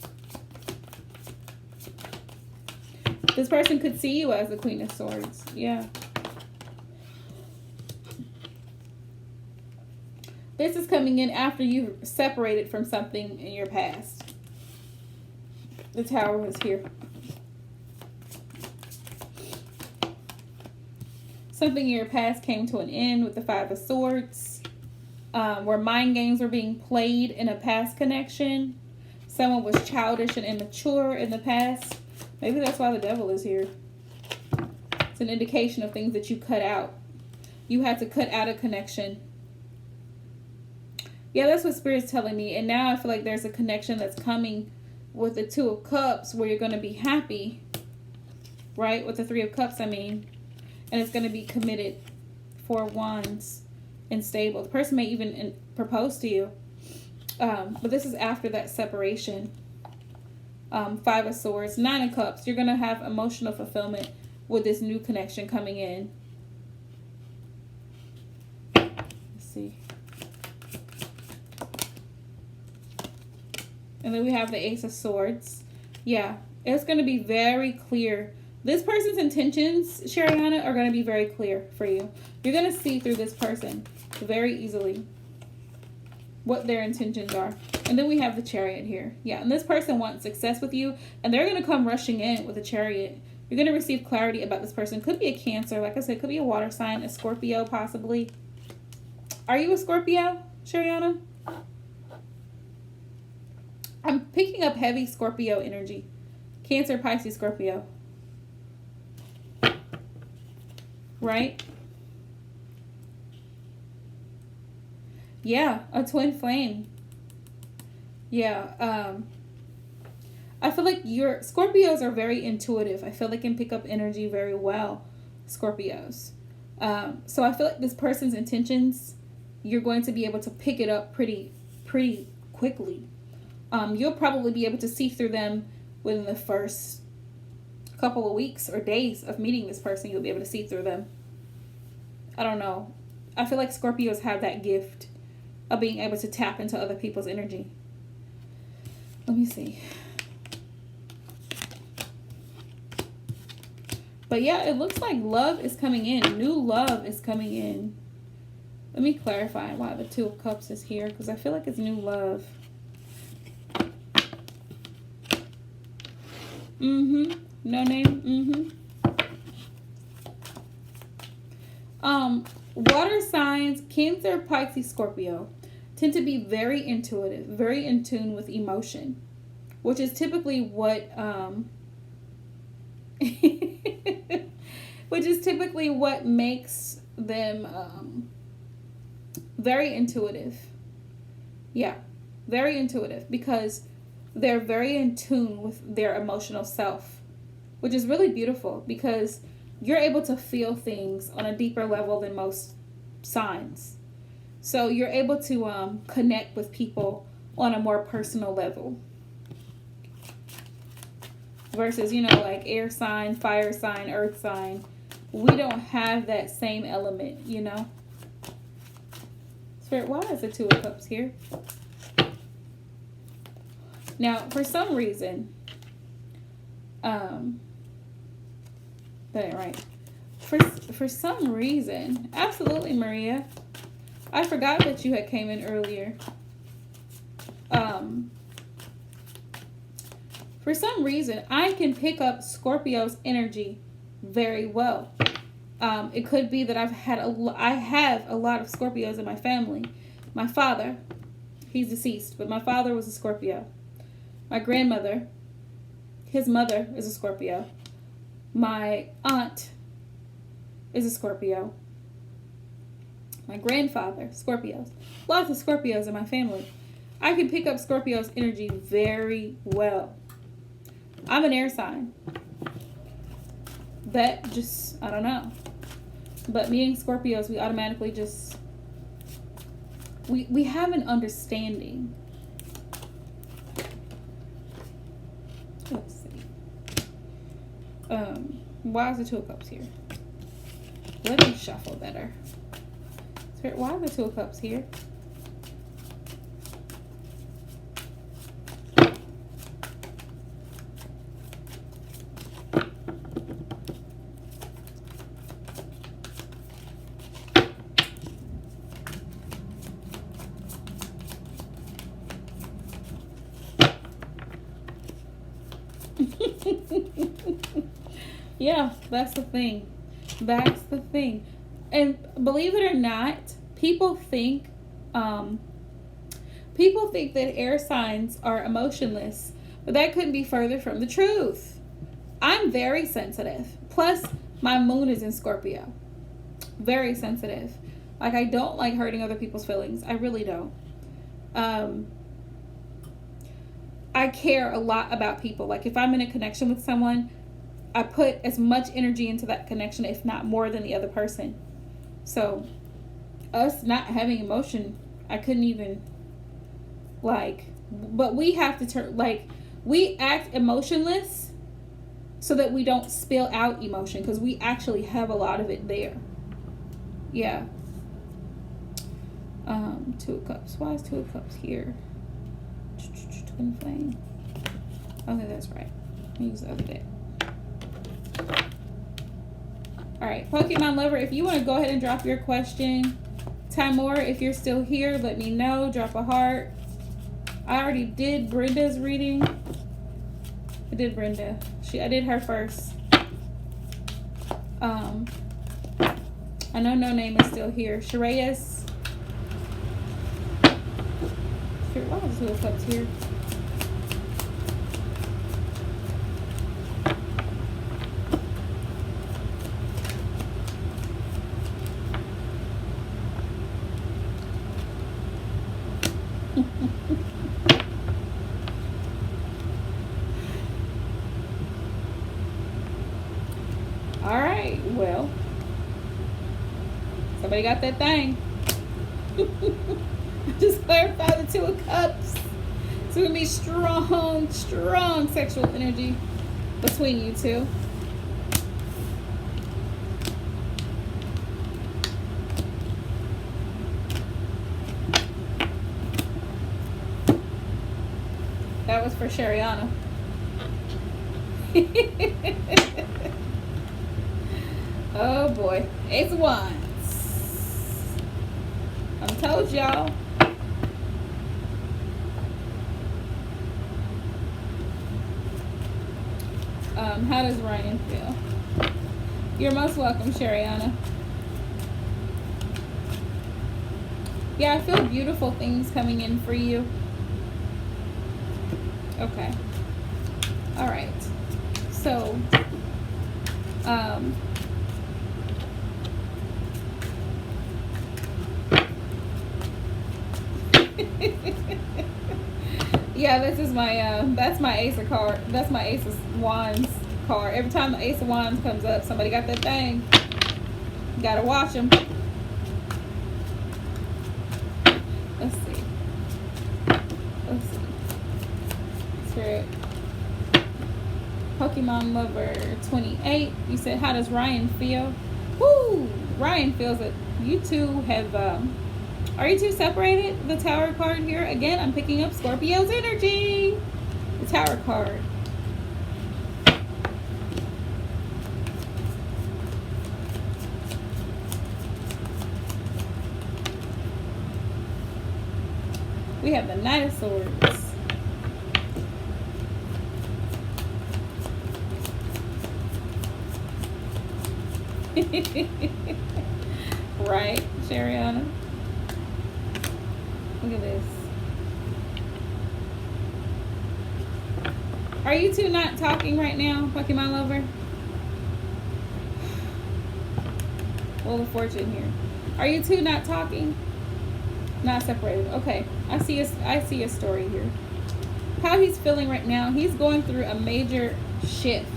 This person could see you as the Queen of Swords. Yeah. This is coming in after you've separated from something in your past. The Tower is here. Something in your past came to an end with the 5 of Swords. Where mind games were being played in a past connection. Someone was childish and immature in the past. Maybe that's why the devil is here. It's an indication of things that you cut out. You had to cut out a connection. Yeah, that's what Spirit's telling me. And now I feel like there's a connection that's coming with the 2 of Cups where you're going to be happy. Right? With the 3 of Cups, I mean. And it's going to be committed. 4 of Wands and stable. The person may even propose to you. But this is after that separation. 5 of Swords, 9 of Cups. You're going to have emotional fulfillment with this new connection coming in. Let's see. And then we have the Ace of Swords. Yeah, it's going to be very clear. This person's intentions, Shariana, are going to be very clear for you. You're going to see through this person very easily. what their intentions are. And then we have the Chariot here. Yeah, and this person wants success with you, and they're going to come rushing in with a Chariot. You're going to receive clarity about this person. Could be a Cancer. Like I said, could be a water sign, a Scorpio possibly. Are you a Scorpio, Shariana? I'm picking up heavy Scorpio energy. Cancer, Pisces, Scorpio. Right? Yeah, a twin flame. Yeah, I feel like your Scorpios are very intuitive. I feel they can pick up energy very well, Scorpios. So I feel like this person's intentions, you're going to be able to pick it up pretty quickly. You'll probably be able to see through them within the first couple of weeks or days of meeting this person. You'll be able to see through them. I don't know. I feel like Scorpios have that gift of being able to tap into other people's energy. Let me see. But yeah, it looks like love is coming in. New love is coming in. Let me clarify why the Two of Cups is here, because I feel like it's new love. No name. Water signs, Cancer, Pisces, Scorpio, tend to be very intuitive, very in tune with emotion, which is typically what makes them very intuitive. Yeah, very intuitive, because they're very in tune with their emotional self, which is really beautiful, because you're able to feel things on a deeper level than most signs. So you're able to connect with people on a more personal level. Versus, like air sign, fire sign, earth sign. We don't have that same element, Spirit, why is the Two of Cups here? Now, for some reason, that ain't right. For some reason, absolutely, Maria. I forgot that you had came in earlier. For some reason, I can pick up Scorpio's energy very well. It could be that I have a lot of Scorpios in my family. My father, he's deceased, but my father was a Scorpio. My grandmother, his mother is a Scorpio. My aunt is a Scorpio. My grandfather, Scorpios. Lots of Scorpios in my family. I can pick up Scorpio's energy very well. I'm an air sign. That just, I don't know. But me and Scorpios, we automatically just, we have an understanding. Let's see. Why is the Two of Cups here? Let me shuffle better. Spirit, why are the Two of Cups here? Yeah, that's the thing. That's the thing. And believe it or not, people think that air signs are emotionless, but that couldn't be further from the truth. I'm very sensitive. Plus, my moon is in Scorpio. Very sensitive. Like, I don't like hurting other people's feelings. I really don't. I care a lot about people. Like, if I'm in a connection with someone, I put as much energy into that connection, if not more than the other person. So, us not having emotion, I couldn't even, but we have to turn, we act emotionless so that we don't spill out emotion, because we actually have a lot of it there. Yeah. Two of Cups. Why is Two of Cups here? Twin flame. Okay, that's right. Let me use the other deck. All right, Pokemon lover, if you want to go ahead and drop your question, Timor, if you're still here, let me know. Drop a heart. I already did Brenda's reading. I did Brenda. I did her first. I know No Name is still here. Shreyas. Why is Two of Cups here? All right, well, somebody got that thing. Just clarify the Two of Cups. It's going to be strong sexual energy between you two. That was for Shariana. Oh boy. Ace of Wands. I told y'all. How does Ryan feel? You're most welcome, Shariana. Yeah, I feel beautiful things coming in for you. Okay. All right. So, yeah, this is my that's my Ace of card. That's my Ace of Wands card. Every time the Ace of Wands comes up, somebody got that thing. You gotta watch them. Let's see. Spirit. Pokemon Lover 28. You said, how does Ryan feel? Woo! Ryan feels that you two have are you two separated? The Tower card here. Again, I'm picking up Scorpio's energy. The Tower card. We have the Knight of Swords. Right, Shariana? Look at this. Are you two not talking right now, Pokemon Lover? Wheel of Fortune here. Are you two not talking? Not separated. Okay. I see a story here. How he's feeling right now, he's going through a major shift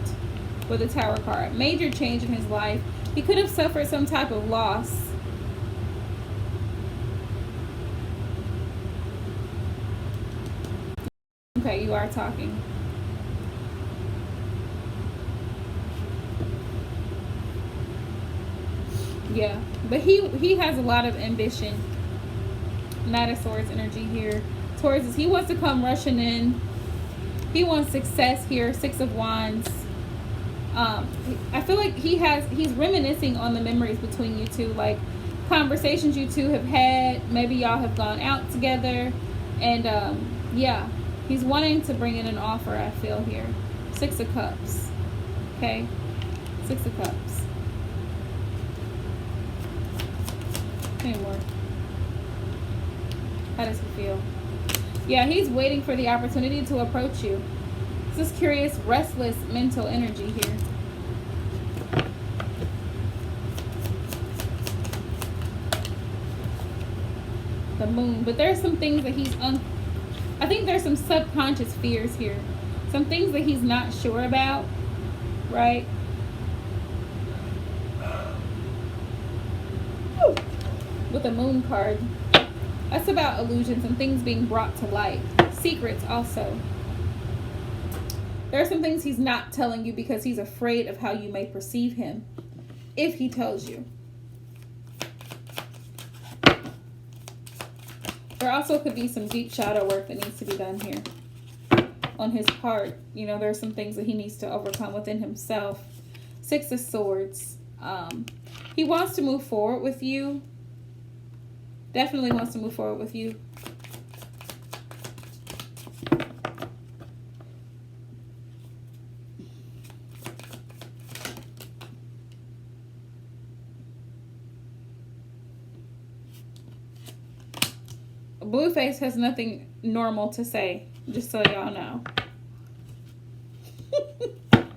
with the Tower card. Major change in his life. He could have suffered some type of loss. Okay, you are talking. Yeah, but he has a lot of ambition. Knight of Swords energy here. Taurus, he wants to come rushing in. He wants success here. Six of Wands. I feel like he's reminiscing on the memories between you two, like conversations you two have had. Maybe y'all have gone out together, and yeah, he's wanting to bring in an offer. I feel here. Six of Cups. Okay, Six of Cups. Any more? How does he feel? Yeah, he's waiting for the opportunity to approach you. This is curious, restless mental energy here. The Moon. But there's some things that I think there's some subconscious fears here. Some things that he's not sure about, right? With the Moon card. That's about illusions and things being brought to light. Secrets also. There are some things he's not telling you because he's afraid of how you may perceive him if he tells you. There also could be some deep shadow work that needs to be done here on his part. You know, there are some things that he needs to overcome within himself. Six of Swords. He wants to move forward with you. Definitely wants to move forward with you. Blueface has nothing normal to say, just so y'all know.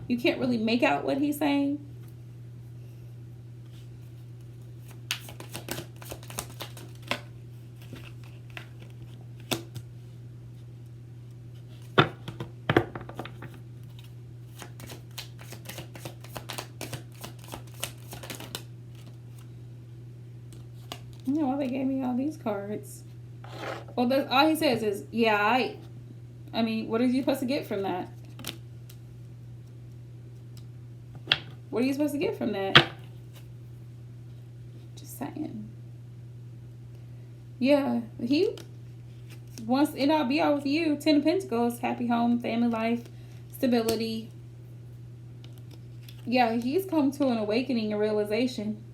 You can't really make out what he's saying. I don't know why they gave me all these cards. Well, that's all he says is, yeah, I mean, what are you supposed to get from that? What are you supposed to get from that? Just saying. Yeah, he wants it all be all with you. 10 of Pentacles, happy home, family life, stability. Yeah, he's come to an awakening, a realization.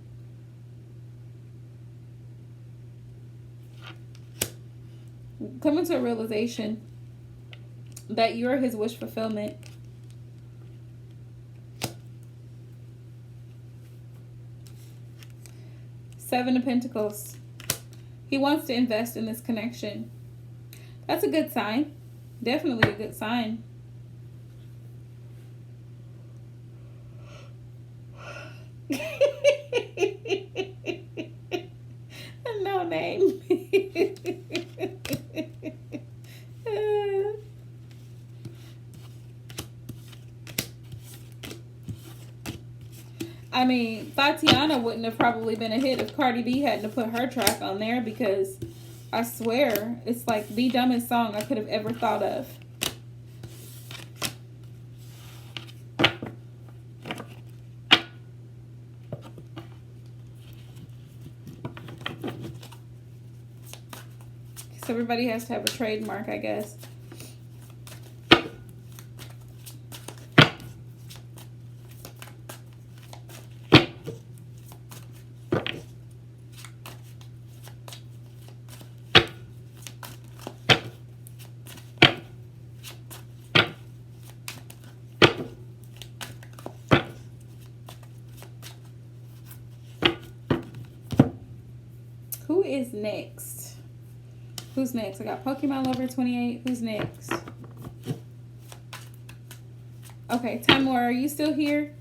Coming to a realization that you're his wish fulfillment. Seven of Pentacles. He wants to invest in this connection. That's a good sign. Definitely a good sign. No name. I mean, Tatiana wouldn't have probably been a hit if Cardi B hadn't put her track on there, because I swear it's like the dumbest song I could have ever thought of. So everybody has to have a trademark, I guess. Who is next? Who's next? I got Pokemon Lover 28. Who's next? Okay, Timur, are you still here?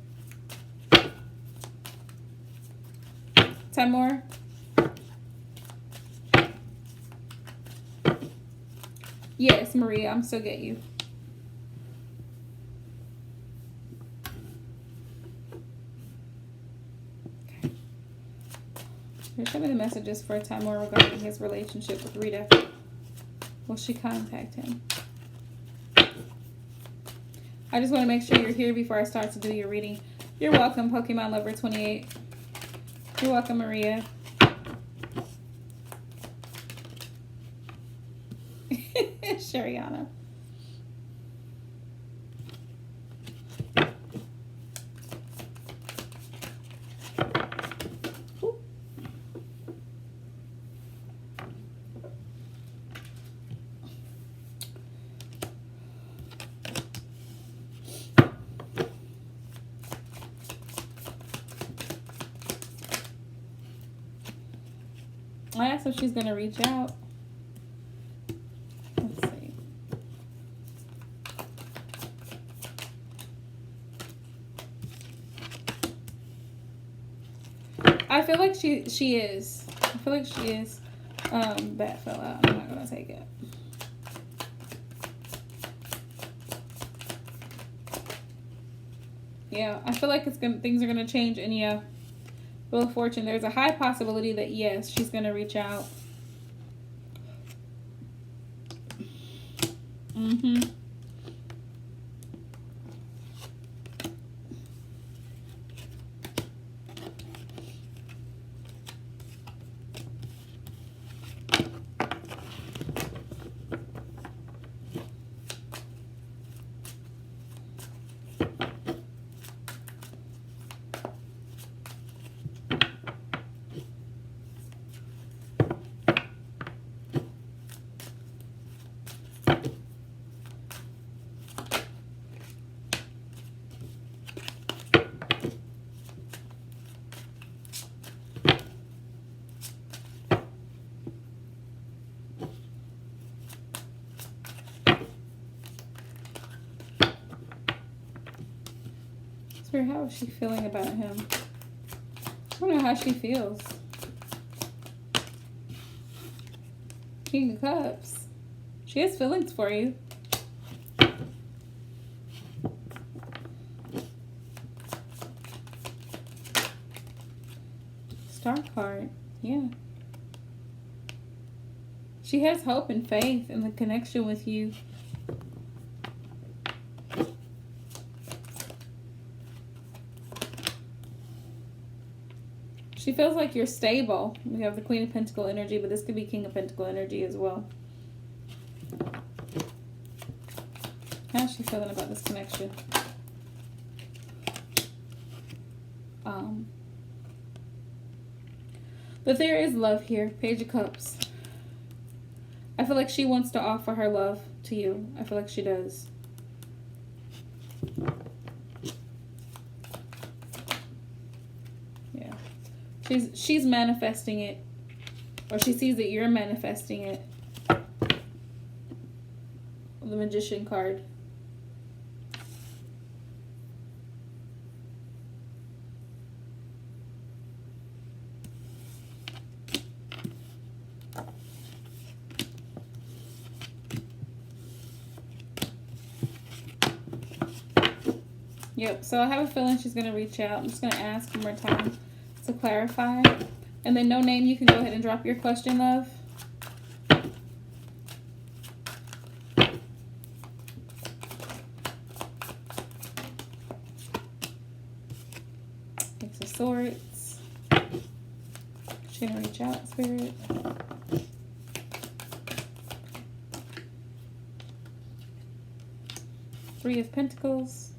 Timur? Yes, Maria, I'm still getting you. Okay. Here's some of the messages for Timur regarding his relationship with Rita. Will she contact him? I just want to make sure you're here before I start to do your reading. You're welcome, Pokemon Lover 28. You're welcome, Maria. Shariana. I asked if she's going to reach out. Let's see. I feel like she is. I feel like she is. That fell out. I'm not going to take it. Yeah, I feel like things are going to change, and yeah. Wheel of Fortune, there's a high possibility that, yes, she's going to reach out. Spirit, how is she feeling about him? I don't know how she feels. King of Cups. She has feelings for you. Star card. Yeah. She has hope and faith in the connection with you. She feels like you're stable. We have the Queen of Pentacle energy, but this could be King of Pentacle energy as well. How's she feeling about this connection? But there is love here. Page of Cups. I feel like she wants to offer her love to you. I feel like she does. Yeah. She's manifesting it. Or she sees that you're manifesting it. The Magician card. Yep, so I have a feeling she's going to reach out. I'm just going to ask one more time to clarify. And then no name, you can go ahead and drop your question, love. Ace of Swords. She's going to reach out, Spirit. Three of Pentacles.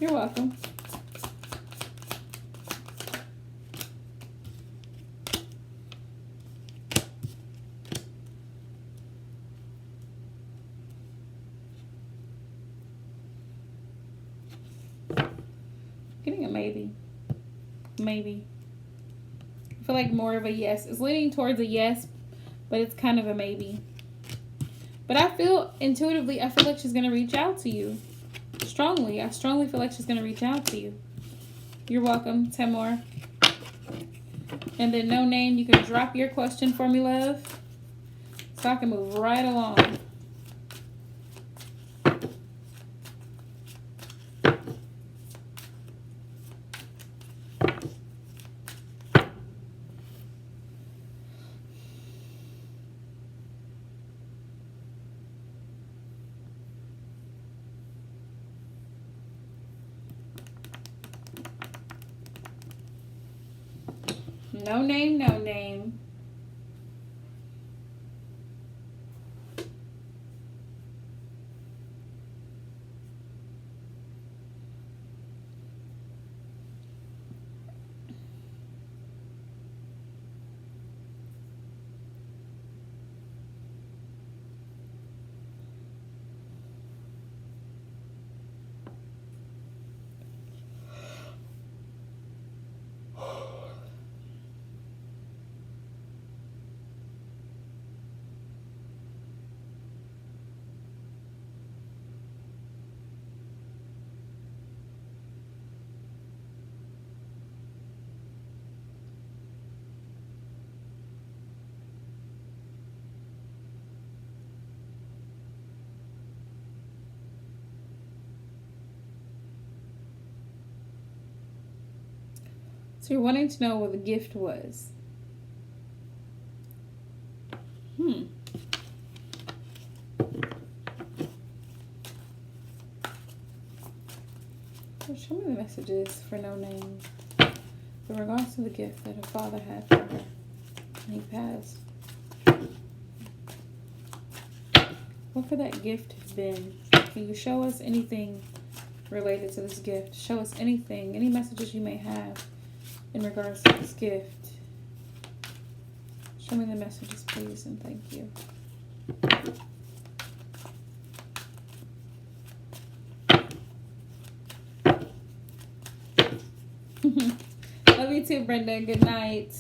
You're welcome. Getting a maybe. Maybe. I feel like more of a yes. It's leaning towards a yes, but it's kind of a maybe. But I feel intuitively, I feel like she's going to reach out to you. Strongly. I strongly feel like she's going to reach out to you. You're welcome, Tamor. And then no name, you can drop your question for me, love. So I can move right along. No name, no name. So you're wanting to know what the gift was. So show me the messages for no name in regards to the gift that her father had for her when he passed. What could that gift have been? Can you show us anything related to this gift? Show us anything, any messages you may have in regards to this gift. Show me the messages, please, and thank you. Love you too, Brenda. Good night.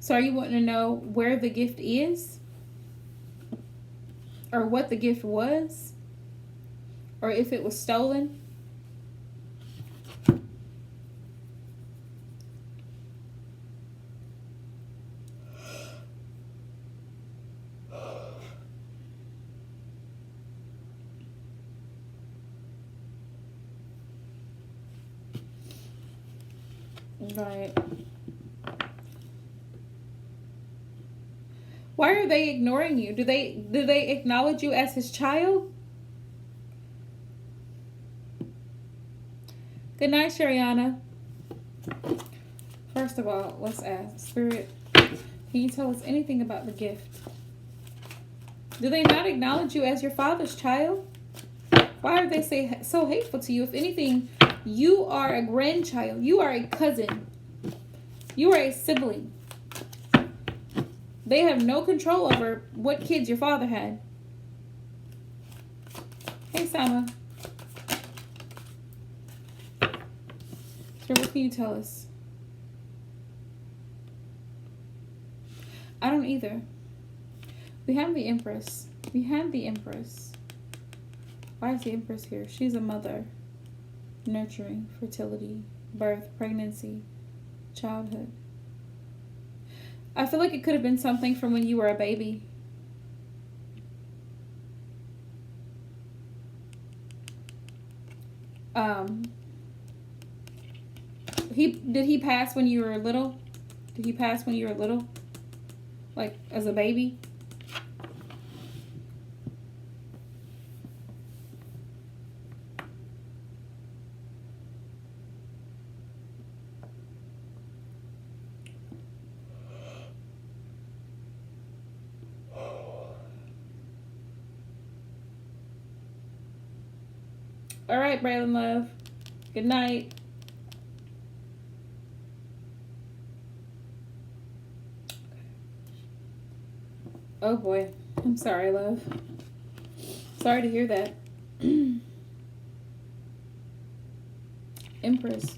So are you wanting to know where the gift is? Or what the gift was? Or if it was stolen? Right. Why are they ignoring you? Do they acknowledge you as his child? Good night, Shariana. First of all, let's ask Spirit, can you tell us anything about the gift? Do they not acknowledge you as your father's child? Why are they so hateful to you? If anything, you are a grandchild. You are a cousin. You are a sibling. They have no control over what kids your father had. Hey, Sama. So what can you tell us? I don't either. We have the Empress. We have the Empress. Why is the Empress here? She's a mother. Nurturing, fertility, birth, pregnancy, childhood. I feel like it could have been something from when you were a baby. Did he pass when you were little? Did he pass when you were little? Like as a baby? All right, Braylon love. Good night. Oh boy. I'm sorry, love. Sorry to hear that. Empress.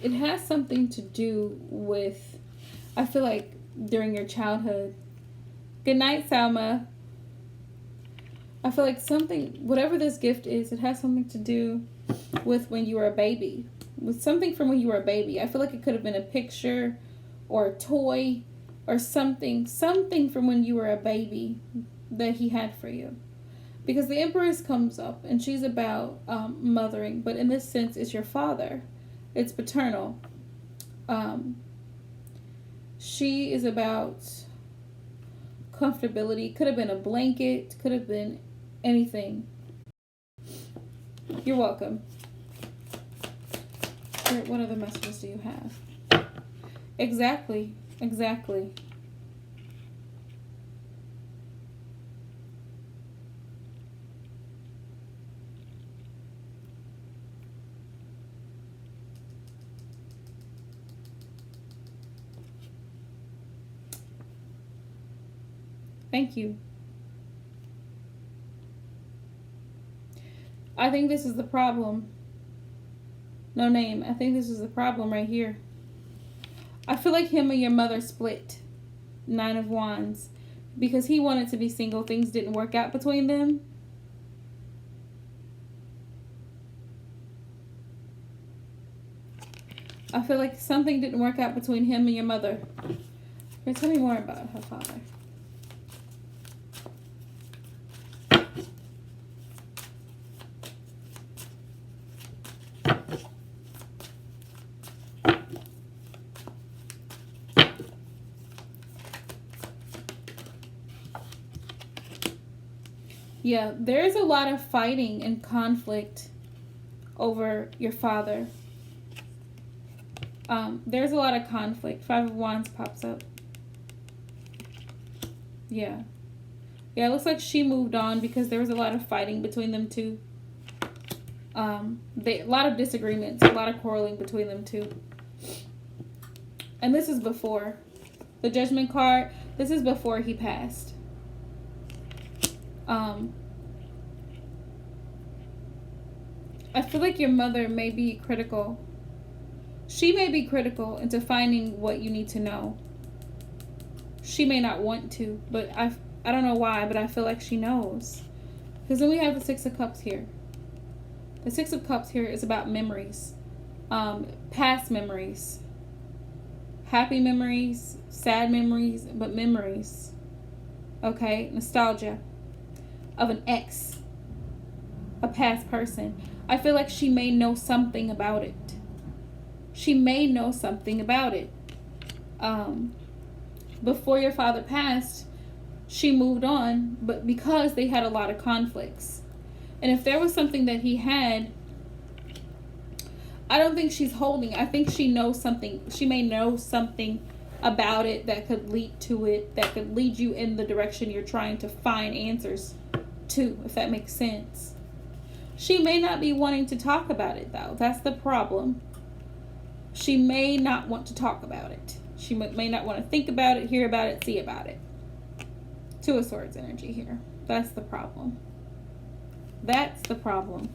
It has something to do with, I feel like, during your childhood. Good night, Salma. I feel like whatever this gift is, it has something to do with when you were a baby. With something from when you were a baby. I feel like it could have been a picture or a toy or something from when you were a baby that he had for you. Because the Empress comes up and she's about mothering, but in this sense, it's your father. It's paternal. She is about comfortability. Could have been a blanket. Could have been anything. You're welcome. What other messages do you have? Exactly. Thank you. I think this is the problem. No name. I think this is the problem right here. I feel like him and your mother split. 9 of Wands. Because he wanted to be single. Things didn't work out between them. I feel like something didn't work out between him and your mother. Here, tell me more about her father. Yeah, there's a lot of fighting and conflict over your father. There's a lot of conflict. 5 of Wands pops up. Yeah. Yeah, it looks like she moved on because there was a lot of fighting between them two. A lot of disagreements, a lot of quarreling between them two. And this is before. The Judgment card, this is before he passed. I feel like your mother may be critical She may be critical into finding what you need to know. She may not want to, but I don't know why, but I feel like she knows. Because then we have the Six of Cups here. The Six of Cups here is about memories. Past memories. Happy memories, sad memories, but memories. Okay? Nostalgia of an ex. A past person. I feel like she may know something about it. She may know something about it. Before your father passed, she moved on, but because they had a lot of conflicts. And if there was something that he had, I don't think she's holding. I think she knows something. She may know something about it that could lead to it, that could lead you in the direction you're trying to find answers to, if that makes sense. She may not be wanting to talk about it, though. That's the problem. She may not want to talk about it. She may not want to think about it, hear about it, see about it. Two of Swords energy here. That's the problem. That's the problem.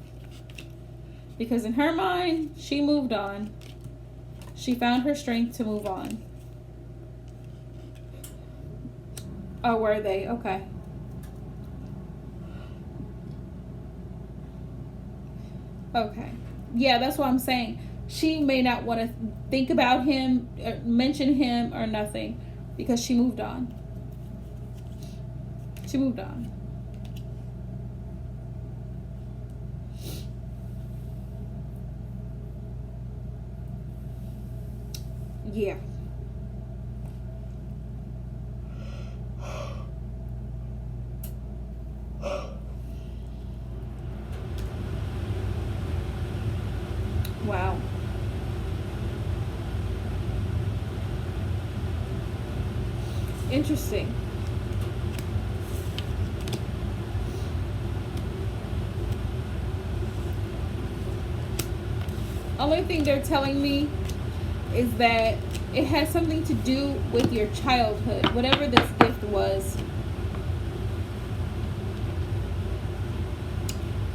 Because in her mind, she moved on. She found her strength to move on. Oh, were they? Okay. Okay. Yeah, that's what I'm saying. She may not want to think about him, or mention him, or nothing, because she moved on. She moved on. Yeah. Wow. Interesting. Only thing they're telling me is that it has something to do with your childhood, whatever this gift was.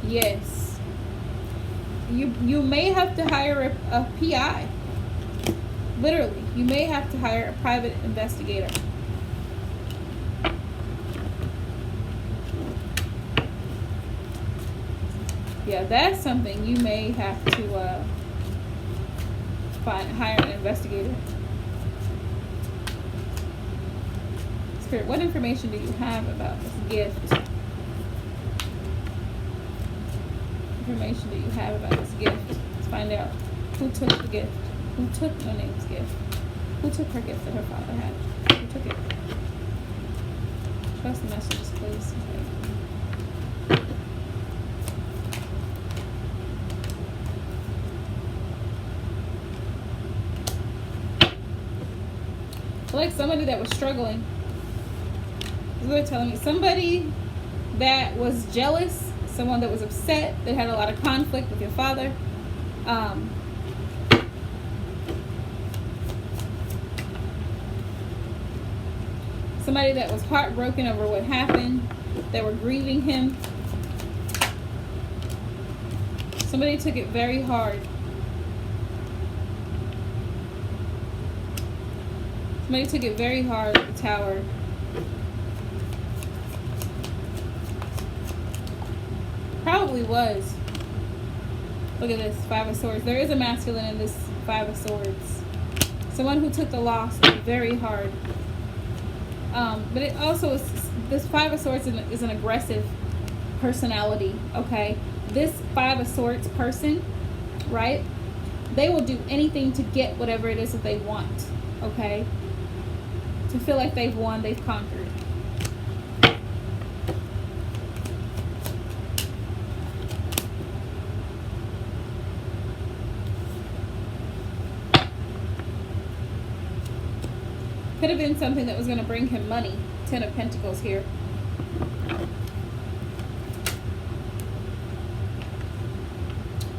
Yes. You may have to hire a PI. Literally, you may have to hire a private investigator. Yeah, that's something you may have to hire an investigator. Spirit, what information do you have about this gift? Information do you have about this gift? Let's find out who took the gift. Who took Mo'Name's gift? Who took her gift that her father had? Who took it? Trust the messages, please. Okay. I feel like somebody that was struggling. They're telling me somebody that was jealous, someone that was upset, that had a lot of conflict with your father. Somebody that was heartbroken over what happened, that were grieving him. Somebody took it very hard. Somebody took it very hard at the Tower. Probably was. Look at this, Five of Swords. There is a masculine in this Five of Swords. Someone who took the loss very hard. But it also is, this Five of Swords is an aggressive personality, okay? This Five of Swords person, right? They will do anything to get whatever it is that they want, okay? To feel like they've won, they've conquered. Could have been something that was going to bring him money. Ten of Pentacles here.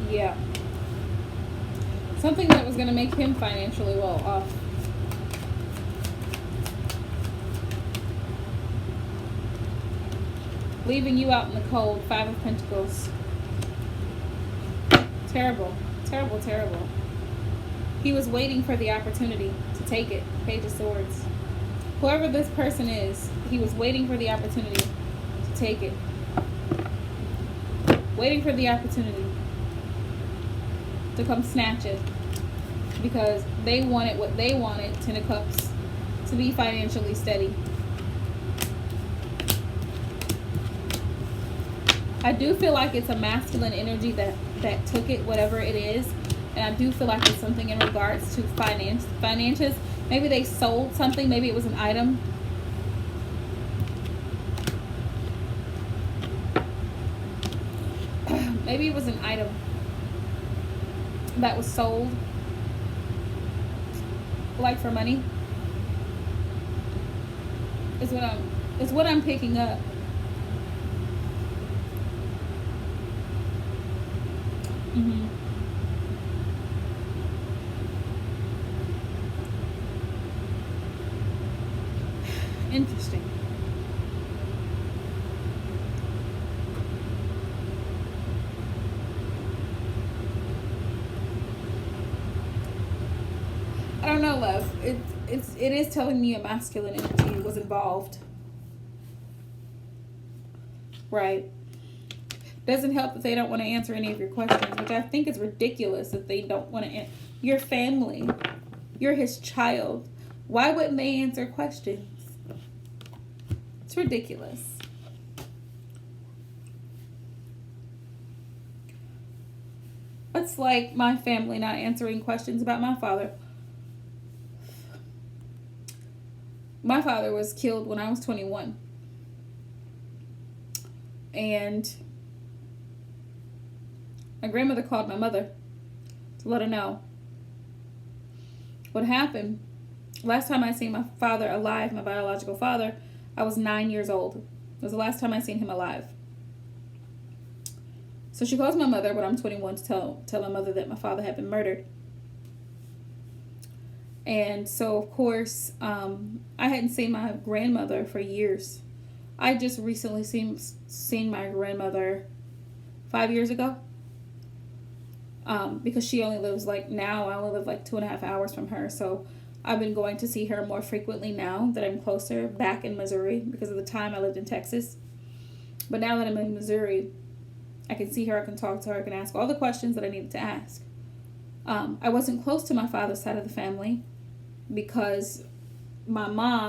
Yeah. Something that was going to make him financially well off. Leaving you out in the cold. Five of Pentacles. Terrible. Terrible, terrible. He was waiting for the opportunity to take it. Page of Swords. Whoever this person is, he was waiting for the opportunity to take it. Waiting for the opportunity to come snatch it. Because they wanted what they wanted, Ten of Cups, to be financially steady. I do feel like it's a masculine energy that took it, whatever it is. And I do feel like it's something in regards to finances. Maybe they sold something. Maybe it was an item. Maybe it was an item that was sold, like for money. Is what I'm picking up. Mm-hmm. Interesting. I don't know, love. It is telling me a masculine energy was involved. Right. Doesn't help that they don't want to answer any of your questions, which I think is ridiculous that they don't want to. Your family, you're his child. Why wouldn't they answer questions? It's ridiculous. It's like my family not answering questions about my father. My father was killed when I was 21. And my grandmother called my mother to let her know what happened. Last time I seen my father alive, my biological father, I was 9 years old. It was the last time I seen him alive. So she calls my mother when I'm 21 to tell my mother that my father had been murdered. And so, of course, I hadn't seen my grandmother for years. I just recently seen my grandmother 5 years ago. Because she only lives now I only live 2.5 hours from her. So I've been going to see her more frequently now that I'm closer back in Missouri because of the time I lived in Texas. But now that I'm in Missouri, I can see her, I can talk to her, I can ask all the questions that I needed to ask. I wasn't close to my father's side of the family because my mom